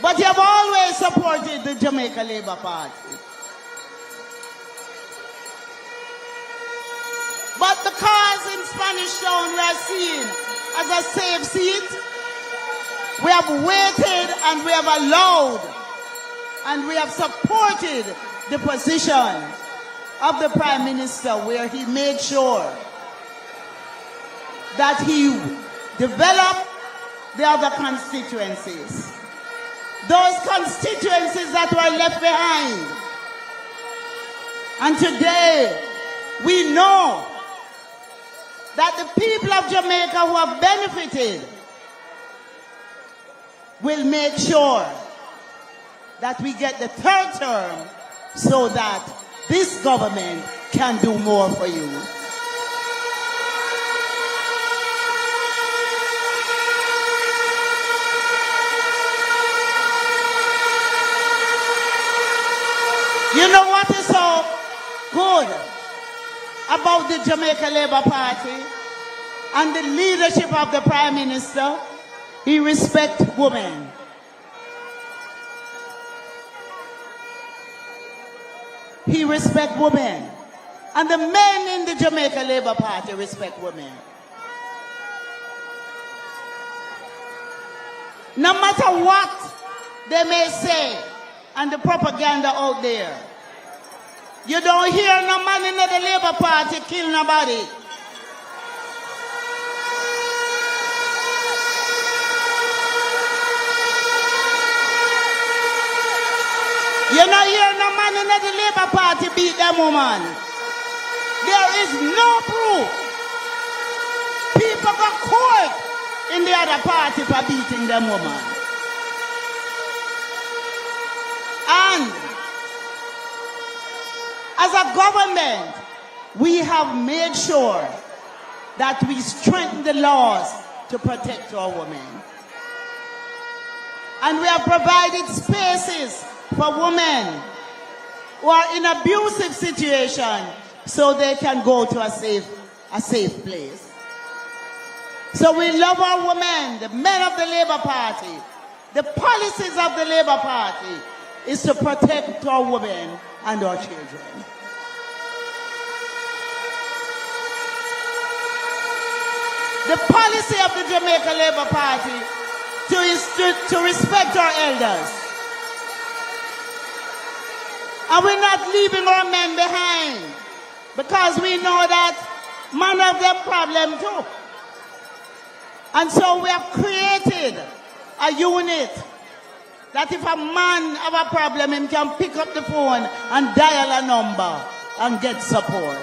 but you've always supported the Jamaica Labour Party. But the cause in Spanish Town we are seen as a safe seat, we have waited and we have allowed and we have supported the position of the Prime Minister, where he made sure that he developed the other constituencies. Those constituencies that were left behind. And today, we know that the people of Jamaica who have benefited will make sure that we get the third term so that this government can do more for you. You know what is so good about the Jamaica Labour Party and the leadership of the Prime Minister? He respects women. He respects women. And the men in the Jamaica Labour Party respect women. No matter what they may say and the propaganda out there, you don't hear no man in the Labour Party kill nobody. You don't hear no man in the Labour Party beat them woman. There is no proof. People got caught in the other party for beating them woman. And as a government, we have made sure that we strengthen the laws to protect our women. And we have provided spaces for women who are in abusive situation so they can go to a safe place. So we love our women, the men of the Labour Party. The policies of the Labour Party is to protect our women and our children. The policy of the Jamaica Labour Party to respect our elders. And we're not leaving our men behind, because we know that man have them problem too. And so we have created a unit that if a man have a problem, he can pick up the phone and dial a number and get support.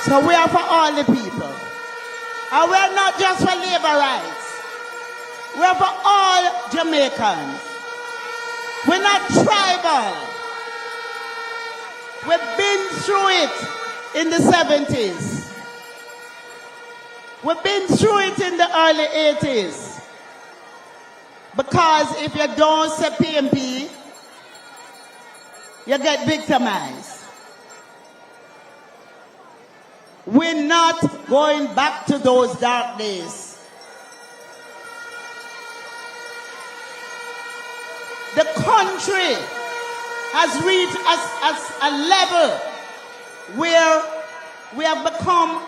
So we are for all the people. And we are not just for labor rights. We are for all Jamaicans. We're not tribal. We've been through it in the 70s. We've been through it in the early 80s. Because if you don't say PMP, you get victimized. We're not going back to those dark days. The country has reached a level where we have become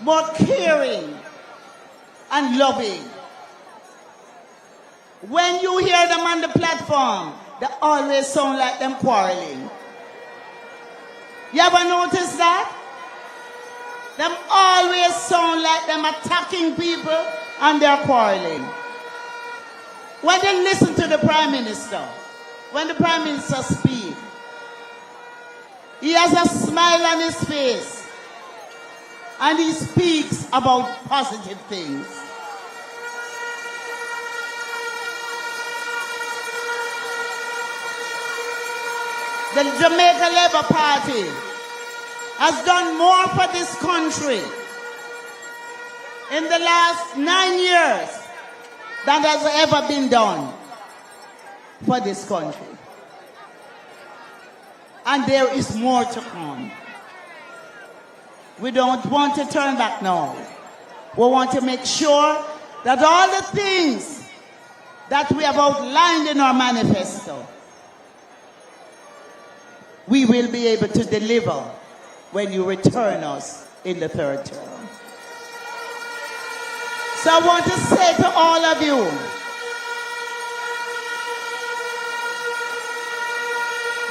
more caring and loving. When you hear them on the platform, they always sound like them quarreling. You ever notice that? Them always sound like them attacking people and they're quarreling. When they listen to the Prime Minister, when the Prime Minister speaks, he has a smile on his face and he speaks about positive things. The Jamaica Labour Party has done more for this country in the last 9 years than has ever been done for this country. And there is more to come. We don't want to turn back now. We want to make sure that all the things that we have outlined in our manifesto, we will be able to deliver when you return us in the third term. So I want to say to all of you,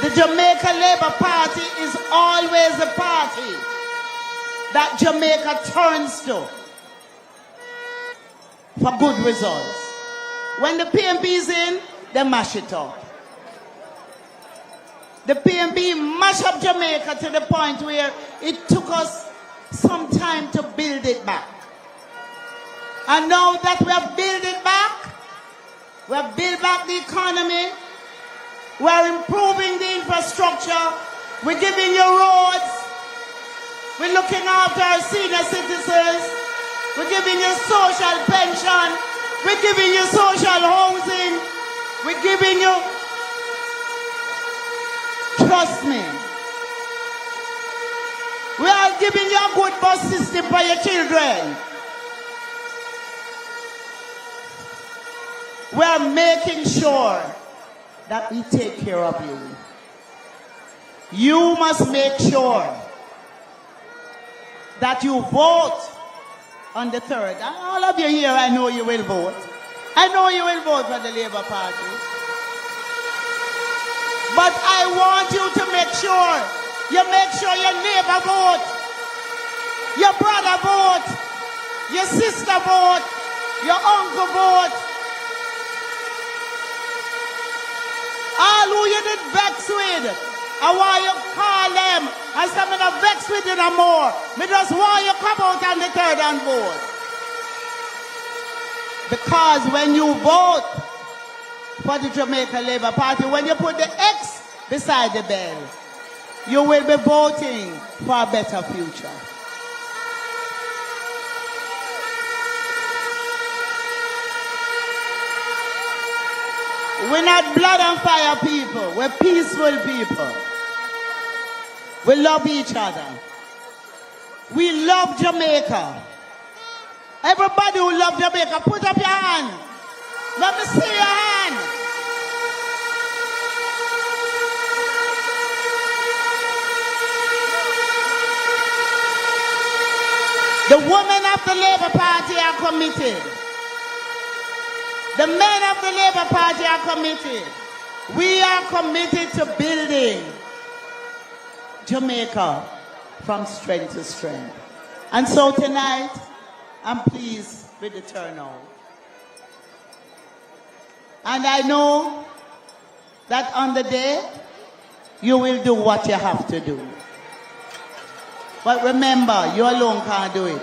the Jamaica Labour Party is always a party that Jamaica turns to for good results. When the PMP is in, they mash it up. The PMP mashed up Jamaica to the point where it took us some time to build it back. And now that we have built it back, we have built back the economy, we're improving the infrastructure, we're giving you roads, we're looking after our senior citizens, we're giving you social pension, we're giving you social housing, we're giving you, trust me, we are giving you a good bus system for your children. We are making sure that we take care of you. You must make sure that you vote on the 3rd. And all of you here, I know you will vote. I know you will vote for the Labour Party. But I want you to make sure your neighbor vote, your brother vote, your sister vote, your uncle vote. All who you did vex with, I want you call them and say, I'm not vex with you no more. I just want you come out on the 3rd and vote. Because when you vote for the Jamaica Labour Party, when you put the X beside the bell, you will be voting for a better future. We're not blood and fire people. We're peaceful people. We love each other. We love Jamaica. Everybody who loves Jamaica, put up your hand. Let me see your hand. The women of the Labour Party are committed. The men of the Labour Party are committed. We are committed to building Jamaica from strength to strength. And so tonight, I'm pleased with the turnout. And I know that on the day, you will do what you have to do. But remember, you alone can't do it.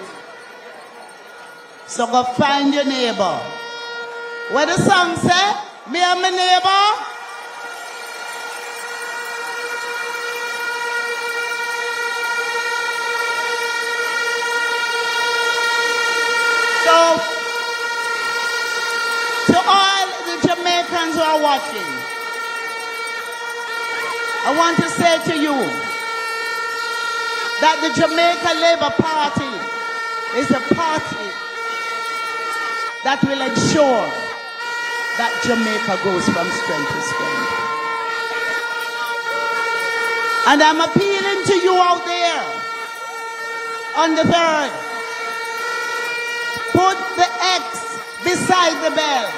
So go find your neighbor. What the song say? Me and my neighbor. So, to all the Jamaicans who are watching, I want to say to you that the Jamaica Labour Party is a party that will ensure that Jamaica goes from strength to strength. And I'm appealing to you out there on the 3rd. Put the X beside the bell.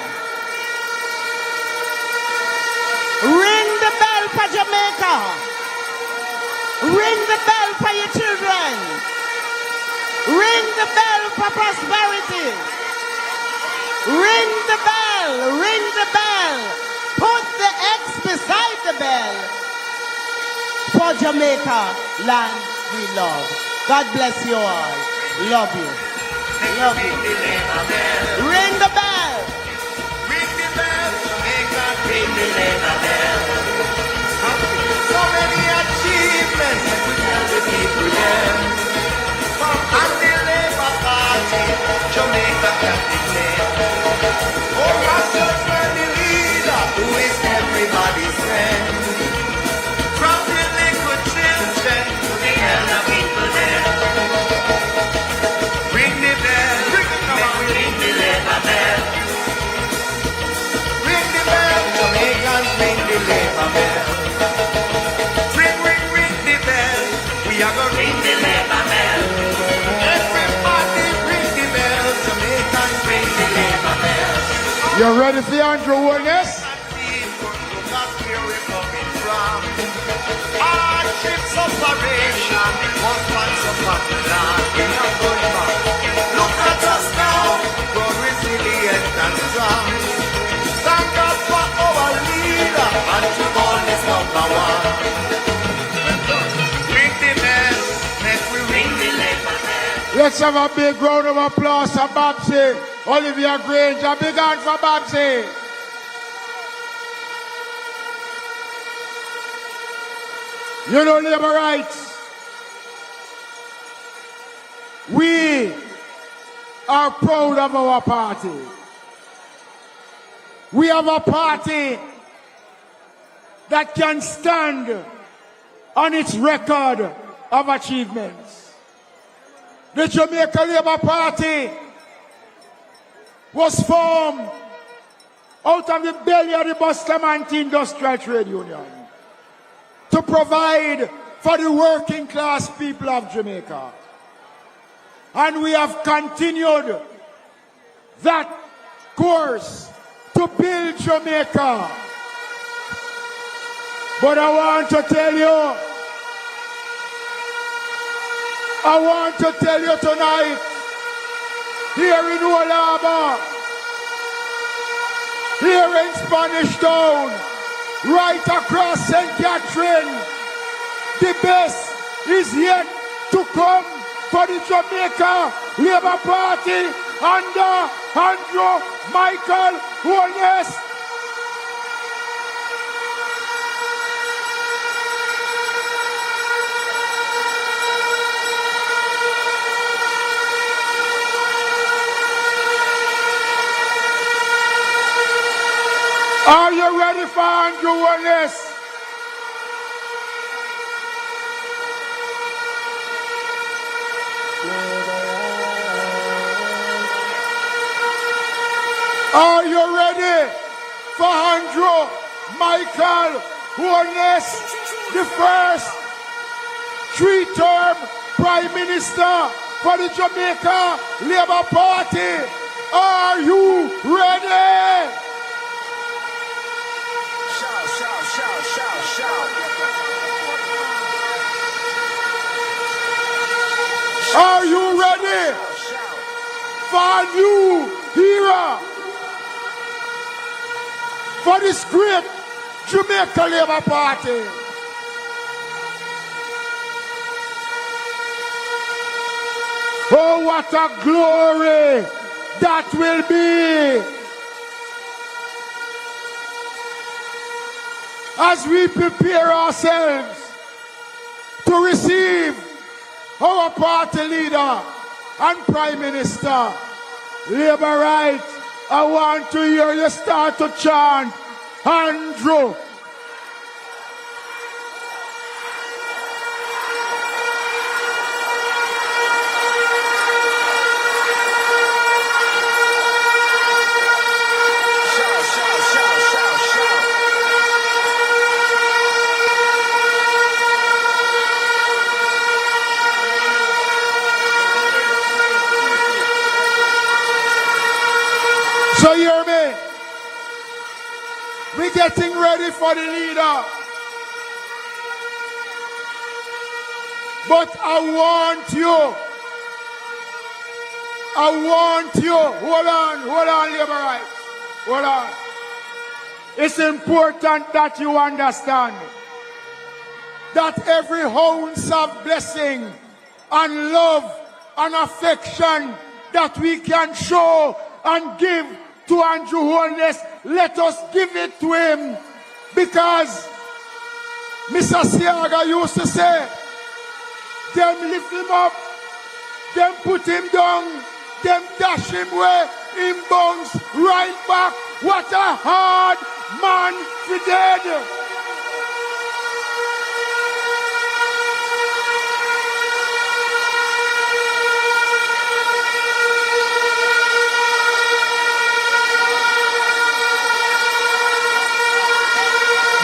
Ring the bell for Jamaica. Ring the bell for your children. Ring the bell for prosperity. Ring the bell. Ring the bell. Put the X beside the bell for Jamaica, land we love. God bless you all. Love you. Love you. Ring the bell. Ring the bell, Jamaica, ring the Labour bell. So many achievements that we tell the people then. And the Labour Party, Jamaica can declare. Oh, Russell's the leader, who is everybody's friend. From the little children to the elder people there. Ring the bell, ring the Labour bell. Ring the bell, Jamaicans, ring the Labour bell. Ring, ring, ring the bell, we are gonna ring the Labour bell. Everybody ring the bell, Jamaicans, ring the Labour bell. You ready for Andrew Wellness? Look at where we're coming from. Hardships, operation, one punch of land. We are going back. Look at us now, grow resilient and strong. Thank God for our leader, and Tribune is number one. Ring the bell, make we ring the Labour bell. Let's have a big round of applause for Babsy. Olivia Grange, a big hand for Babsy. You know labor rights. We are proud of our party. We have a party that can stand on its record of achievements. The Jamaica Labour Party was formed out of the belly of the Bustamante Industrial Trade Union to provide for the working class people of Jamaica. And we have continued that course to build Jamaica. But I want to tell you tonight, here in Old Harbour, here in Spanish Town, right across St. Catherine, the best is yet to come for the Jamaica Labour Party under Andrew Michael Holness. Are you ready for Andrew Holness? Are you ready for Andrew Michael Holness, the first three-term Prime Minister for the Jamaica Labour Party? Are you ready? Are you ready for a new era? for this great Jamaica Labour Party. Oh, what a glory that will be as we prepare ourselves to receive our party leader and Prime Minister. Labour Rights, I want to hear you start to chant, Andrew. So you hear me? We're getting ready for the leader. But I want you. Hold on, Labour Rights. Hold on. It's important that you understand that every ounce of blessing and love and affection that we can show and give to Andrew Holness, let us give it to him, because Mr. Siaga used to say, them lift him up, them put him down, them dash him where him bounce right back. What a hard man he did.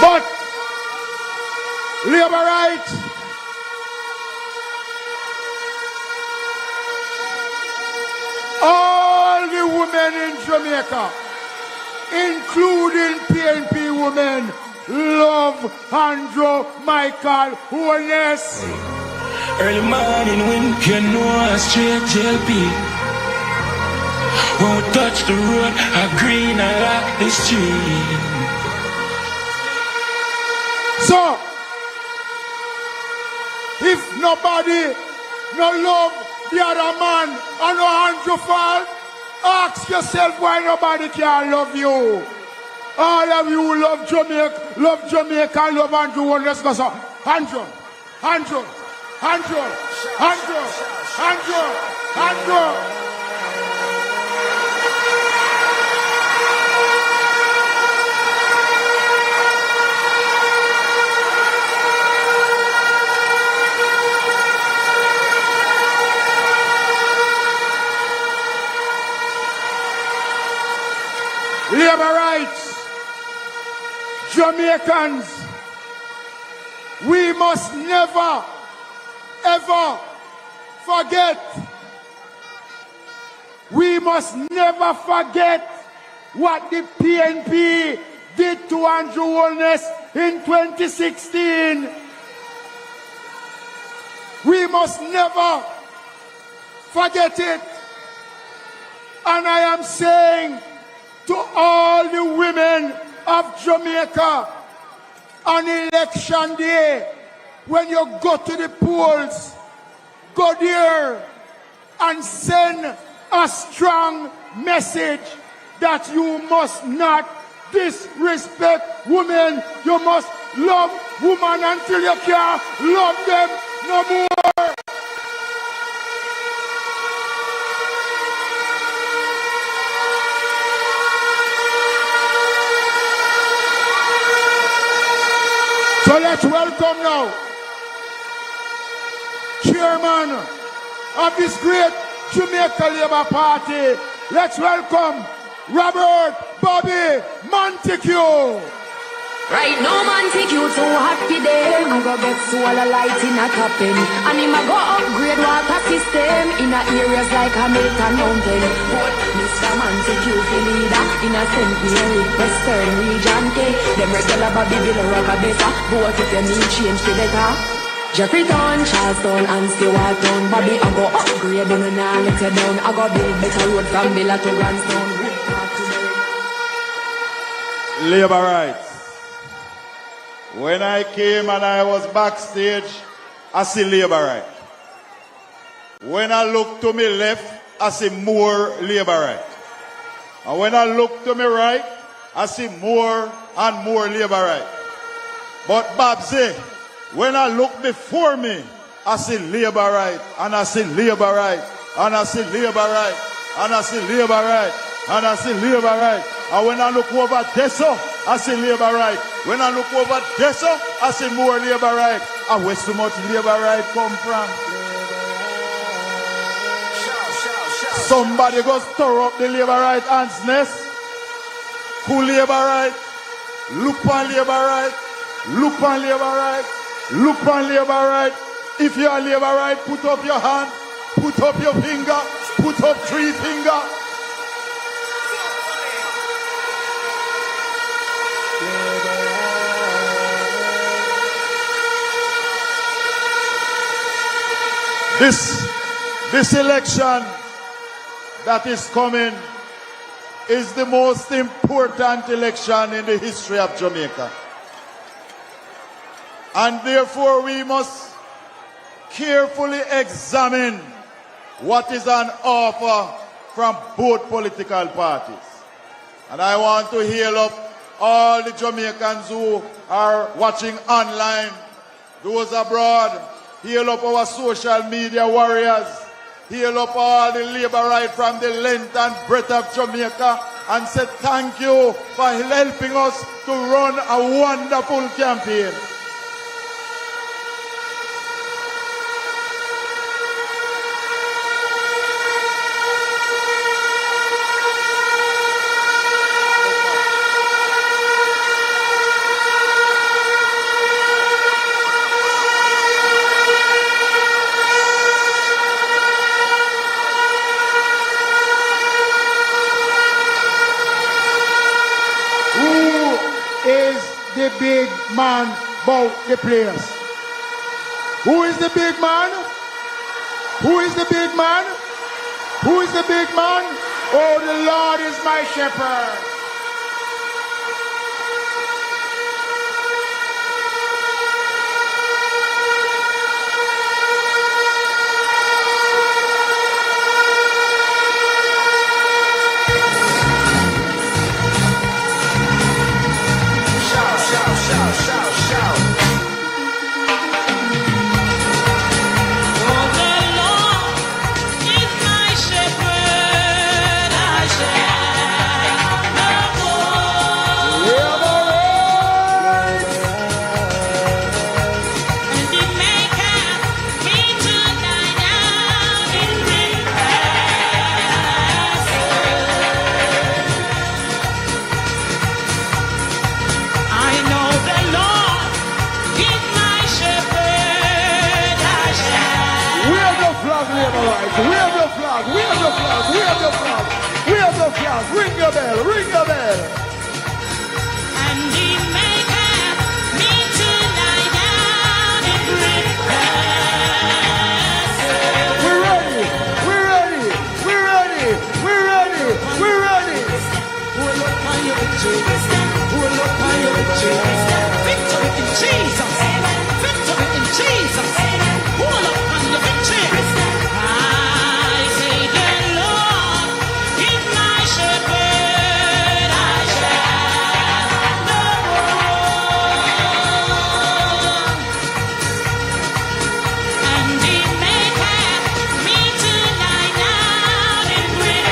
But Labour Rights, all the women in Jamaica, including PNP women, love Andrew Michael Holness. Early morning when you know a straight JLP won't touch the road, a green I like the street. So, if nobody no love the other man and no Andrew fall, ask yourself why nobody can love you. All of you love Jamaica, love Andrew. Let's go, so Andrew. Labour Rights, Jamaicans, we must never, ever forget. We must never forget what the PNP did to Andrew Holness in 2016. We must never forget it. And I am saying to all the women of Jamaica on election day, when you go to the polls, go there and send a strong message that you must not disrespect women. You must love women until you can't love them no more. So let's welcome now Chairman of this great Jamaica Labour Party. Let's welcome Robert Bobby Montague. Right now, Montague too hot today. I go get solar light in a topping, and him a go upgrade water system in a areas like Hamilton Mountain. But Mr. Montague the leader in a St. Mary Western Region K. Them regular Bobby Bill rock a better. Vote if you need change for better. Jeffreytown, Charlestown and Stewarttown. Bobby I go upgrade and now let you down. I go build better road from Villa to Grandstone. Labor rights. When I came and I was backstage, I see labor right. When I look to my left, I see more labor right. And when I look to my right, I see more and more labor right. But Babsy, when I look before me, I see labor right, and I see labor right, and I see labor right, and I see labor right, and I see labor right. And when I look over Deso, I see labor right. When I look over Deso, I see more labor right. And where so much labor right come from? Somebody go stir up the labor right ants nest. Who labor right? Look on labor right. Look on labor right. Look on labor right. If you are labor right, put up your hand. Put up your finger. Put up 3 fingers. This election that is coming is the most important election in the history of Jamaica. And therefore we must carefully examine what is on offer from both political parties. And I want to hail up all the Jamaicans who are watching online, those abroad. Hail up our social media warriors. Hail up all the labor right from the length and breadth of Jamaica, and say thank you for helping us to run a wonderful campaign. The big man about the place. Who is the big man? Who is the big man? Who is the big man? Oh, the Lord is my shepherd. Ring your bell, ring your bell. And he maketh me to lie down in green grasses. We're ready, we're ready, we're ready, we're ready, we're ready. Hold up on your victory. Hold up on your victory. Victory in Jesus. Victory in Jesus. Hold up on your victory. I say the Lord is my shepherd. I shall not want. And he maketh me to lie down in green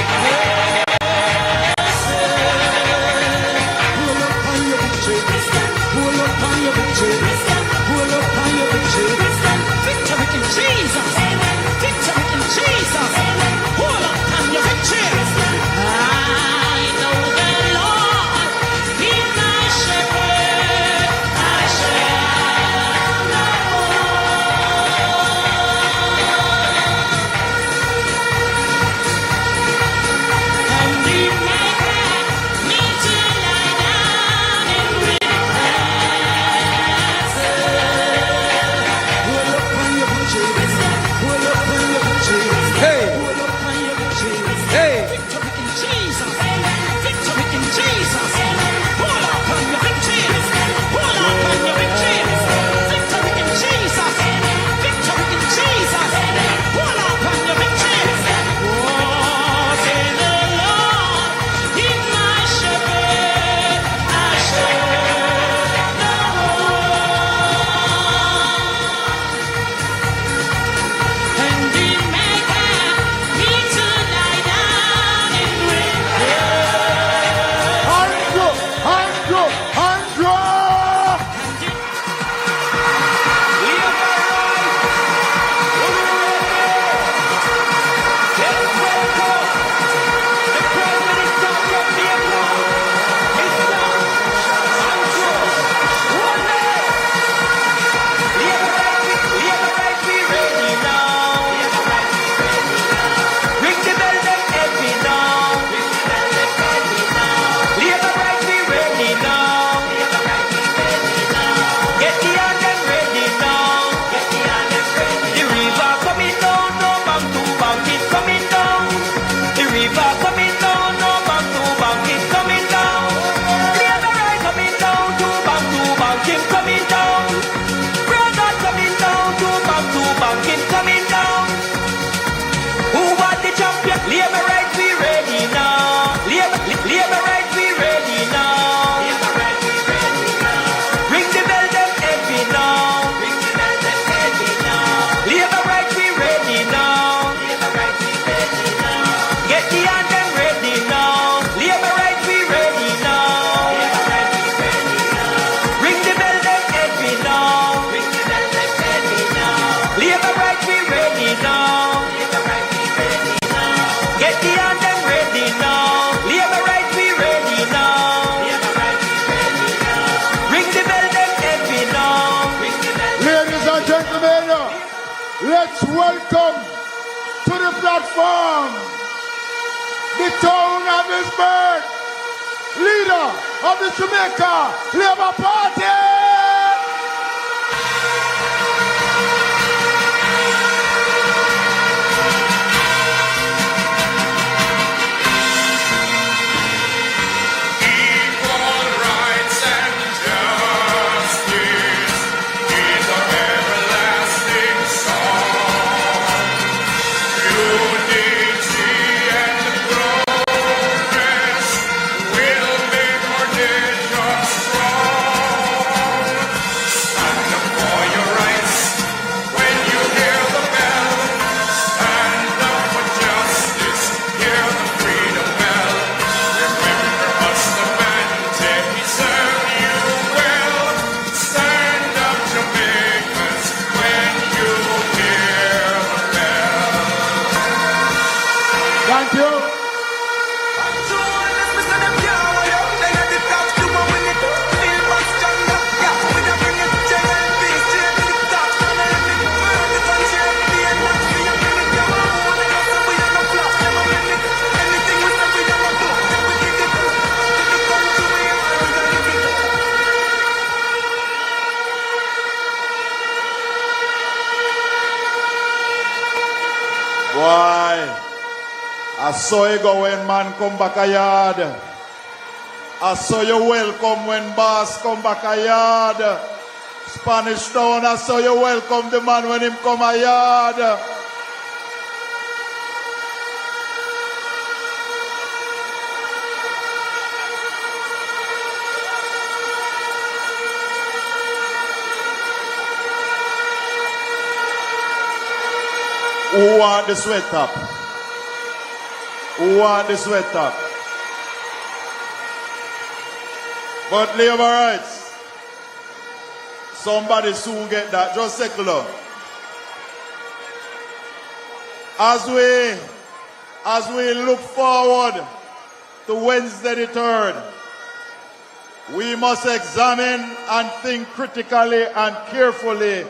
Get the hand them ready now. Labor right we ready now. Ring the bell them heavy now. Ladies and gentlemen, let's welcome to the platform the town of his birth, leader of the Jamaica Labour Party. I saw you go when man come back a yard. I saw you welcome when boss come back a yard. Spanish Town, I saw you welcome the man when him come a yard. Who want the sweat up? Who want the sweat up? But labor rights, somebody soon get that. Just secular. As we look forward to Wednesday the 3rd, we must examine and think critically and carefully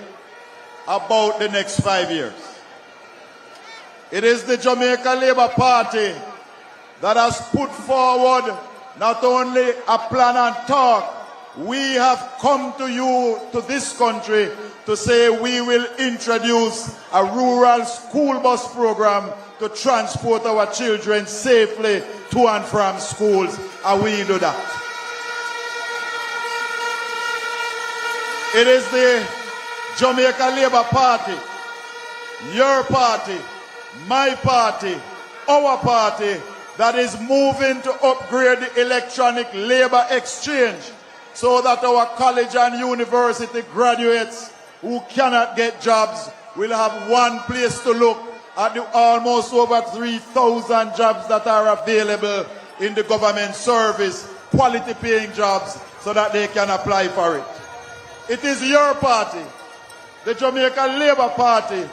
about the next 5 years. It is the Jamaica Labour Party that has put forward not only a plan and talk, we have come to you, to this country, to say we will introduce a rural school bus program to transport our children safely to and from schools, and we do that. It is the Jamaica Labour Party, your party, my party, our party, that is moving to upgrade the electronic labor exchange so that our college and university graduates who cannot get jobs will have one place to look at the almost over 3,000 jobs that are available in the government service, quality paying jobs, so that they can apply for it. It is your party, the Jamaica Labour Party,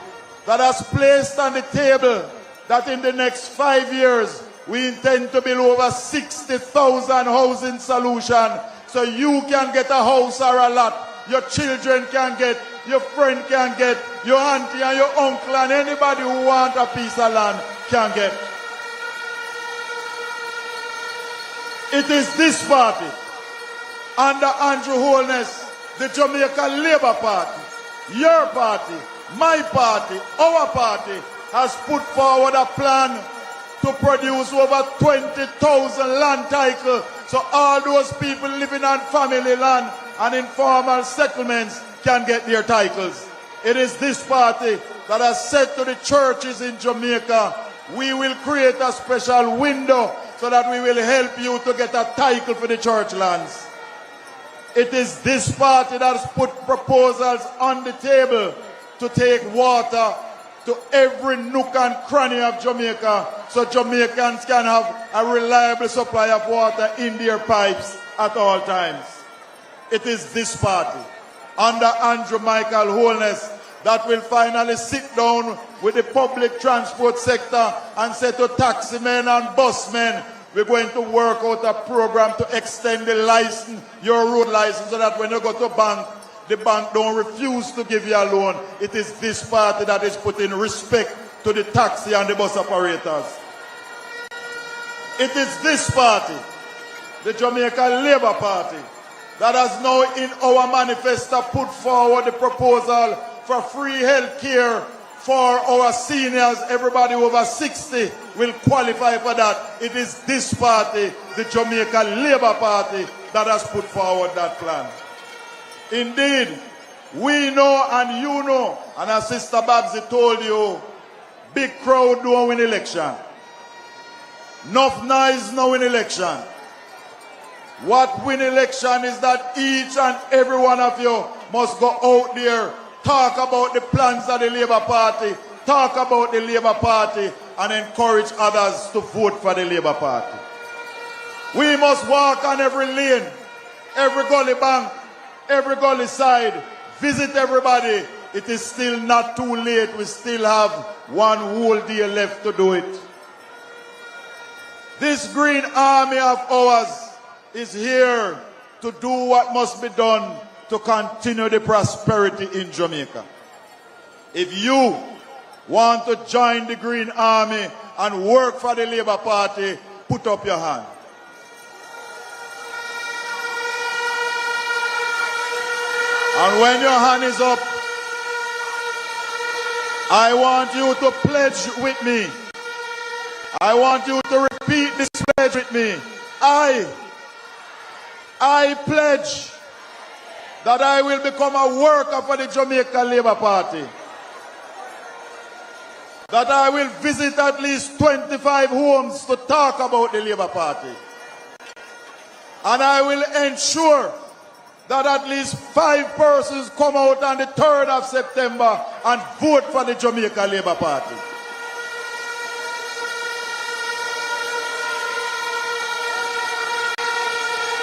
that has placed on the table that in the next 5 years we intend to build over 60,000 housing solutions so you can get a house or a lot, your children can get, your friend can get, your auntie and your uncle and anybody who wants a piece of land can get. It is this party, under Andrew Holness, the Jamaica Labour Party, your party, my party, our party, has put forward a plan to produce over 20,000 land titles so all those people living on family land and informal settlements can get their titles. It is this party that has said to the churches in Jamaica, we will create a special window so that we will help you to get a title for the church lands. It is this party that has put proposals on the table to take water to every nook and cranny of Jamaica so Jamaicans can have a reliable supply of water in their pipes at all times. It is this party, under Andrew Michael Holness, that will finally sit down with the public transport sector and say to taximen and busmen, we're going to work out a program to extend the license, your road license, so that when you go to bank, the bank don't refuse to give you a loan. It is this party that is putting respect to the taxi and the bus operators. It is this party, the Jamaica Labour Party, that has now in our manifesto put forward the proposal for free health care for our seniors. Everybody over 60 will qualify for that. It is this party, the Jamaica Labour Party, that has put forward that plan. Indeed, we know and you know, and as Sister Babsy told you, big crowd don't win election. Enough noise no win election. What win election is that each and every one of you must go out there, talk about the plans of the Labour Party, talk about the Labour Party, and encourage others to vote for the Labour Party. We must walk on every lane, every gully bank, every gully side, visit everybody. It is still not too late. We still have one whole day left to do it. This green army of ours is here to do what must be done to continue the prosperity in Jamaica. If you want to join the Green Army and work for the Labour Party, put up your hand. And when your hand is up, I want you to pledge with me. I want you to repeat this pledge with me. I pledge that I will become a worker for the Jamaica Labour Party. That I will visit at least 25 homes to talk about the Labour Party. And I will ensure that at least 5 persons come out on the 3rd of September and vote for the Jamaica Labour Party.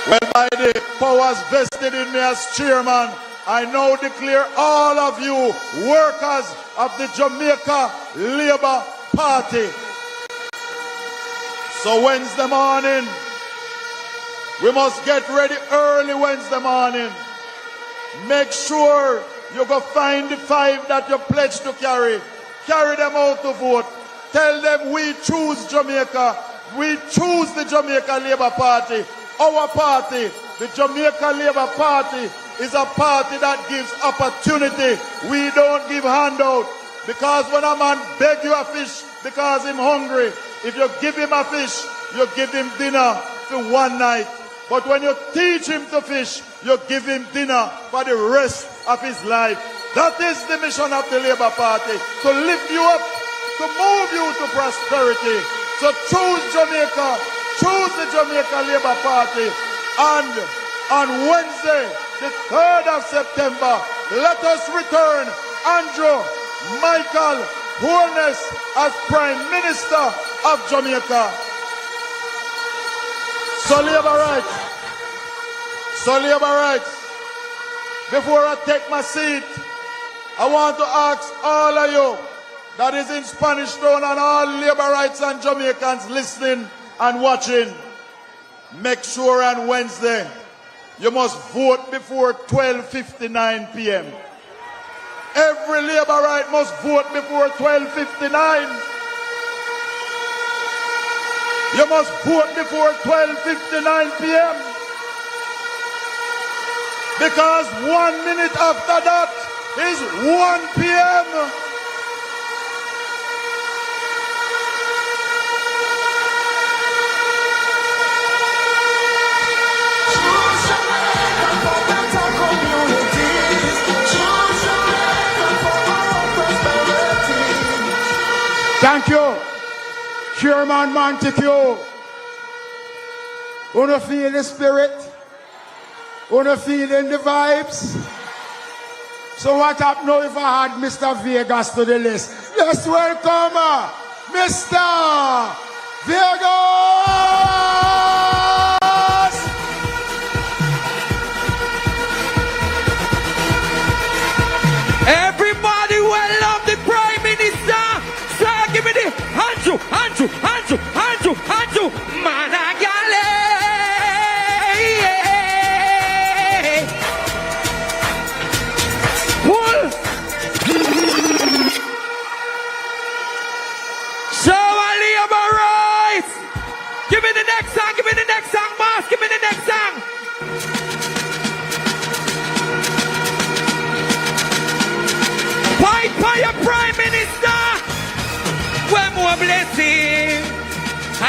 Well, by the powers vested in me as chairman, I now declare all of you workers of the Jamaica Labour Party. So Wednesday morning, we must get ready early Wednesday morning. Make sure you go find the 5 that you pledged to carry. Carry them out to vote. Tell them we choose Jamaica. We choose the Jamaica Labour Party. Our party, the Jamaica Labour Party, is a party that gives opportunity. We don't give handout. Because when a man beg you a fish because he's hungry, if you give him a fish, you give him dinner for one night. But when you teach him to fish, you give him dinner for the rest of his life. That is the mission of the Labour Party, to lift you up, to move you to prosperity. So choose Jamaica, choose the Jamaica Labour Party, and on Wednesday, the 3rd of September, let us return Andrew Michael Holness as Prime Minister of Jamaica. So Labour rights. So Labour rights. Before I take my seat, I want to ask all of you that is in Spanish Town and all Labour rights and Jamaicans listening and watching, make sure on Wednesday you must vote before 12:59 p.m. Every Labour right must vote before 12:59. You must vote before 12:59 p.m. Because 1 minute after that is 1 p.m. Thank you, Chairman Montague. Wanna feel the spirit? Wanna feel in the vibes? So what up now if I had Mr. Vegas to the list? Let's welcome Mr. Vegas! Everybody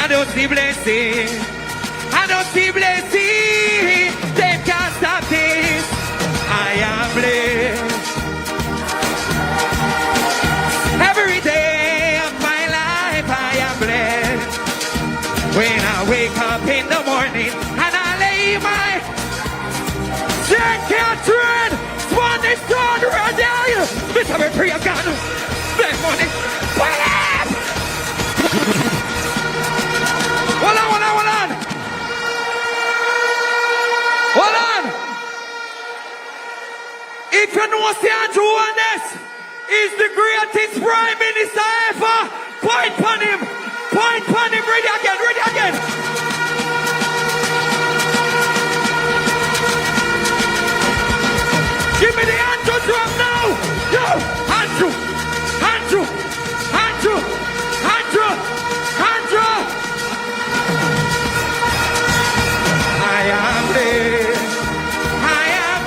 don't see blessing. I don't see blessing. They can't stop this. I am blessed. Every day of my life I am blessed. When I wake up in the morning and I lay my St. Catherine, Spanish Dawn, Radell, Mr. Prayer God, bless money, pull up! Hold on. If you know St. Johannes is the greatest Prime Minister ever, point on him, ready again. Give me the Andrew drum now. Yo, Andrew. I am blessed. I am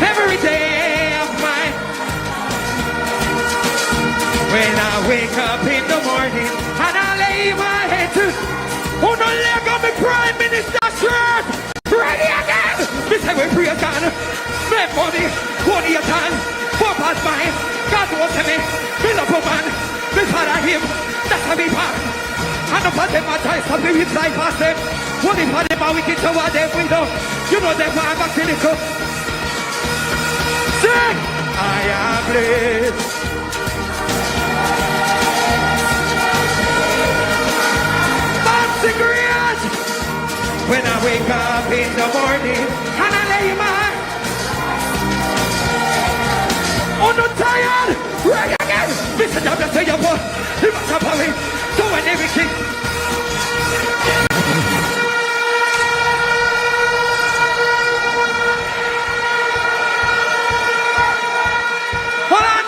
every day of my. When I wake up in the morning and I lay my head to on the leg of the Prime Minister's shirt. Ready again. This time we pray again. Make money, one year time, four past mine. God was me, build up a man, be part of him, that's a big part. And the part them are trying to be with life past them. What if them are wicked to what they window? You know them are back to the cup. Sing! I am blessed. Babsy Grange! When I wake up in the morning and I lay my I'm not tired! Right again! Mr. W, say your boy! He must have power! Doing everything! Hold on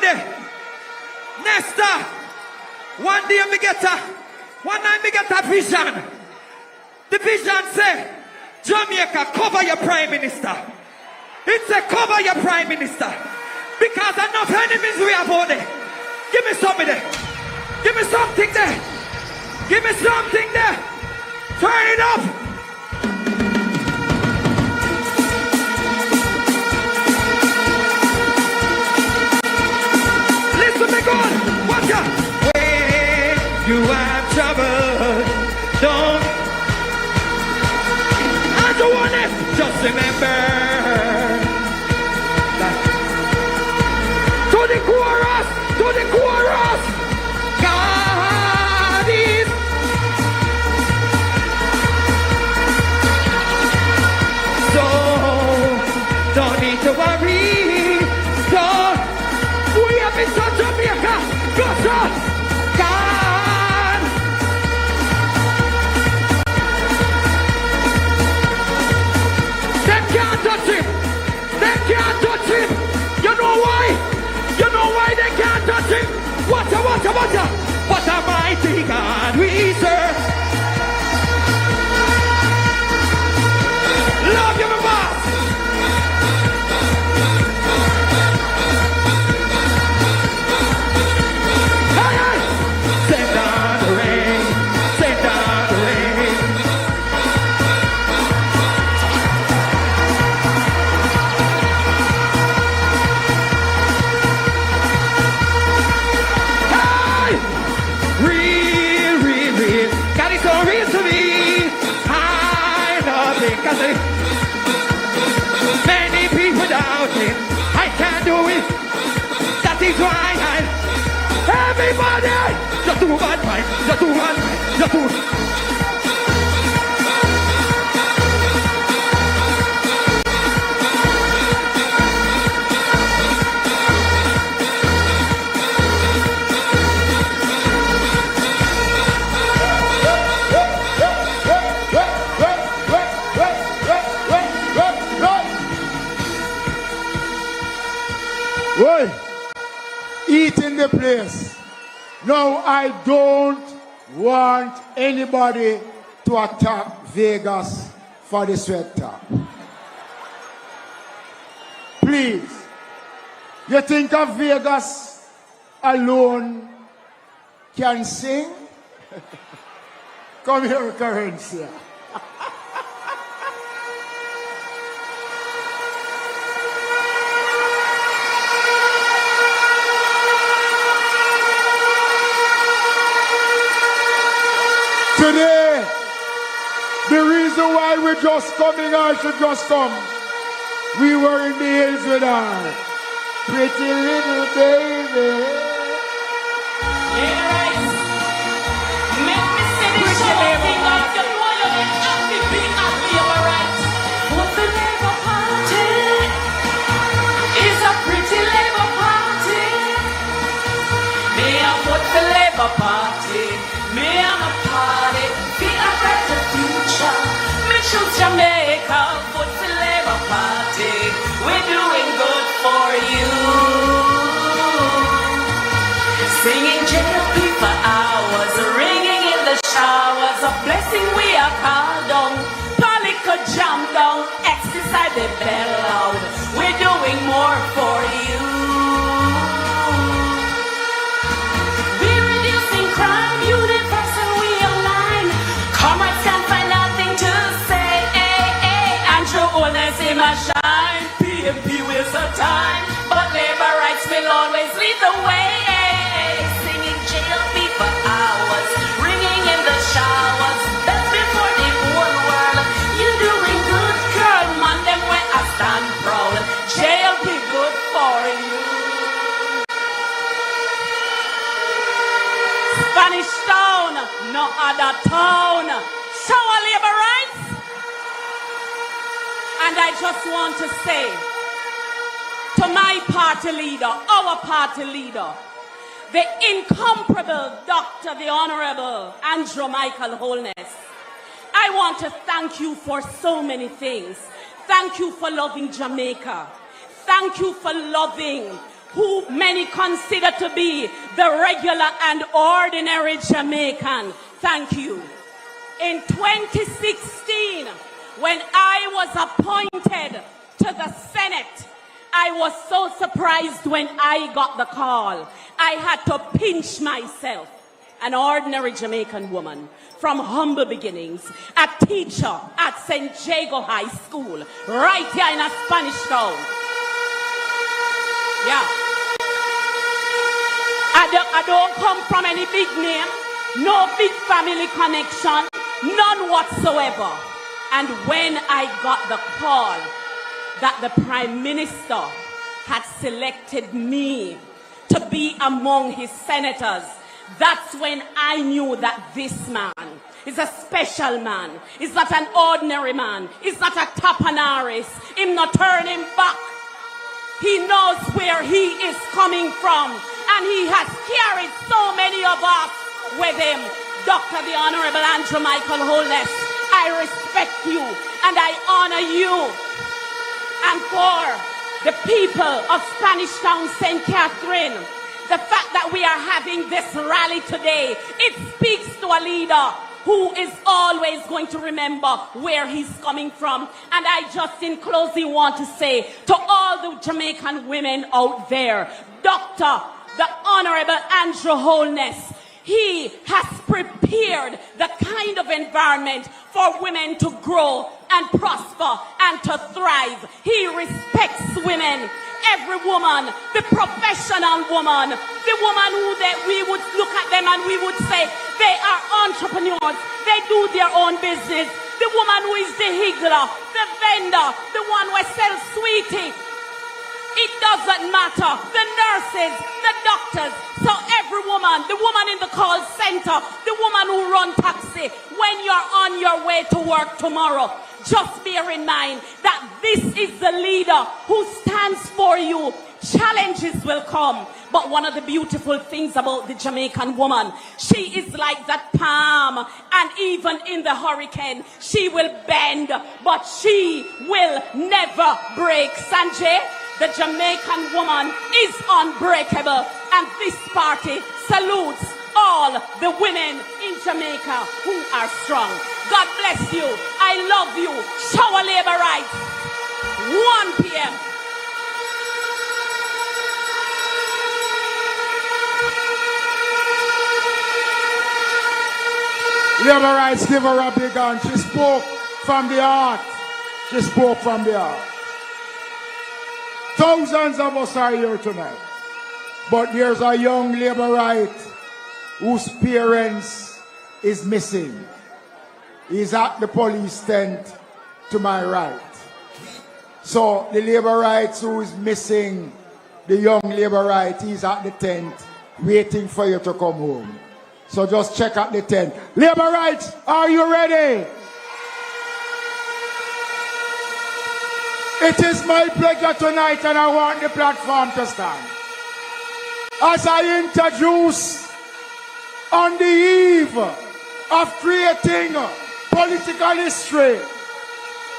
there! Nesta! One day me get a vision! The vision say Jamaica, cover your Prime Minister. It's a cover your Prime Minister. Because enough enemies we have out there. Give me something there. Give me something there. Give me something there. Turn it up. Listen me good. Watch out. When you have trouble, don't just remember that to the chorus, God is so don't need to worry. Don't we have been to Jamaica? Go on, God. They can't touch him. You know why? They can't touch him. Watch out. What a mighty God we serve. Love you, my boss. Hey. Send down the rain. Many people doubt it. I can't do it. That is why everybody just do one mind. Well, eat in the place. Now I don't want anybody to attack Vegas for the sweat talk. Please. You think of Vegas alone can sing? Come here, Currency. Today, the reason why we're just coming, I should just come. We were in the hills with our pretty little baby. Yeah, right. Make me see the show thing like you know you make happy beat happy, alright. What the Labour Party is a pretty Labour Party. Me a vote for Labour Party. Me I'm a party. Be a better future. Me choose Jamaica. Vote for Labour Party. We're doing good for you. Singing JLP for hours, ringing in the showers, a blessing we are called on. Polly could jump down, exercise the bell loud. We're doing more for you. We're reducing crime, universal we align. Comrades can't find nothing to say. Andrew Holness in my shine. PMP waste of time, but labor rights will always lead the way. Singing JLP for hours, ringing in the showers. That's before the whole world. You're doing good, girl. Man, them when I stand proud. JLP good for you. Spanish Town, no other town. Show our labor rights. And I just want to say to my party leader, our party leader, the incomparable Dr. the Honorable Andrew Michael Holness, I want to thank you for so many things. Thank you for loving Jamaica. Thank you for loving who many consider to be the regular and ordinary Jamaican. Thank you. In 2016, when I was appointed to the Senate, I was so surprised when I got the call. I had to pinch myself. An ordinary Jamaican woman from humble beginnings, a teacher at St. Jago High School, right here in a Spanish Town. Yeah. I don't come from any big name, no big family connection, none whatsoever. And when I got the call that the Prime Minister had selected me to be among his senators, that's when I knew that this man is a special man. He's not an ordinary man. He's not a tapanaris. Him not turn him back. He knows where he is coming from. And he has carried so many of us with him. Dr. the Honorable Andrew Michael Holness, I respect you and I honor you. And for the people of Spanish Town, St. Catherine, the fact that we are having this rally today, it speaks to a leader who is always going to remember where he's coming from. And I just in closing want to say to all the Jamaican women out there, Dr. the Honorable Andrew Holness, he has prepared the kind of environment for women to grow and prosper and to thrive. He respects women, every woman, the professional woman, the woman who we would look at them and we would say they are entrepreneurs, they do their own business. The woman who is the higgler, the vendor, the one who sells sweetie. It doesn't matter. The nurses, the doctors. So every woman, the woman in the call center, the woman who runs taxi, when you're on your way to work tomorrow, just bear in mind that this is the leader who stands for you. Challenges will come. But one of the beautiful things about the Jamaican woman, she is like that palm. And even in the hurricane, she will bend, but she will never break. Sanjay, the Jamaican woman is unbreakable. And this party salutes all the women in Jamaica who are strong. God bless you. I love you. Show our labor rights. 1 p.m. Labour rights, give her a big hand. She spoke from the heart. She spoke from the heart. Thousands of us are here tonight. But there's a young Labour right whose parents is missing. He's at the police tent to my right. So the Labour rights who is missing, the young Labour right, he's at the tent waiting for you to come home. So just check out the tent. Labour rights, are you ready? It is my pleasure tonight, and I want the platform to stand. As I introduce on the eve of creating political history,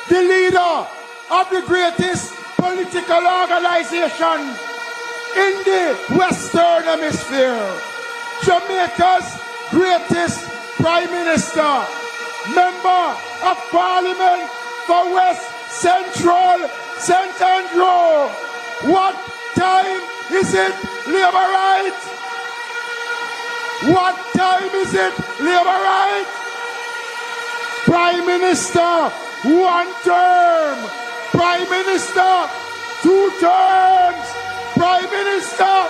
the leader of the greatest political organization in the Western Hemisphere, Jamaica's greatest Prime Minister, Member of Parliament for West Central St. Andrew. What time is it, Labour right? What time is it, Labour right? Prime Minister, 1 term. Prime Minister, 2 terms. Prime Minister,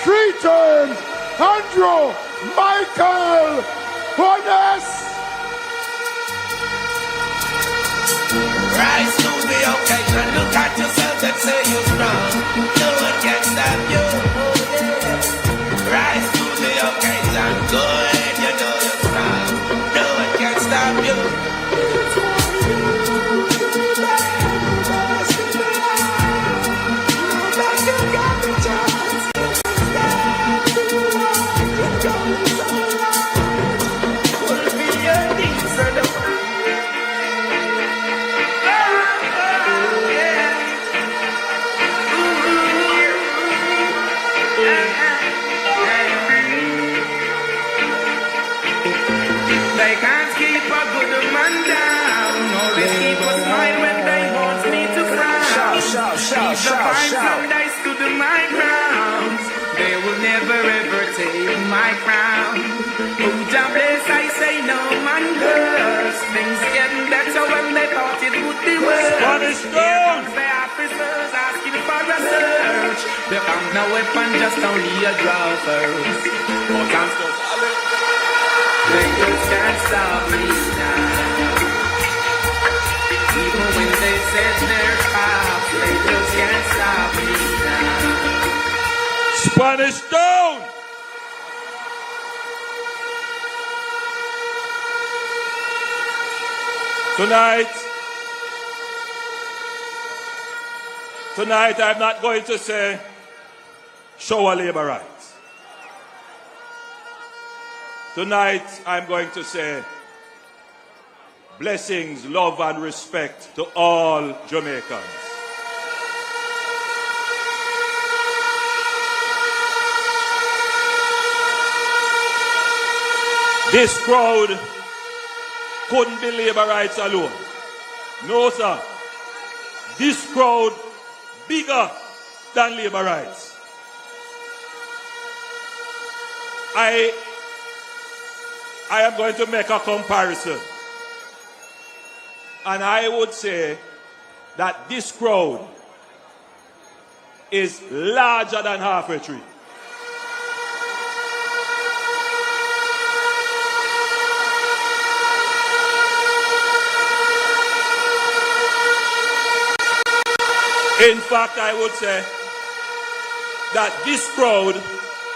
3 terms. Andrew Michael Honest. Rise to the occasion, look at yourself and say you're strong. No one can stop you. Rise to the occasion, go ahead, you know you're strong. No one can stop you. They will never ever take my crown. Oh, God bless, I say no man curse. Things getting better when they thought it would be worse. Here comes the officers asking for a search. They found no weapon, just only a draw first. Oh, thanks to they just can't stop me now. Even when they said they're cops, they just can't stop me now. Spanish down! Tonight I'm not going to say show our Labour rights. Tonight I'm going to say blessings, love and respect to all Jamaicans. This crowd couldn't be Labour rights alone. No, sir. This crowd bigger than Labour rights. I am going to make a comparison. And I would say that this crowd is larger than Halfway Tree. In fact, I would say that this crowd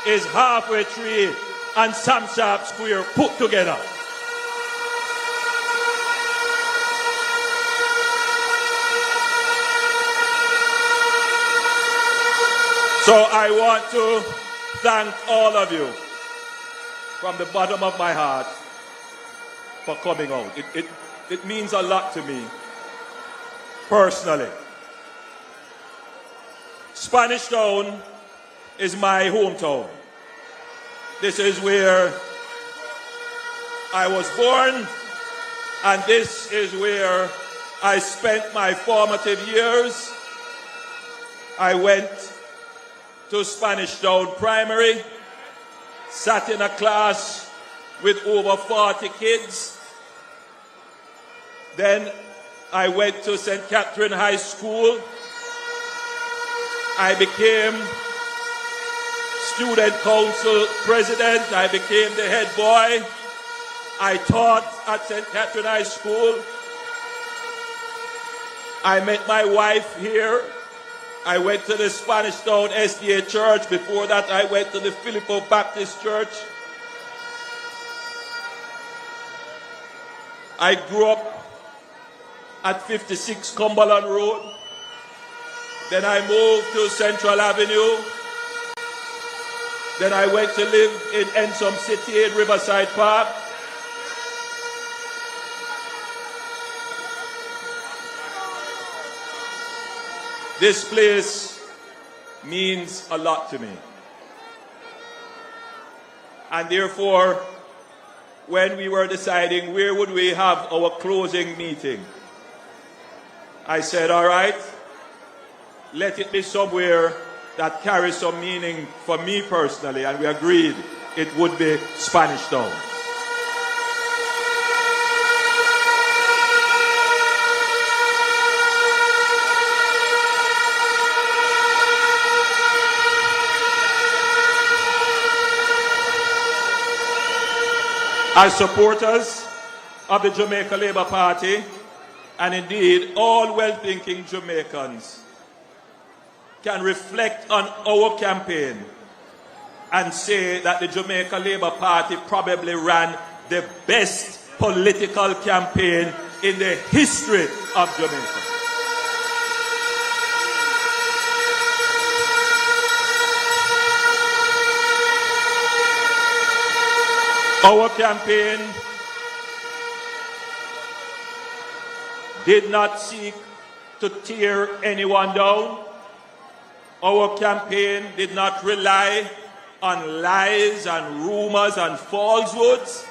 is Halfway Tree and Sam Sharp Square put together. So I want to thank all of you from the bottom of my heart for coming out. It means a lot to me personally. Spanish Town is my hometown. This is where I was born, and this is where I spent my formative years. I went to Spanish Town Primary, sat in a class with over 40 kids. Then I went to St. Catherine High School. I became student council president. I became the head boy. I taught at St. Catherine High School. I met my wife here. I went to the Spanish Town SDA Church. Before that, I went to the Filippo Baptist Church. I grew up at 56 Cumberland Road. Then I moved to Central Avenue. Then I went to live in Ensom City in Riverside Park. This place means a lot to me. And therefore, when we were deciding where would we have our closing meeting, I said, all right, let it be somewhere that carries some meaning for me personally, and we agreed it would be Spanish Town. As supporters of the Jamaica Labour Party, and indeed all well-thinking Jamaicans, can reflect on our campaign and say that the Jamaica Labour Party probably ran the best political campaign in the history of Jamaica. Our campaign did not seek to tear anyone down. Our campaign did not rely on lies and rumors and falsehoods.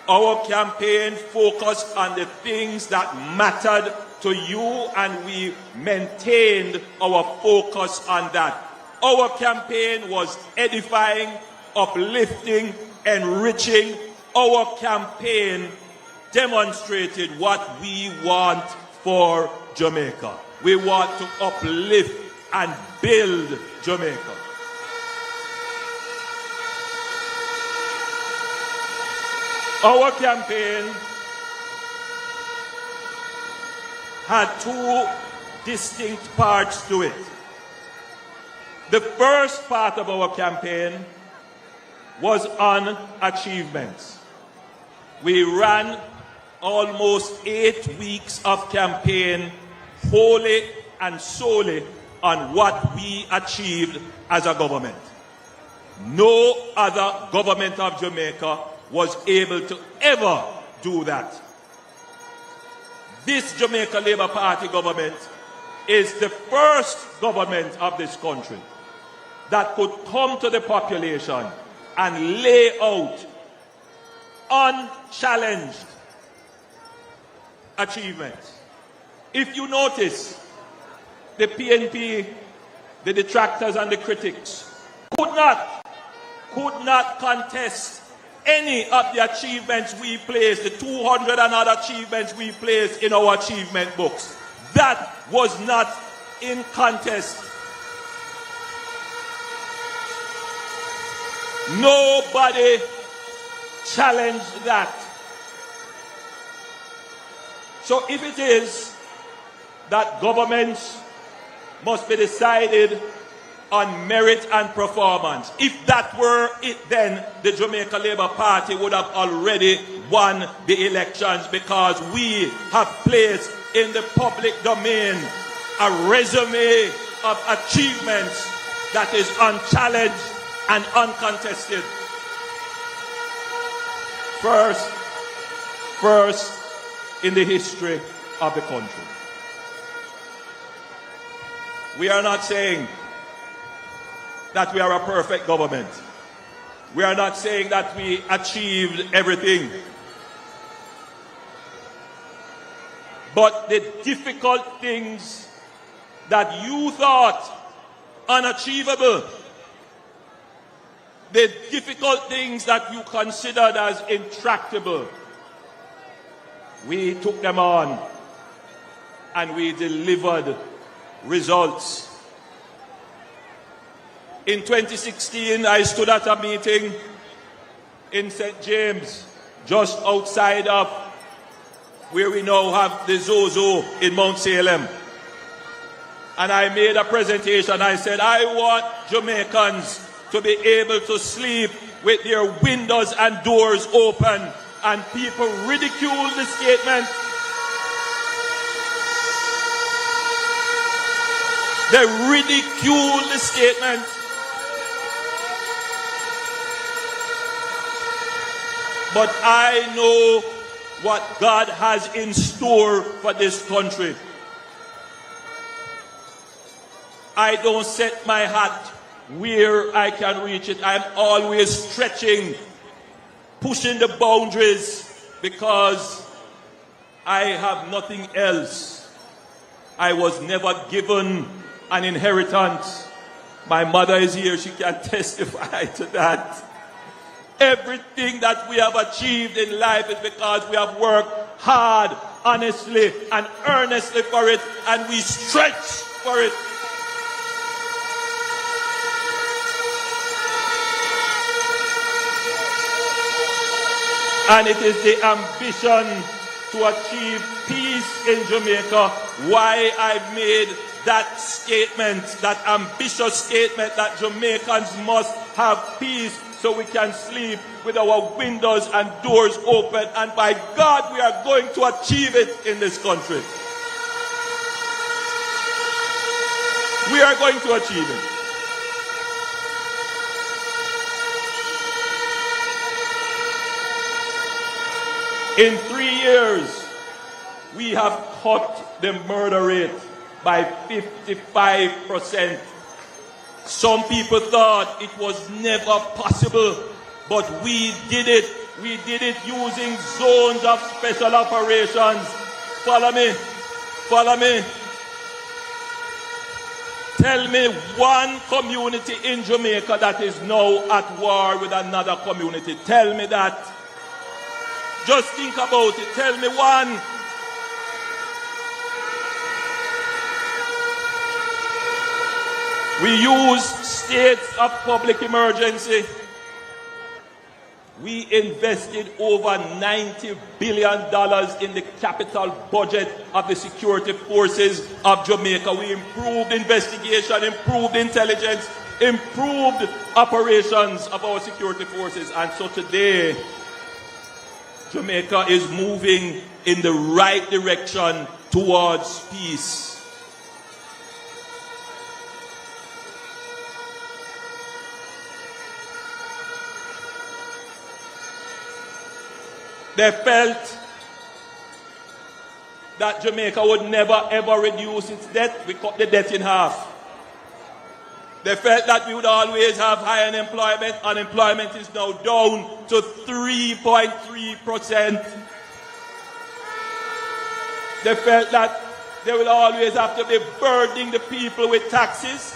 Our campaign focused on the things that mattered to you, and we maintained our focus on that. Our campaign was edifying, uplifting, enriching. Our campaign demonstrated what we want for Jamaica. We want to uplift and build Jamaica. Our campaign had two distinct parts to it. The first part of our campaign was on achievements. We ran almost 8 weeks of campaign wholly and solely on what we achieved as a government. No other government of Jamaica was able to ever do that. This Jamaica Labour Party government is the first government of this country that could come to the population and lay out unchallenged achievements. If you notice, the PNP, the detractors and the critics could not contest any of the achievements we placed, the 200 and other achievements we placed in our achievement books. That was not in contest. Nobody challenged that. So if it is that governments must be decided on merit and performance, if that were it, then the Jamaica Labour Party would have already won the elections, because we have placed in the public domain a resume of achievements that is unchallenged and uncontested. First in the history of the country. We are not saying that we are a perfect government. We are not saying that we achieved everything. But the difficult things that you thought unachievable, the difficult things that you considered as intractable, we took them on and we delivered results. In 2016, I stood at a meeting in St. James, just outside of where we now have the Zozo in Mount Salem. And I made a presentation. I said, I want Jamaicans to be able to sleep with their windows and doors open. And people ridicule the statement. They ridicule the statement. But I know what God has in store for this country. I don't set my hat where I can reach it. I'm always stretching, pushing the boundaries, because I have nothing else. I was never given an inheritance. My mother is here, she can testify to that. Everything that we have achieved in life is because we have worked hard, honestly, and earnestly for it, and we stretch for it. And it is the ambition to achieve peace in Jamaica why I made that statement, that ambitious statement that Jamaicans must have peace so we can sleep with our windows and doors open. And by God, we are going to achieve it in this country. We are going to achieve it. In 3 years, we have cut the murder rate by 55%. Some people thought it was never possible, but we did it. We did it using zones of special operations. Follow me. Follow me. Tell me one community in Jamaica that is now at war with another community. Tell me that. Just think about it. Tell me one. We use states of public emergency. We invested over $90 billion in the capital budget of the security forces of Jamaica. We improved investigation, improved intelligence, improved operations of our security forces. And so today, Jamaica is moving in the right direction towards peace. They felt that Jamaica would never ever reduce its debt. We cut the debt in half. They felt that we would always have high unemployment. Unemployment is now down to 3.3%. They felt that they will always have to be burdening the people with taxes.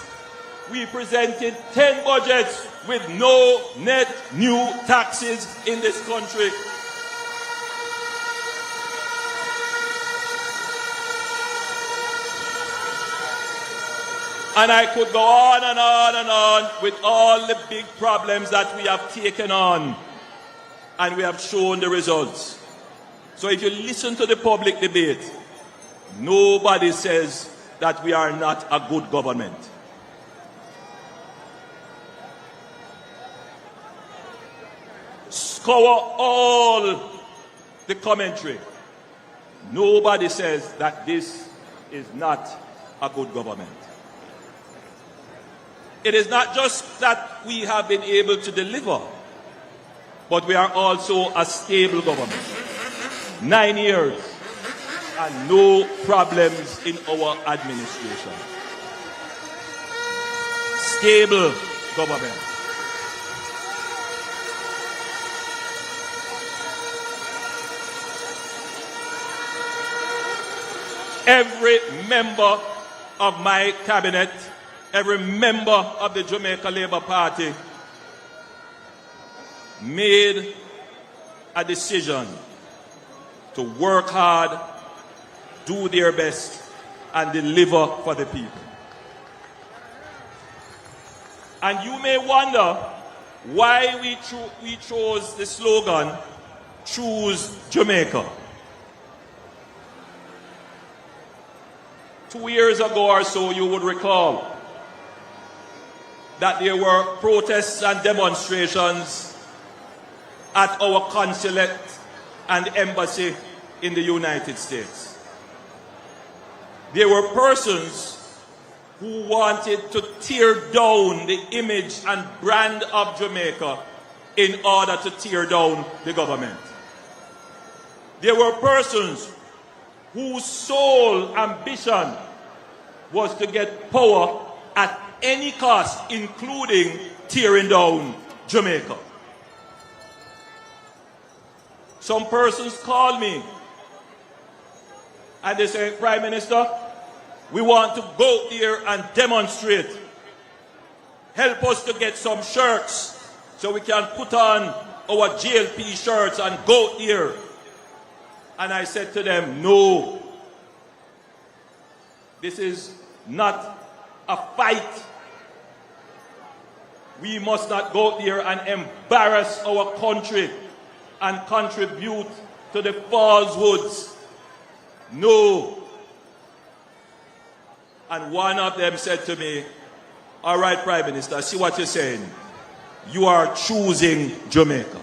We presented 10 budgets with no net new taxes in this country. And I could go on and on and on with all the big problems that we have taken on. And we have shown the results. So if you listen to the public debate, nobody says that we are not a good government. Scour all the commentary. Nobody says that this is not a good government. It is not just that we have been able to deliver, but we are also a stable government. 9 years and no problems in our administration. Stable government. Every member of my cabinet, every member of the Jamaica Labour Party made a decision to work hard, do their best, and deliver for the people. And you may wonder why we chose the slogan, Choose Jamaica. 2 years ago or so, you would recall that there were protests and demonstrations at our consulate and embassy in the United States. There were persons who wanted to tear down the image and brand of Jamaica in order to tear down the government. There were persons whose sole ambition was to get power at any cost, including tearing down Jamaica. Some persons call me and they say, Prime Minister, we want to go there and demonstrate. Help us to get some shirts so we can put on our JLP shirts and go there. And I said to them, no, this is not a fight. We must not go there and embarrass our country and contribute to the falsehoods. No. And one of them said to me, all right, Prime Minister, I see what you're saying. You are choosing Jamaica.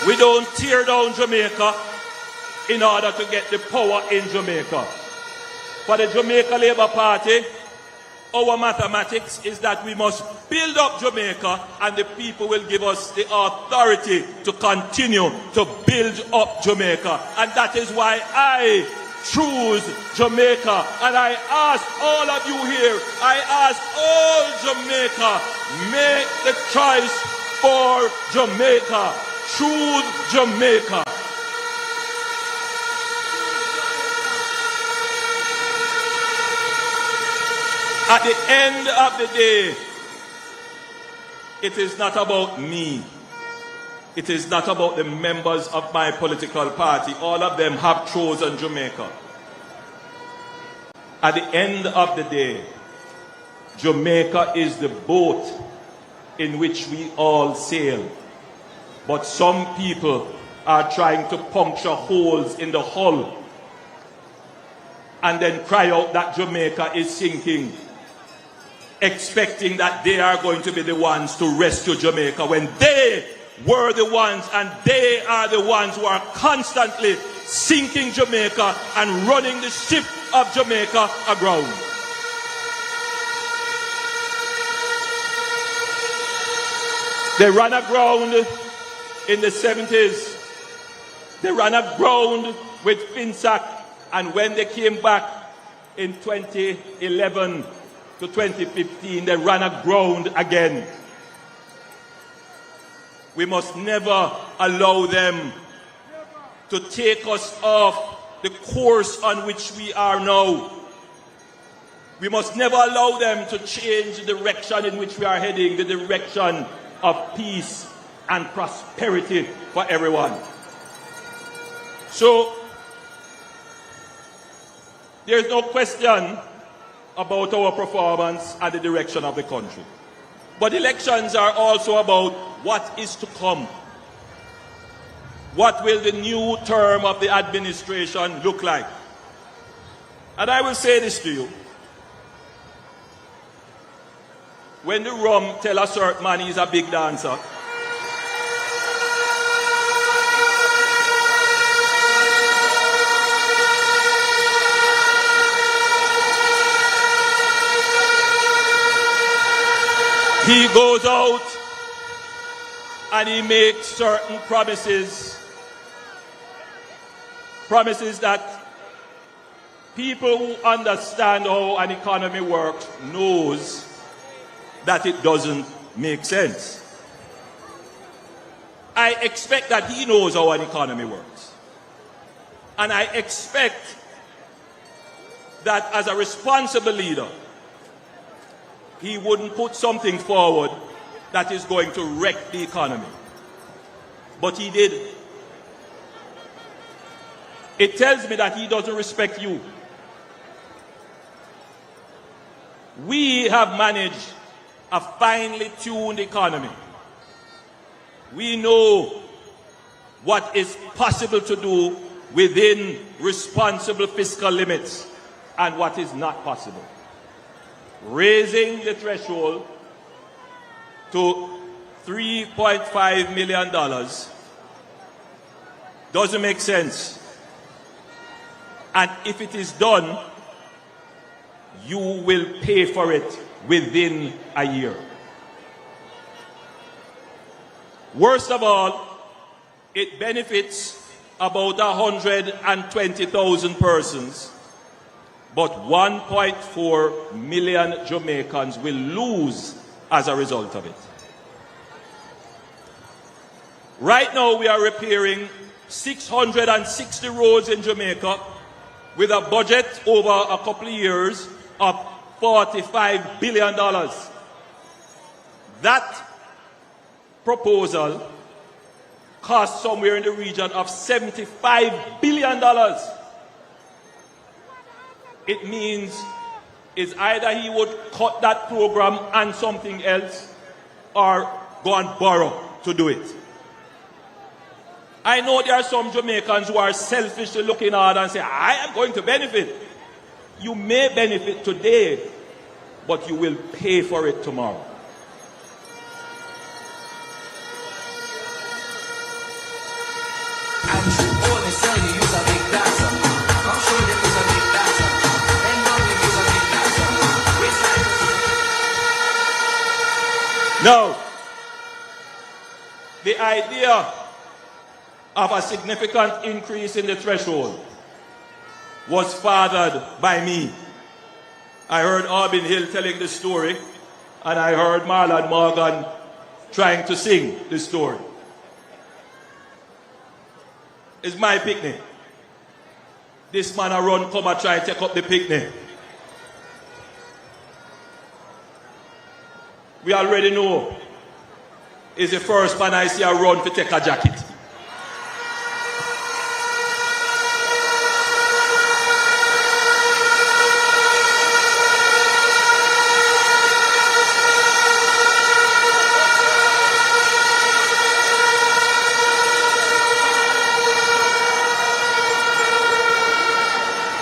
We don't tear down Jamaica in order to get the power in Jamaica. For the Jamaica Labour Party, our mathematics is that we must build up Jamaica and the people will give us the authority to continue to build up Jamaica. And that is why I choose Jamaica. And I ask all of you here, I ask all Jamaica, make the choice for Jamaica. Choose Jamaica. At the end of the day, it is not about me. It is not about the members of my political party. All of them have chosen Jamaica. At the end of the day, Jamaica is the boat in which we all sail. But some people are trying to puncture holes in the hull and then cry out that Jamaica is sinking, expecting that they are going to be the ones to rescue Jamaica when they were the ones and they are the ones who are constantly sinking Jamaica and running the ship of Jamaica aground. They ran aground in the 70s. They ran aground with Finsack, and when they came back in 2011 to 2015, they ran aground again. We must never allow them to take us off the course on which we are now. We must never allow them to change the direction in which we are heading, the direction of peace and prosperity for everyone. So, there's no question about our performance and the direction of the country. But elections are also about what is to come. What will the new term of the administration look like? And I will say this to you. When the rum tell a certain man he's a big dancer, he goes out and he makes certain promises. Promises that people who understand how an economy works knows that it doesn't make sense. I expect that he knows how an economy works. And I expect that as a responsible leader, he wouldn't put something forward that is going to wreck the economy. But he did. It tells me that he doesn't respect you. We have managed a finely tuned economy. We know what is possible to do within responsible fiscal limits and what is not possible. Raising the threshold to $3.5 million doesn't make sense. And if it is done, you will pay for it within a year. Worst of all, it benefits about 120,000 persons, but 1.4 million Jamaicans will lose as a result of it. Right now, we are repairing 660 roads in Jamaica with a budget over a couple of years of $45 billion. That proposal cost somewhere in the region of $75 billion. It means is either he would cut that program and something else or go and borrow to do it. I know there are some Jamaicans who are selfishly looking out and say, I am going to benefit. You may benefit today, but you will pay for it tomorrow. Now, the idea of a significant increase in the threshold was fathered by me. I heard Aubyn Hill telling the story, and I heard Marlon Morgan trying to sing the story. It's my picnic. This man a run come and try and take up the picnic. We already know is the first man I see a run to take a jacket.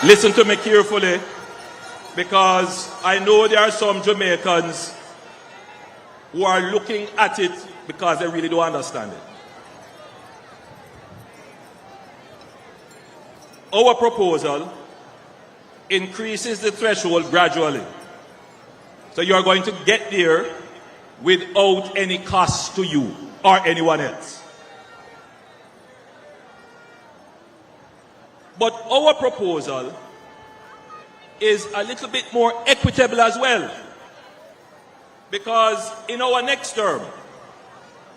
Listen to me carefully, because I know there are some Jamaicans who are looking at it because they really don't understand it. Our proposal increases the threshold gradually. So you are going to get there without any cost to you or anyone else. But our proposal is a little bit more equitable as well. Because in our next term,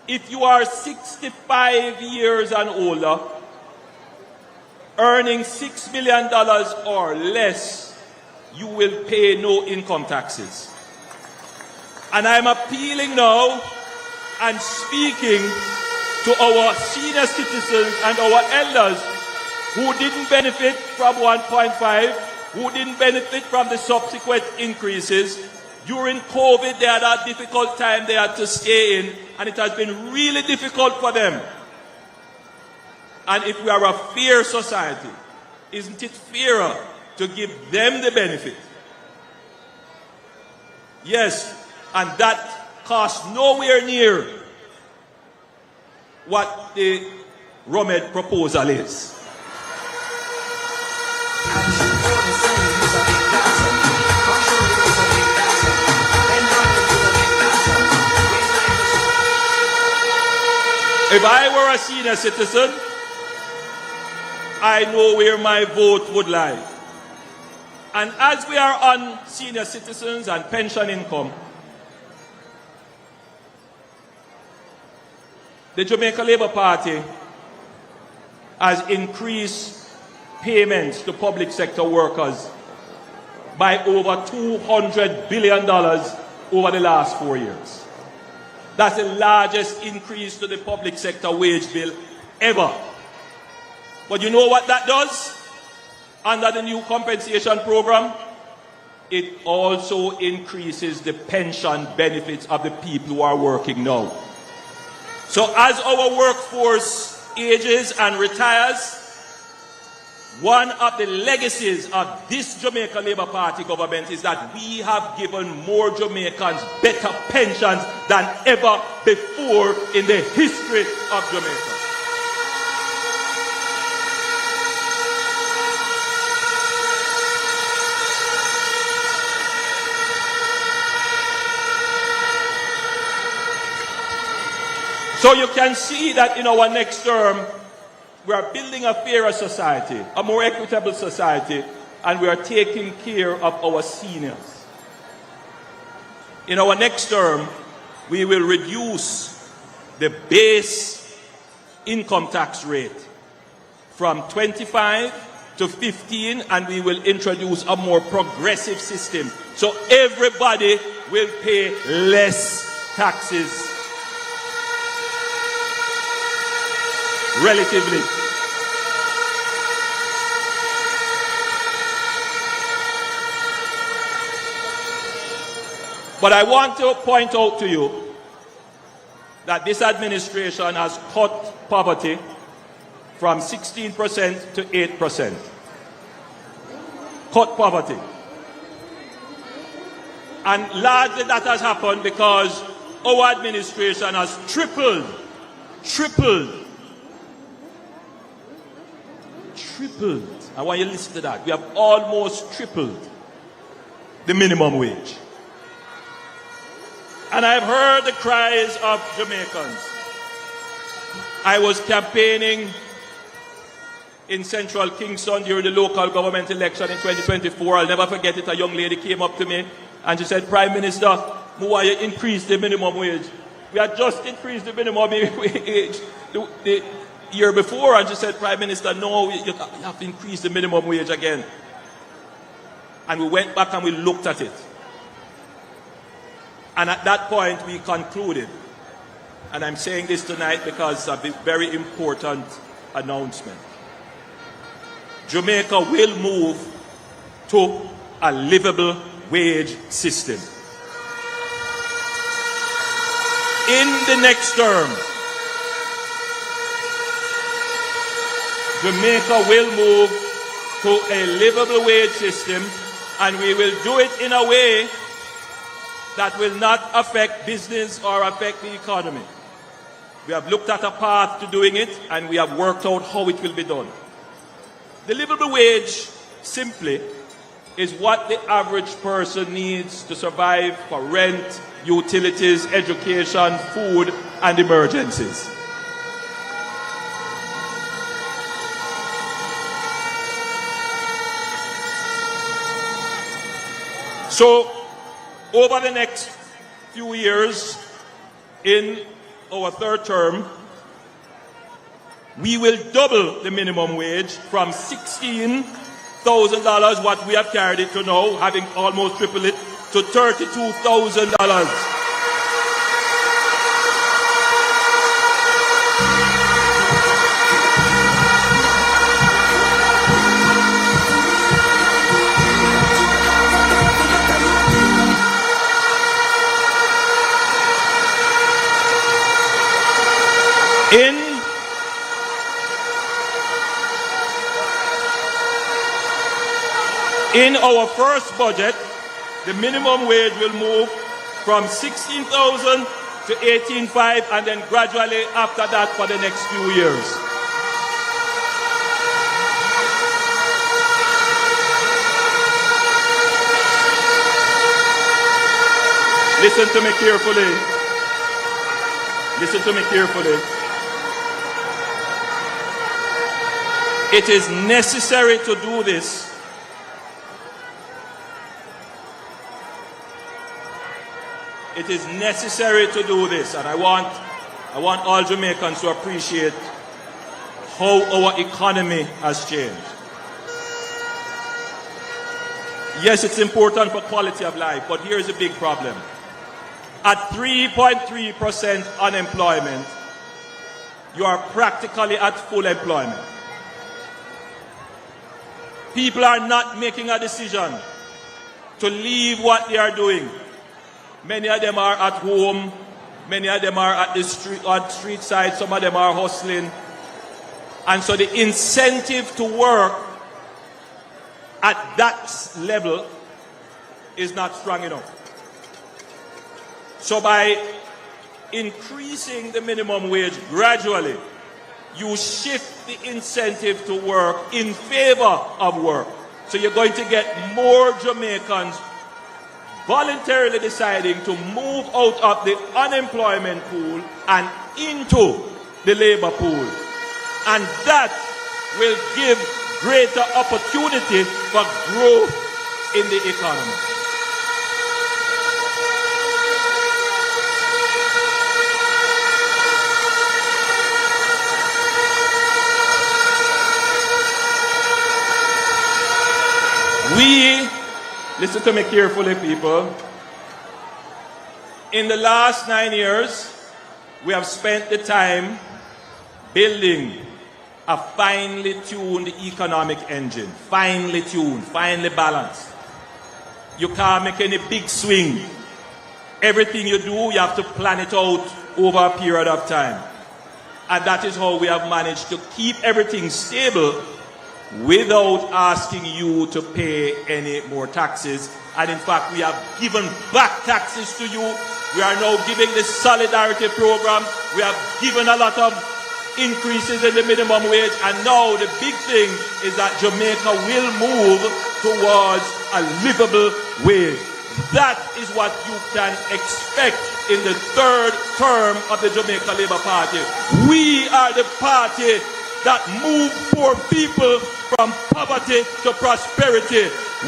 if you are 65 years and older, earning $6 million or less, you will pay no income taxes. And I'm appealing now and speaking to our senior citizens and our elders who didn't benefit from 1.5, who didn't benefit from the subsequent increases. During COVID, they had a difficult time they had to stay in, and it has been really difficult for them. And if we are a fair society, isn't it fairer to give them the benefit? Yes, and that costs nowhere near what the Romed proposal is. If I were a senior citizen, I know where my vote would lie. And as we are on senior citizens and pension income, the Jamaica Labour Party has increased payments to public sector workers by over $200 billion over the last 4 years. That's the largest increase to the public sector wage bill ever. But you know what that does? Under the new compensation program, it also increases the pension benefits of the people who are working now. So as our workforce ages and retires, one of the legacies of this Jamaica Labour Party government is that we have given more Jamaicans better pensions than ever before in the history of Jamaica. So you can see that in our next term, we are building a fairer society, a more equitable society, and we are taking care of our seniors. In our next term, we will reduce the base income tax rate from 25 to 15, and we will introduce a more progressive system. So everybody will pay less taxes relatively. But I want to point out to you that this administration has cut poverty from 16% to 8%. Cut poverty. And largely that has happened because our administration has tripled. I want you to listen to that. We have almost tripled the minimum wage. And I've heard the cries of Jamaicans. I was campaigning in Central Kingston during the local government election in 2024. I'll never forget it. A young lady came up to me and she said, Prime Minister, why you increase the minimum wage? We had just increased the minimum wage the year before, and she said, Prime Minister, no, you have to increase the minimum wage again. And we went back and we looked at it. And at that point, we concluded, and I'm saying this tonight because of a very important announcement. Jamaica will move to a livable wage system. In the next term, Jamaica will move to a livable wage system, and we will do it in a way that will not affect business or affect the economy. We have looked at a path to doing it, and we have worked out how it will be done. The livable wage, simply, is what the average person needs to survive for rent, utilities, education, food, and emergencies. So, over the next few years, in our third term, we will double the minimum wage from $16,000, what we have carried it to now, having almost tripled it, to $32,000. In our first budget, the minimum wage will move from $16,000 to $18,500, and then gradually after that for the next few years. Listen to me carefully. Listen to me carefully. It is necessary to do this It is necessary to do this, and I want all Jamaicans to appreciate how our economy has changed. Yes, it's important for quality of life, but here's a big problem. At 3.3% unemployment, you are practically at full employment. People are not making a decision to leave what they are doing. Many of them are at home, many of them are at the street side, some of them are hustling. And so the incentive to work at that level is not strong enough. So by increasing the minimum wage gradually, you shift the incentive to work in favor of work. So you're going to get more Jamaicans voluntarily deciding to move out of the unemployment pool and into the labor pool. And that will give greater opportunity for growth in the economy. Listen to me carefully, people. In the last 9 years, we have spent the time building a finely tuned economic engine. Finely tuned, finely balanced. You can't make any big swing. Everything you do, you have to plan it out over a period of time. And that is how we have managed to keep everything stable without asking you to pay any more taxes. And in fact, we have given back taxes to you. We are now giving the solidarity program. We have given a lot of increases in the minimum wage. And now the big thing is that Jamaica will move towards a livable wage. That is what you can expect in the third term of the Jamaica Labour Party. We are the party that move poor people from poverty to prosperity.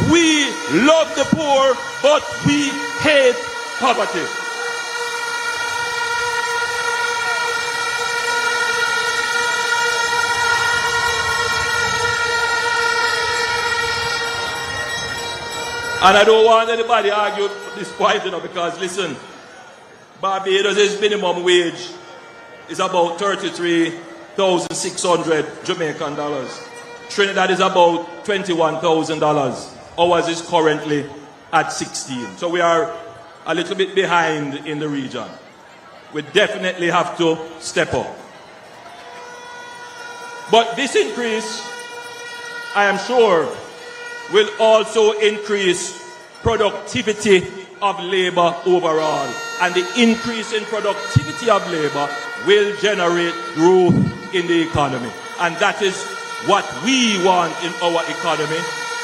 We love the poor, but we hate poverty. And I don't want anybody to argue this point, because listen, Barbados' minimum wage is about $33,600 Jamaican dollars. Trinidad is about $21,000. Ours is currently at 16. So we are a little bit behind in the region. We definitely have to step up. But this increase, I am sure, will also increase productivity of labor overall. And the increase in productivity of labor will generate growth in the economy. And that is what we want in our economy,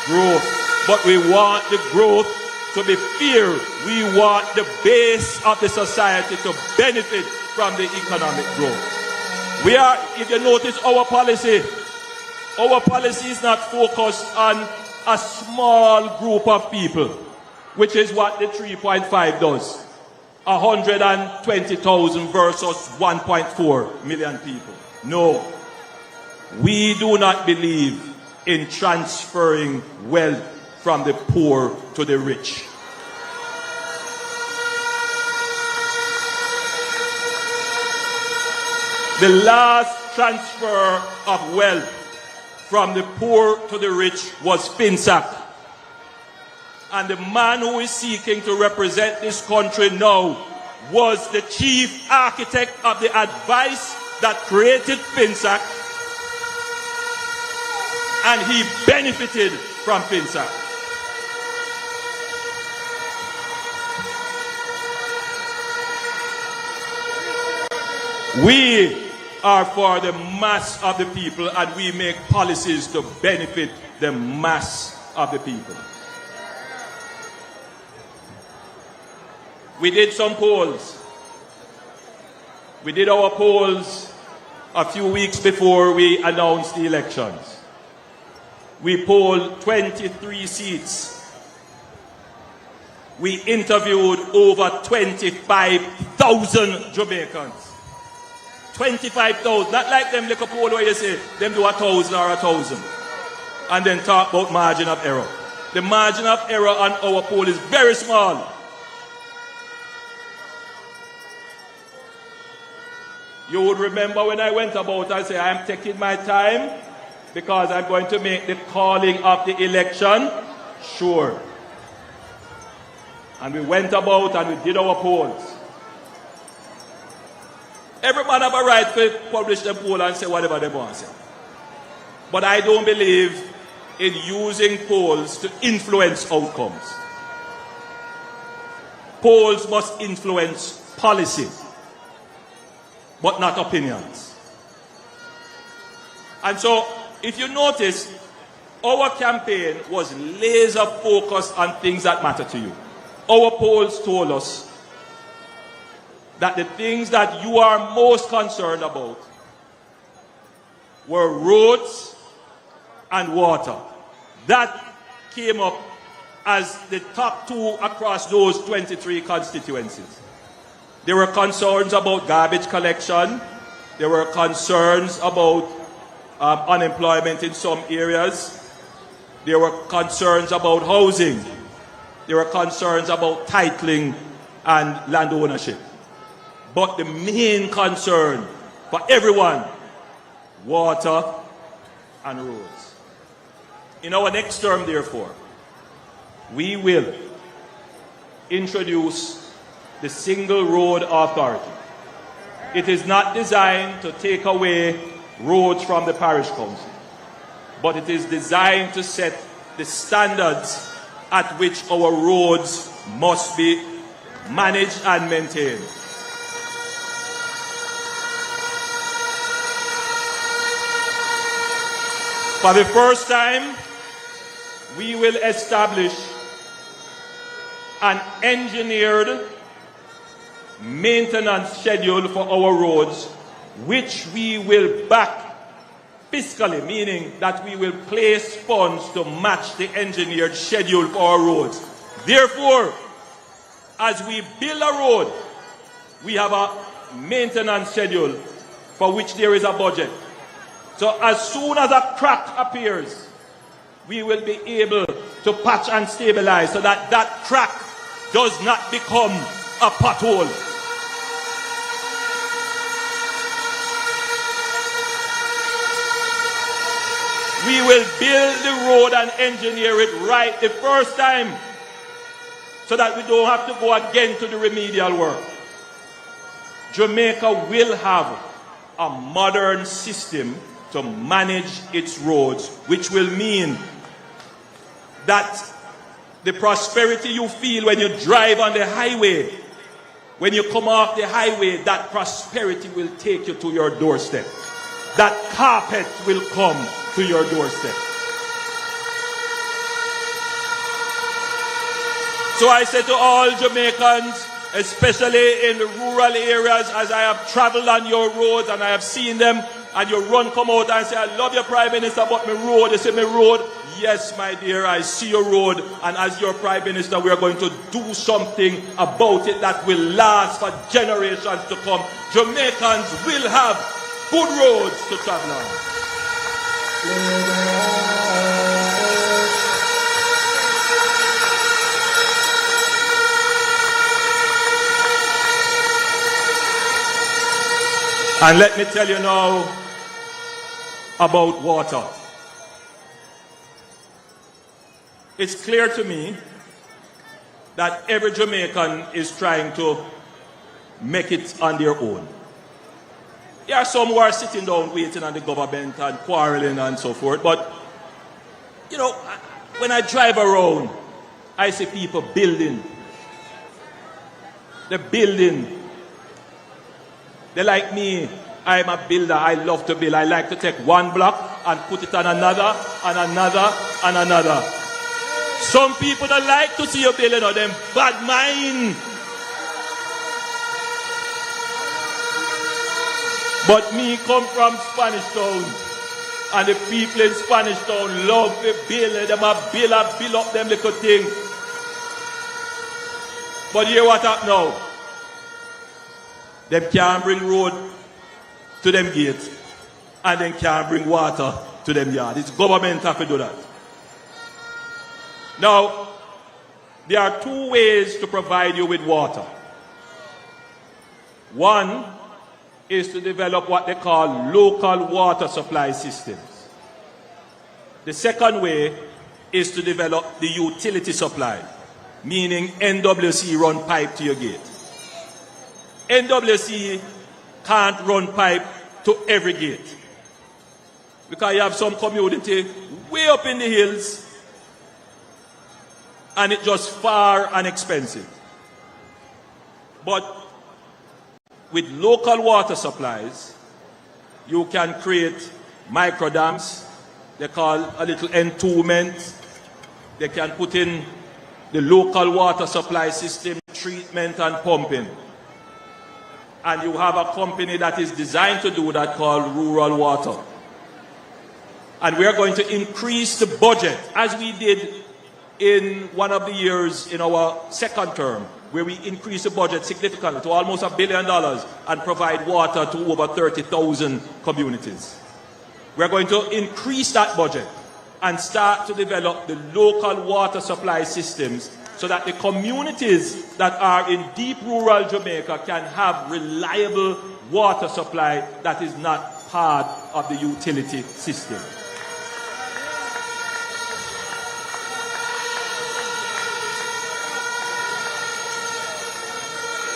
growth. But we want the growth to be fair. We want the base of the society to benefit from the economic growth. We are, if you notice our policy is not focused on a small group of people, which is what the 3.5 does. 120,000 versus 1.4 million people. No. We do not believe in transferring wealth from the poor to the rich. The last transfer of wealth from the poor to the rich was FinSAC. And the man who is seeking to represent this country now was the chief architect of the advice that created FinSAC. And he benefited from FinSAC. We are for the mass of the people, and we make policies to benefit the mass of the people. We did some polls. We did our polls a few weeks before we announced the elections. We polled 23 seats. We interviewed over 25,000 Jamaicans. 25,000, not like them little poll where you say them do 1,000 or 1,000 and then talk about margin of error. The margin of error on our poll is very small. You would remember when I went about and said, I am taking my time because I'm going to make the calling of the election sure. And we went about and we did our polls. Every man have a right to publish the poll and say whatever they want to say. But I don't believe in using polls to influence outcomes. Polls must influence policy, but not opinions. And so, if you notice, our campaign was laser focused on things that matter to you. Our polls told us that the things that you are most concerned about were roads and water. That came up as the top two across those 23 constituencies. There were concerns about garbage collection. There were concerns about unemployment in some areas. There were concerns about housing. There were concerns about titling and land ownership. But the main concern for everyone, water and roads. In our next term, therefore, we will introduce the Single Road Authority. It is not designed to take away roads from the parish council, but it is designed to set the standards at which our roads must be managed and maintained. For the first time, we will establish an engineered maintenance schedule for our roads, which we will back fiscally, meaning that we will place funds to match the engineered schedule for our roads. Therefore, as we build a road, we have a maintenance schedule for which there is a budget. So as soon as a crack appears, we will be able to patch and stabilize so that that crack does not become a pothole. We will build the road and engineer it right the first time so that we don't have to go again to the remedial work. Jamaica will have a modern system to manage its roads, which will mean that the prosperity you feel when you drive on the highway, when you come off the highway, that prosperity will take you to your doorstep. That carpet will come to your doorstep. So I say to all Jamaicans, especially in the rural areas, as I have traveled on your roads and I have seen them, and you come out and say, I love your Prime Minister, but my road, you say my road. Yes, my dear, I see your road, and as your Prime Minister, we are going to do something about it that will last for generations to come. Jamaicans will have good roads to travel on. And let me tell you now about water. It's clear to me that every Jamaican is trying to make it on their own. There are some who are sitting down waiting on the government and quarreling and so forth. But, you know, when I drive around, I see people building. They're building. They're like me. I'm a builder. I love to build. I like to take one block and put it on another, and another, and another. Some people don't like to see you building on them bad mind. But me come from Spanish Town, and the people in Spanish Town love to build. Them a build up them little thing. But hear what up now? Them can't bring road to them gates, and then can't bring water to them yard. It's government have to do that. Now, there are two ways to provide you with water. One is to develop what they call local water supply systems. The second way is to develop the utility supply, meaning NWC run pipe to your gate. NWC can't run pipe to every gate, because you have some community way up in the hills and it's just far and expensive. But with local water supplies, you can create micro dams. They call a little entombment. They can put in the local water supply system, treatment and pumping. And you have a company that is designed to do that called Rural Water. And we are going to increase the budget, as we did in one of the years in our second term, where we increased the budget significantly to almost $1 billion and provide water to over 30,000 communities. We're going to increase that budget and start to develop the local water supply systems so that the communities that are in deep rural Jamaica can have reliable water supply that is not part of the utility system.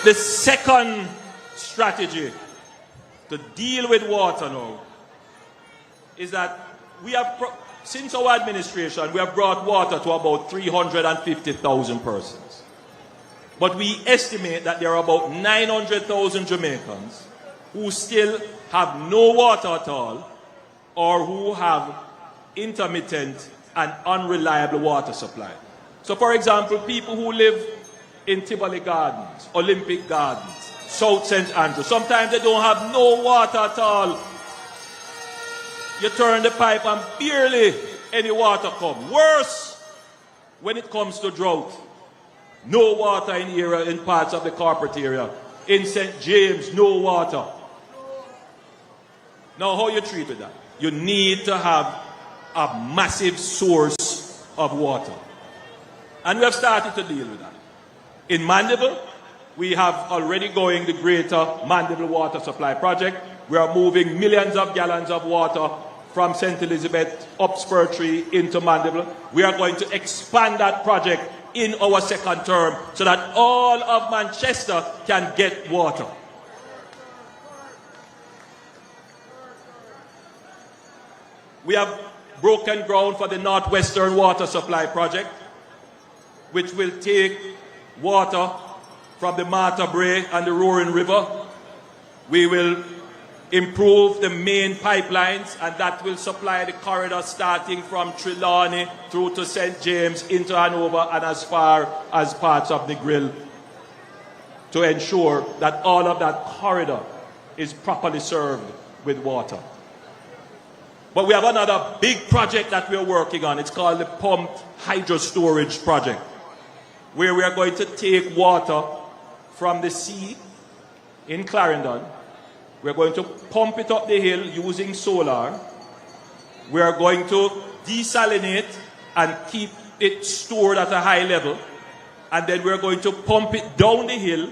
The second strategy to deal with water now is that we have, since our administration, we have brought water to about 350,000 persons. But we estimate that there are about 900,000 Jamaicans who still have no water at all, or who have intermittent and unreliable water supply. So, for example, people who live in Tivoli Gardens, Olympic Gardens, South St. Andrew, sometimes they don't have no water at all. You turn the pipe and barely any water comes. Worse, when it comes to drought, no water in parts of the corporate area. In St. James, no water. Now, how you treat with that? You need to have a massive source of water. And we have started to deal with that. In Mandeville, we have already going the Greater Mandeville Water Supply Project. We are moving millions of gallons of water from St. Elizabeth up Spur Tree into Mandeville. We are going to expand that project in our second term so that all of Manchester can get water. We have broken ground for the Northwestern Water Supply Project, which will take water from the Martha Brae and the Roaring River. We will improve the main pipelines, and that will supply the corridor starting from Trelawney through to St. James into Hanover and as far as parts of the Grill, to ensure that all of that corridor is properly served with water. But we have another big project that we're working on. It's called the Pumped Hydro Storage Project, where we are going to take water from the sea in Clarendon. We're going to pump it up the hill using solar. We are going to desalinate and keep it stored at a high level. And then we're going to pump it down the hill.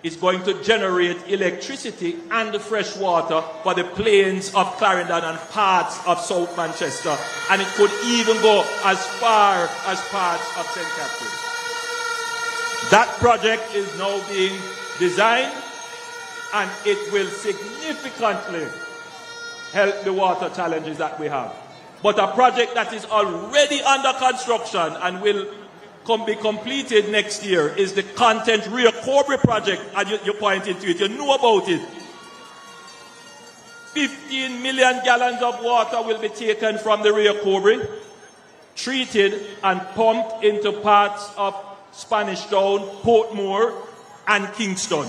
It's going to generate electricity and the fresh water for the plains of Clarendon and parts of South Manchester. And it could even go as far as parts of St. Catherine. That project is now being designed, and it will significantly help the water challenges that we have. But a project that is already under construction and will be completed next year is the Content Rio Cobre project, and you pointed to it, you know about it. 15 million gallons of water will be taken from the Rio Cobre, treated and pumped into parts of Spanish Town, Portmore, and Kingston.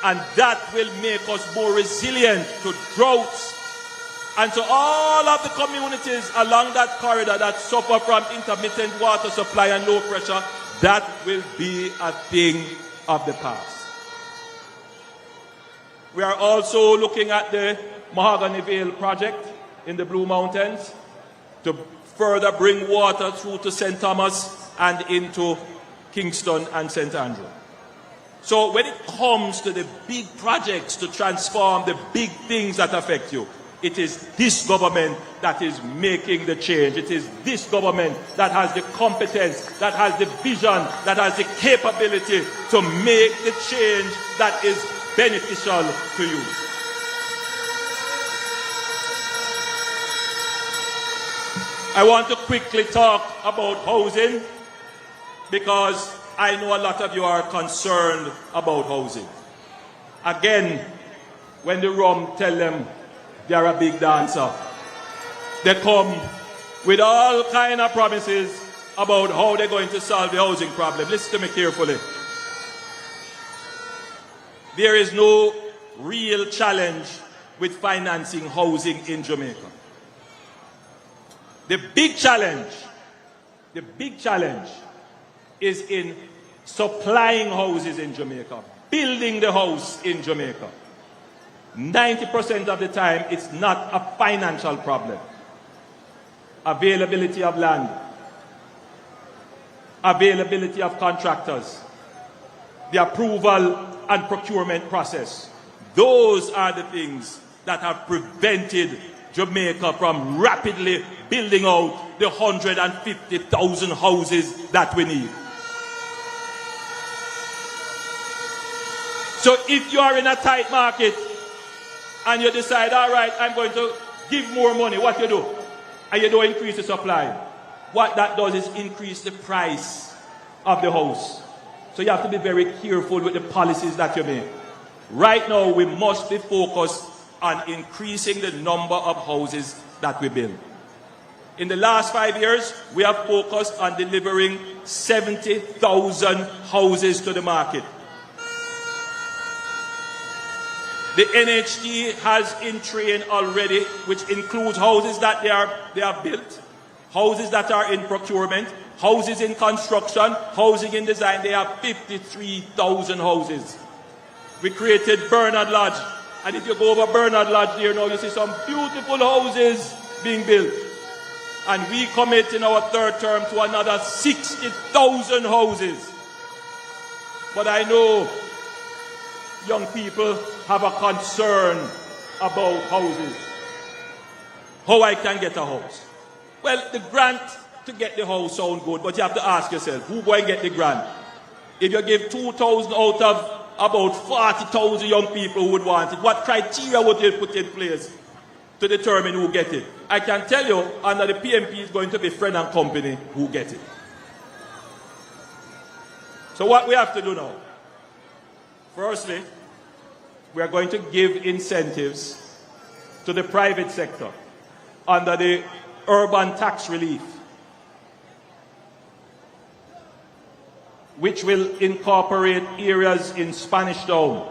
And that will make us more resilient to droughts and to all of the communities along that corridor that suffer from intermittent water supply and low pressure. That will be a thing of the past. We are also looking at the Mahogany Vale project in the Blue Mountains to further bring water through to St. Thomas and into Kingston and St. Andrew. So when it comes to the big projects to transform the big things that affect you, it is this government that is making the change. It is this government that has the competence, that has the vision, that has the capability to make the change that is beneficial to you. I want to quickly talk about housing because I know a lot of you are concerned about housing. Again, when the Rum tell them they are a big dancer, they come with all kind of promises about how they're going to solve the housing problem. Listen to me carefully. There is no real challenge with financing housing in Jamaica. The big challenge is in supplying houses in Jamaica, building the house in Jamaica. 90% of the time, it's not a financial problem. Availability of land, availability of contractors, the approval and procurement process. Those are the things that have prevented Jamaica from rapidly building out the 150,000 houses that we need. So if you are in a tight market and you decide, all right, I'm going to give more money, what you do? And you don't increase the supply. What that does is increase the price of the house. So you have to be very careful with the policies that you make. Right now, we must be focused on increasing the number of houses that we build. In the last 5 years, we have focused on delivering 70,000 houses to the market. The NHT has in train already, which includes houses that they are built, houses that are in procurement, houses in construction, housing in design. They have 53,000 houses. We created Bernard Lodge. And if you go over Bernard Lodge there now, you see some beautiful houses being built. And we commit in our third term to another 60,000 houses. But I know young people have a concern about houses. How I can get a house? Well, the grant to get the house sounds good, but you have to ask yourself, who going to get the grant? If you give 2,000 out of about 40,000 young people who would want it, what criteria would you put in place to determine who get it? I can tell you, under the PMP is going to be friend and company who get it. So what we have to do now? Firstly, we are going to give incentives to the private sector under the urban tax relief, which will incorporate areas in Spanish Town,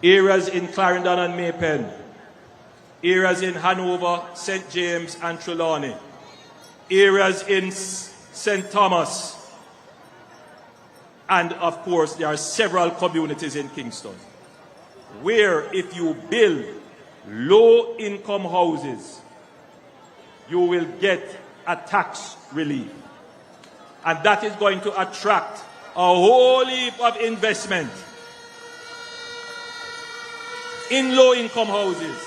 areas in Clarendon and Maypen, areas in Hanover, St. James and Trelawney, areas in St. Thomas, and of course there are several communities in Kingston, where if you build low-income houses, you will get a tax relief. And that is going to attract a whole heap of investment in low-income houses,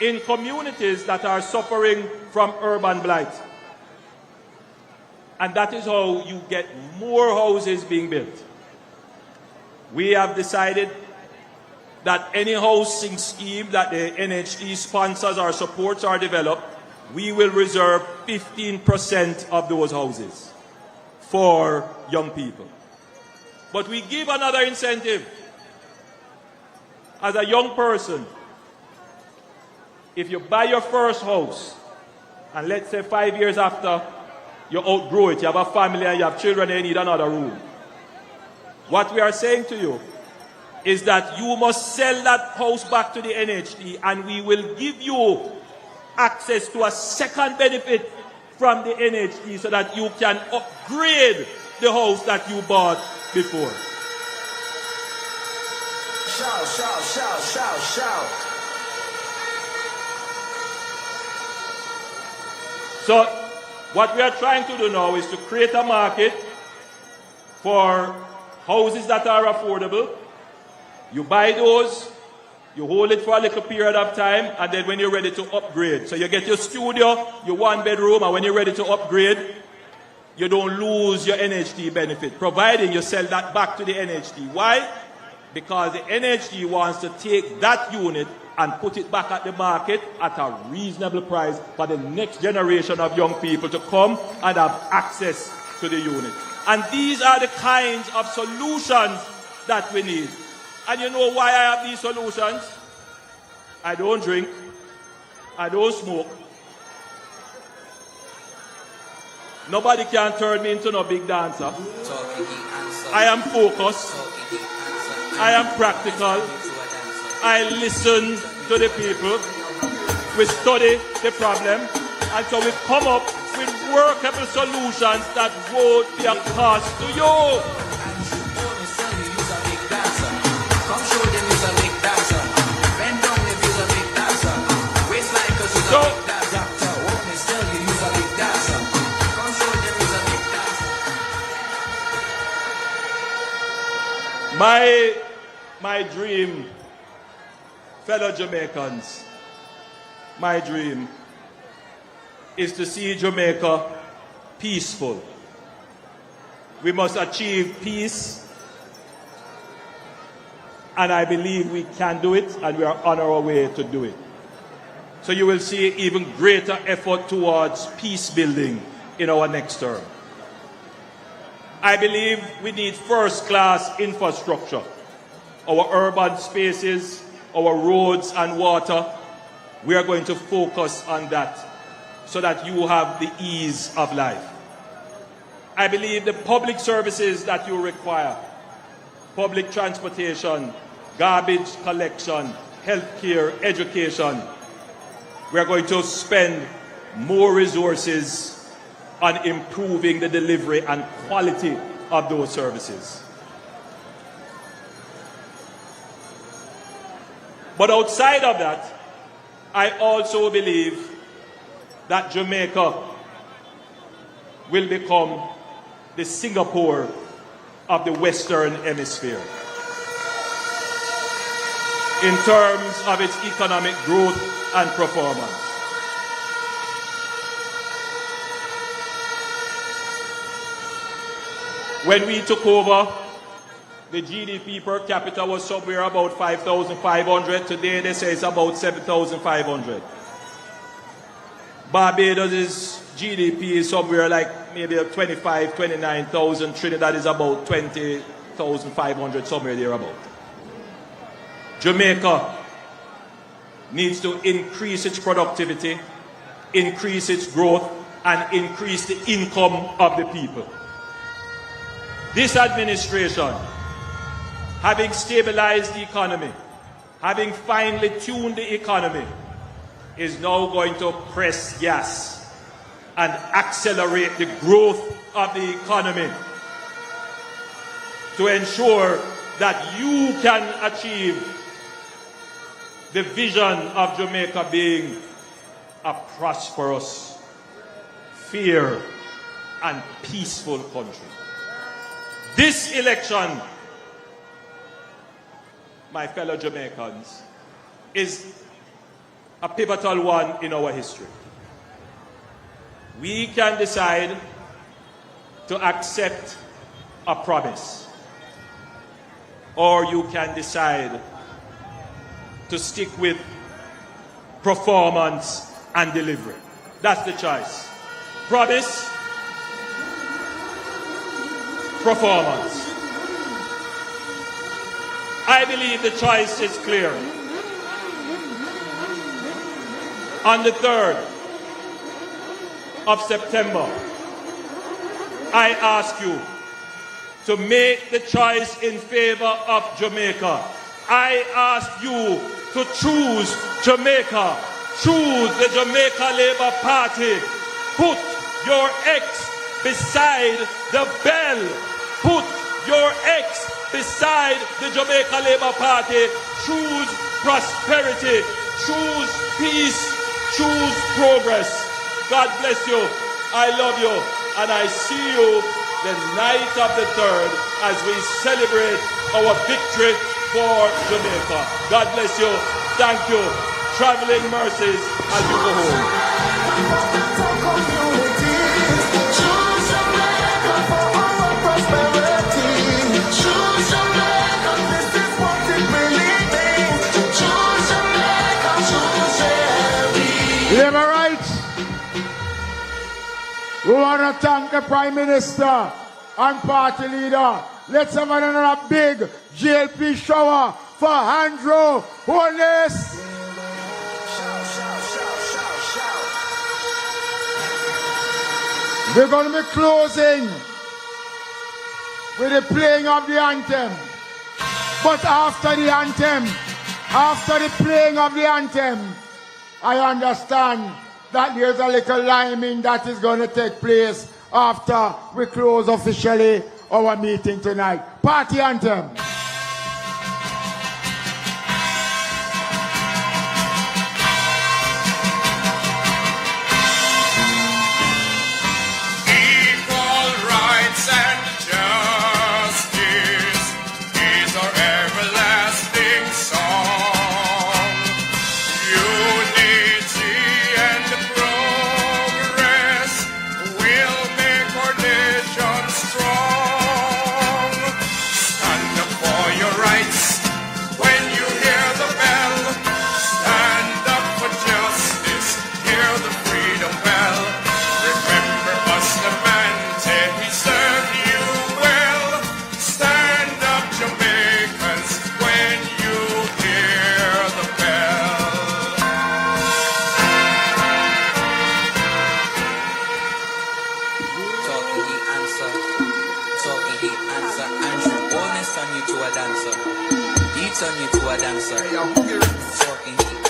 in communities that are suffering from urban blight. And that is how you get more houses being built. We have decided that any housing scheme that the NHT sponsors or supports or develop, we will reserve 15% of those houses for young people. But we give another incentive. As a young person, if you buy your first house, and let's say 5 years after you outgrow it, you have a family and you have children and you need another room, what we are saying to you is that you must sell that house back to the NHT and we will give you access to a second benefit from the NHT so that you can upgrade the house that you bought before. Shout, shout, shout, shout, shout. So what we are trying to do now is to create a market for houses that are affordable. You buy those, you hold it for a little period of time, and then when you're ready to upgrade. So you get your studio, your one bedroom, and when you're ready to upgrade, you don't lose your NHD benefit, providing you sell that back to the NHD. Why? Because the NHD wants to take that unit and put it back at the market at a reasonable price for the next generation of young people to come and have access to the unit. And these are the kinds of solutions that we need. And you know why I have these solutions? I don't drink. I don't smoke. Nobody can turn me into no big dancer. I am focused. I am practical. I listen to the people. We study the problem. And so we come up with workable solutions that won't be a cost to you. Come show them you're a big dancer. Bend down if you're a big dancer. Waist like us, you're a big dancer. Walk me still, you're a big dancer. Come show them you're a big dancer. My dream, fellow Jamaicans, my dream is to see Jamaica peaceful. We must achieve peace, and I believe we can do it, and we are on our way to do it. So you will see even greater effort towards peace building in our next term. I believe we need first-class infrastructure. Our urban spaces, our roads and water, we are going to focus on that so that you have the ease of life. I believe the public services that you require, public transportation, garbage collection, healthcare, education, we are going to spend more resources on improving the delivery and quality of those services. But outside of that, I also believe that Jamaica will become the Singapore of the Western Hemisphere in terms of its economic growth and performance. When we took over, the GDP per capita was somewhere about 5,500. Today they say it's about 7,500. Barbados' GDP is somewhere like maybe 25, 29,000. Trinidad is about 20,500, somewhere thereabout. Jamaica needs to increase its productivity, increase its growth, and increase the income of the people. This administration, having stabilized the economy, having finely tuned the economy, is now going to press gas and accelerate the growth of the economy to ensure that you can achieve the vision of Jamaica being a prosperous, fair, and peaceful country. This election, my fellow Jamaicans, is a pivotal one in our history. We can decide to accept a promise, or you can decide to stick with performance and delivery. That's the choice. Promise, performance. I believe the choice is clear. On the 3rd of September, I ask you to make the choice in favor of Jamaica. I ask you to choose Jamaica. Choose the Jamaica Labour Party. Put your X beside the bell. Put your X beside the Jamaica Labour Party. Choose prosperity. Choose peace. Choose progress. God bless you. I love you. And I see you the night of the 3rd as we celebrate our victory for Jamaica. God bless you. Thank you. Traveling mercies as you go home. Am I right? We want to thank the Prime Minister and Party Leader. Let's have another big JLP shower for Andrew Holness. We're going to be closing with the playing of the anthem. But after the anthem, after the playing of the anthem, I understand that there's a little liming that is going to take place after we close officially our meeting tonight. Party anthem. Equal rights and justice is our everlasting song. Unity and progress will make our nation strong. Stand up for your rights when you hear the bell. Stand up for justice, hear the freedom bell. Remember Bustamante, he served you well. Stand up, Jamaicans, when you hear the bell. Talking he answer, Andrew, bonus on you to a dancer. He turn you to a dancer. Talking he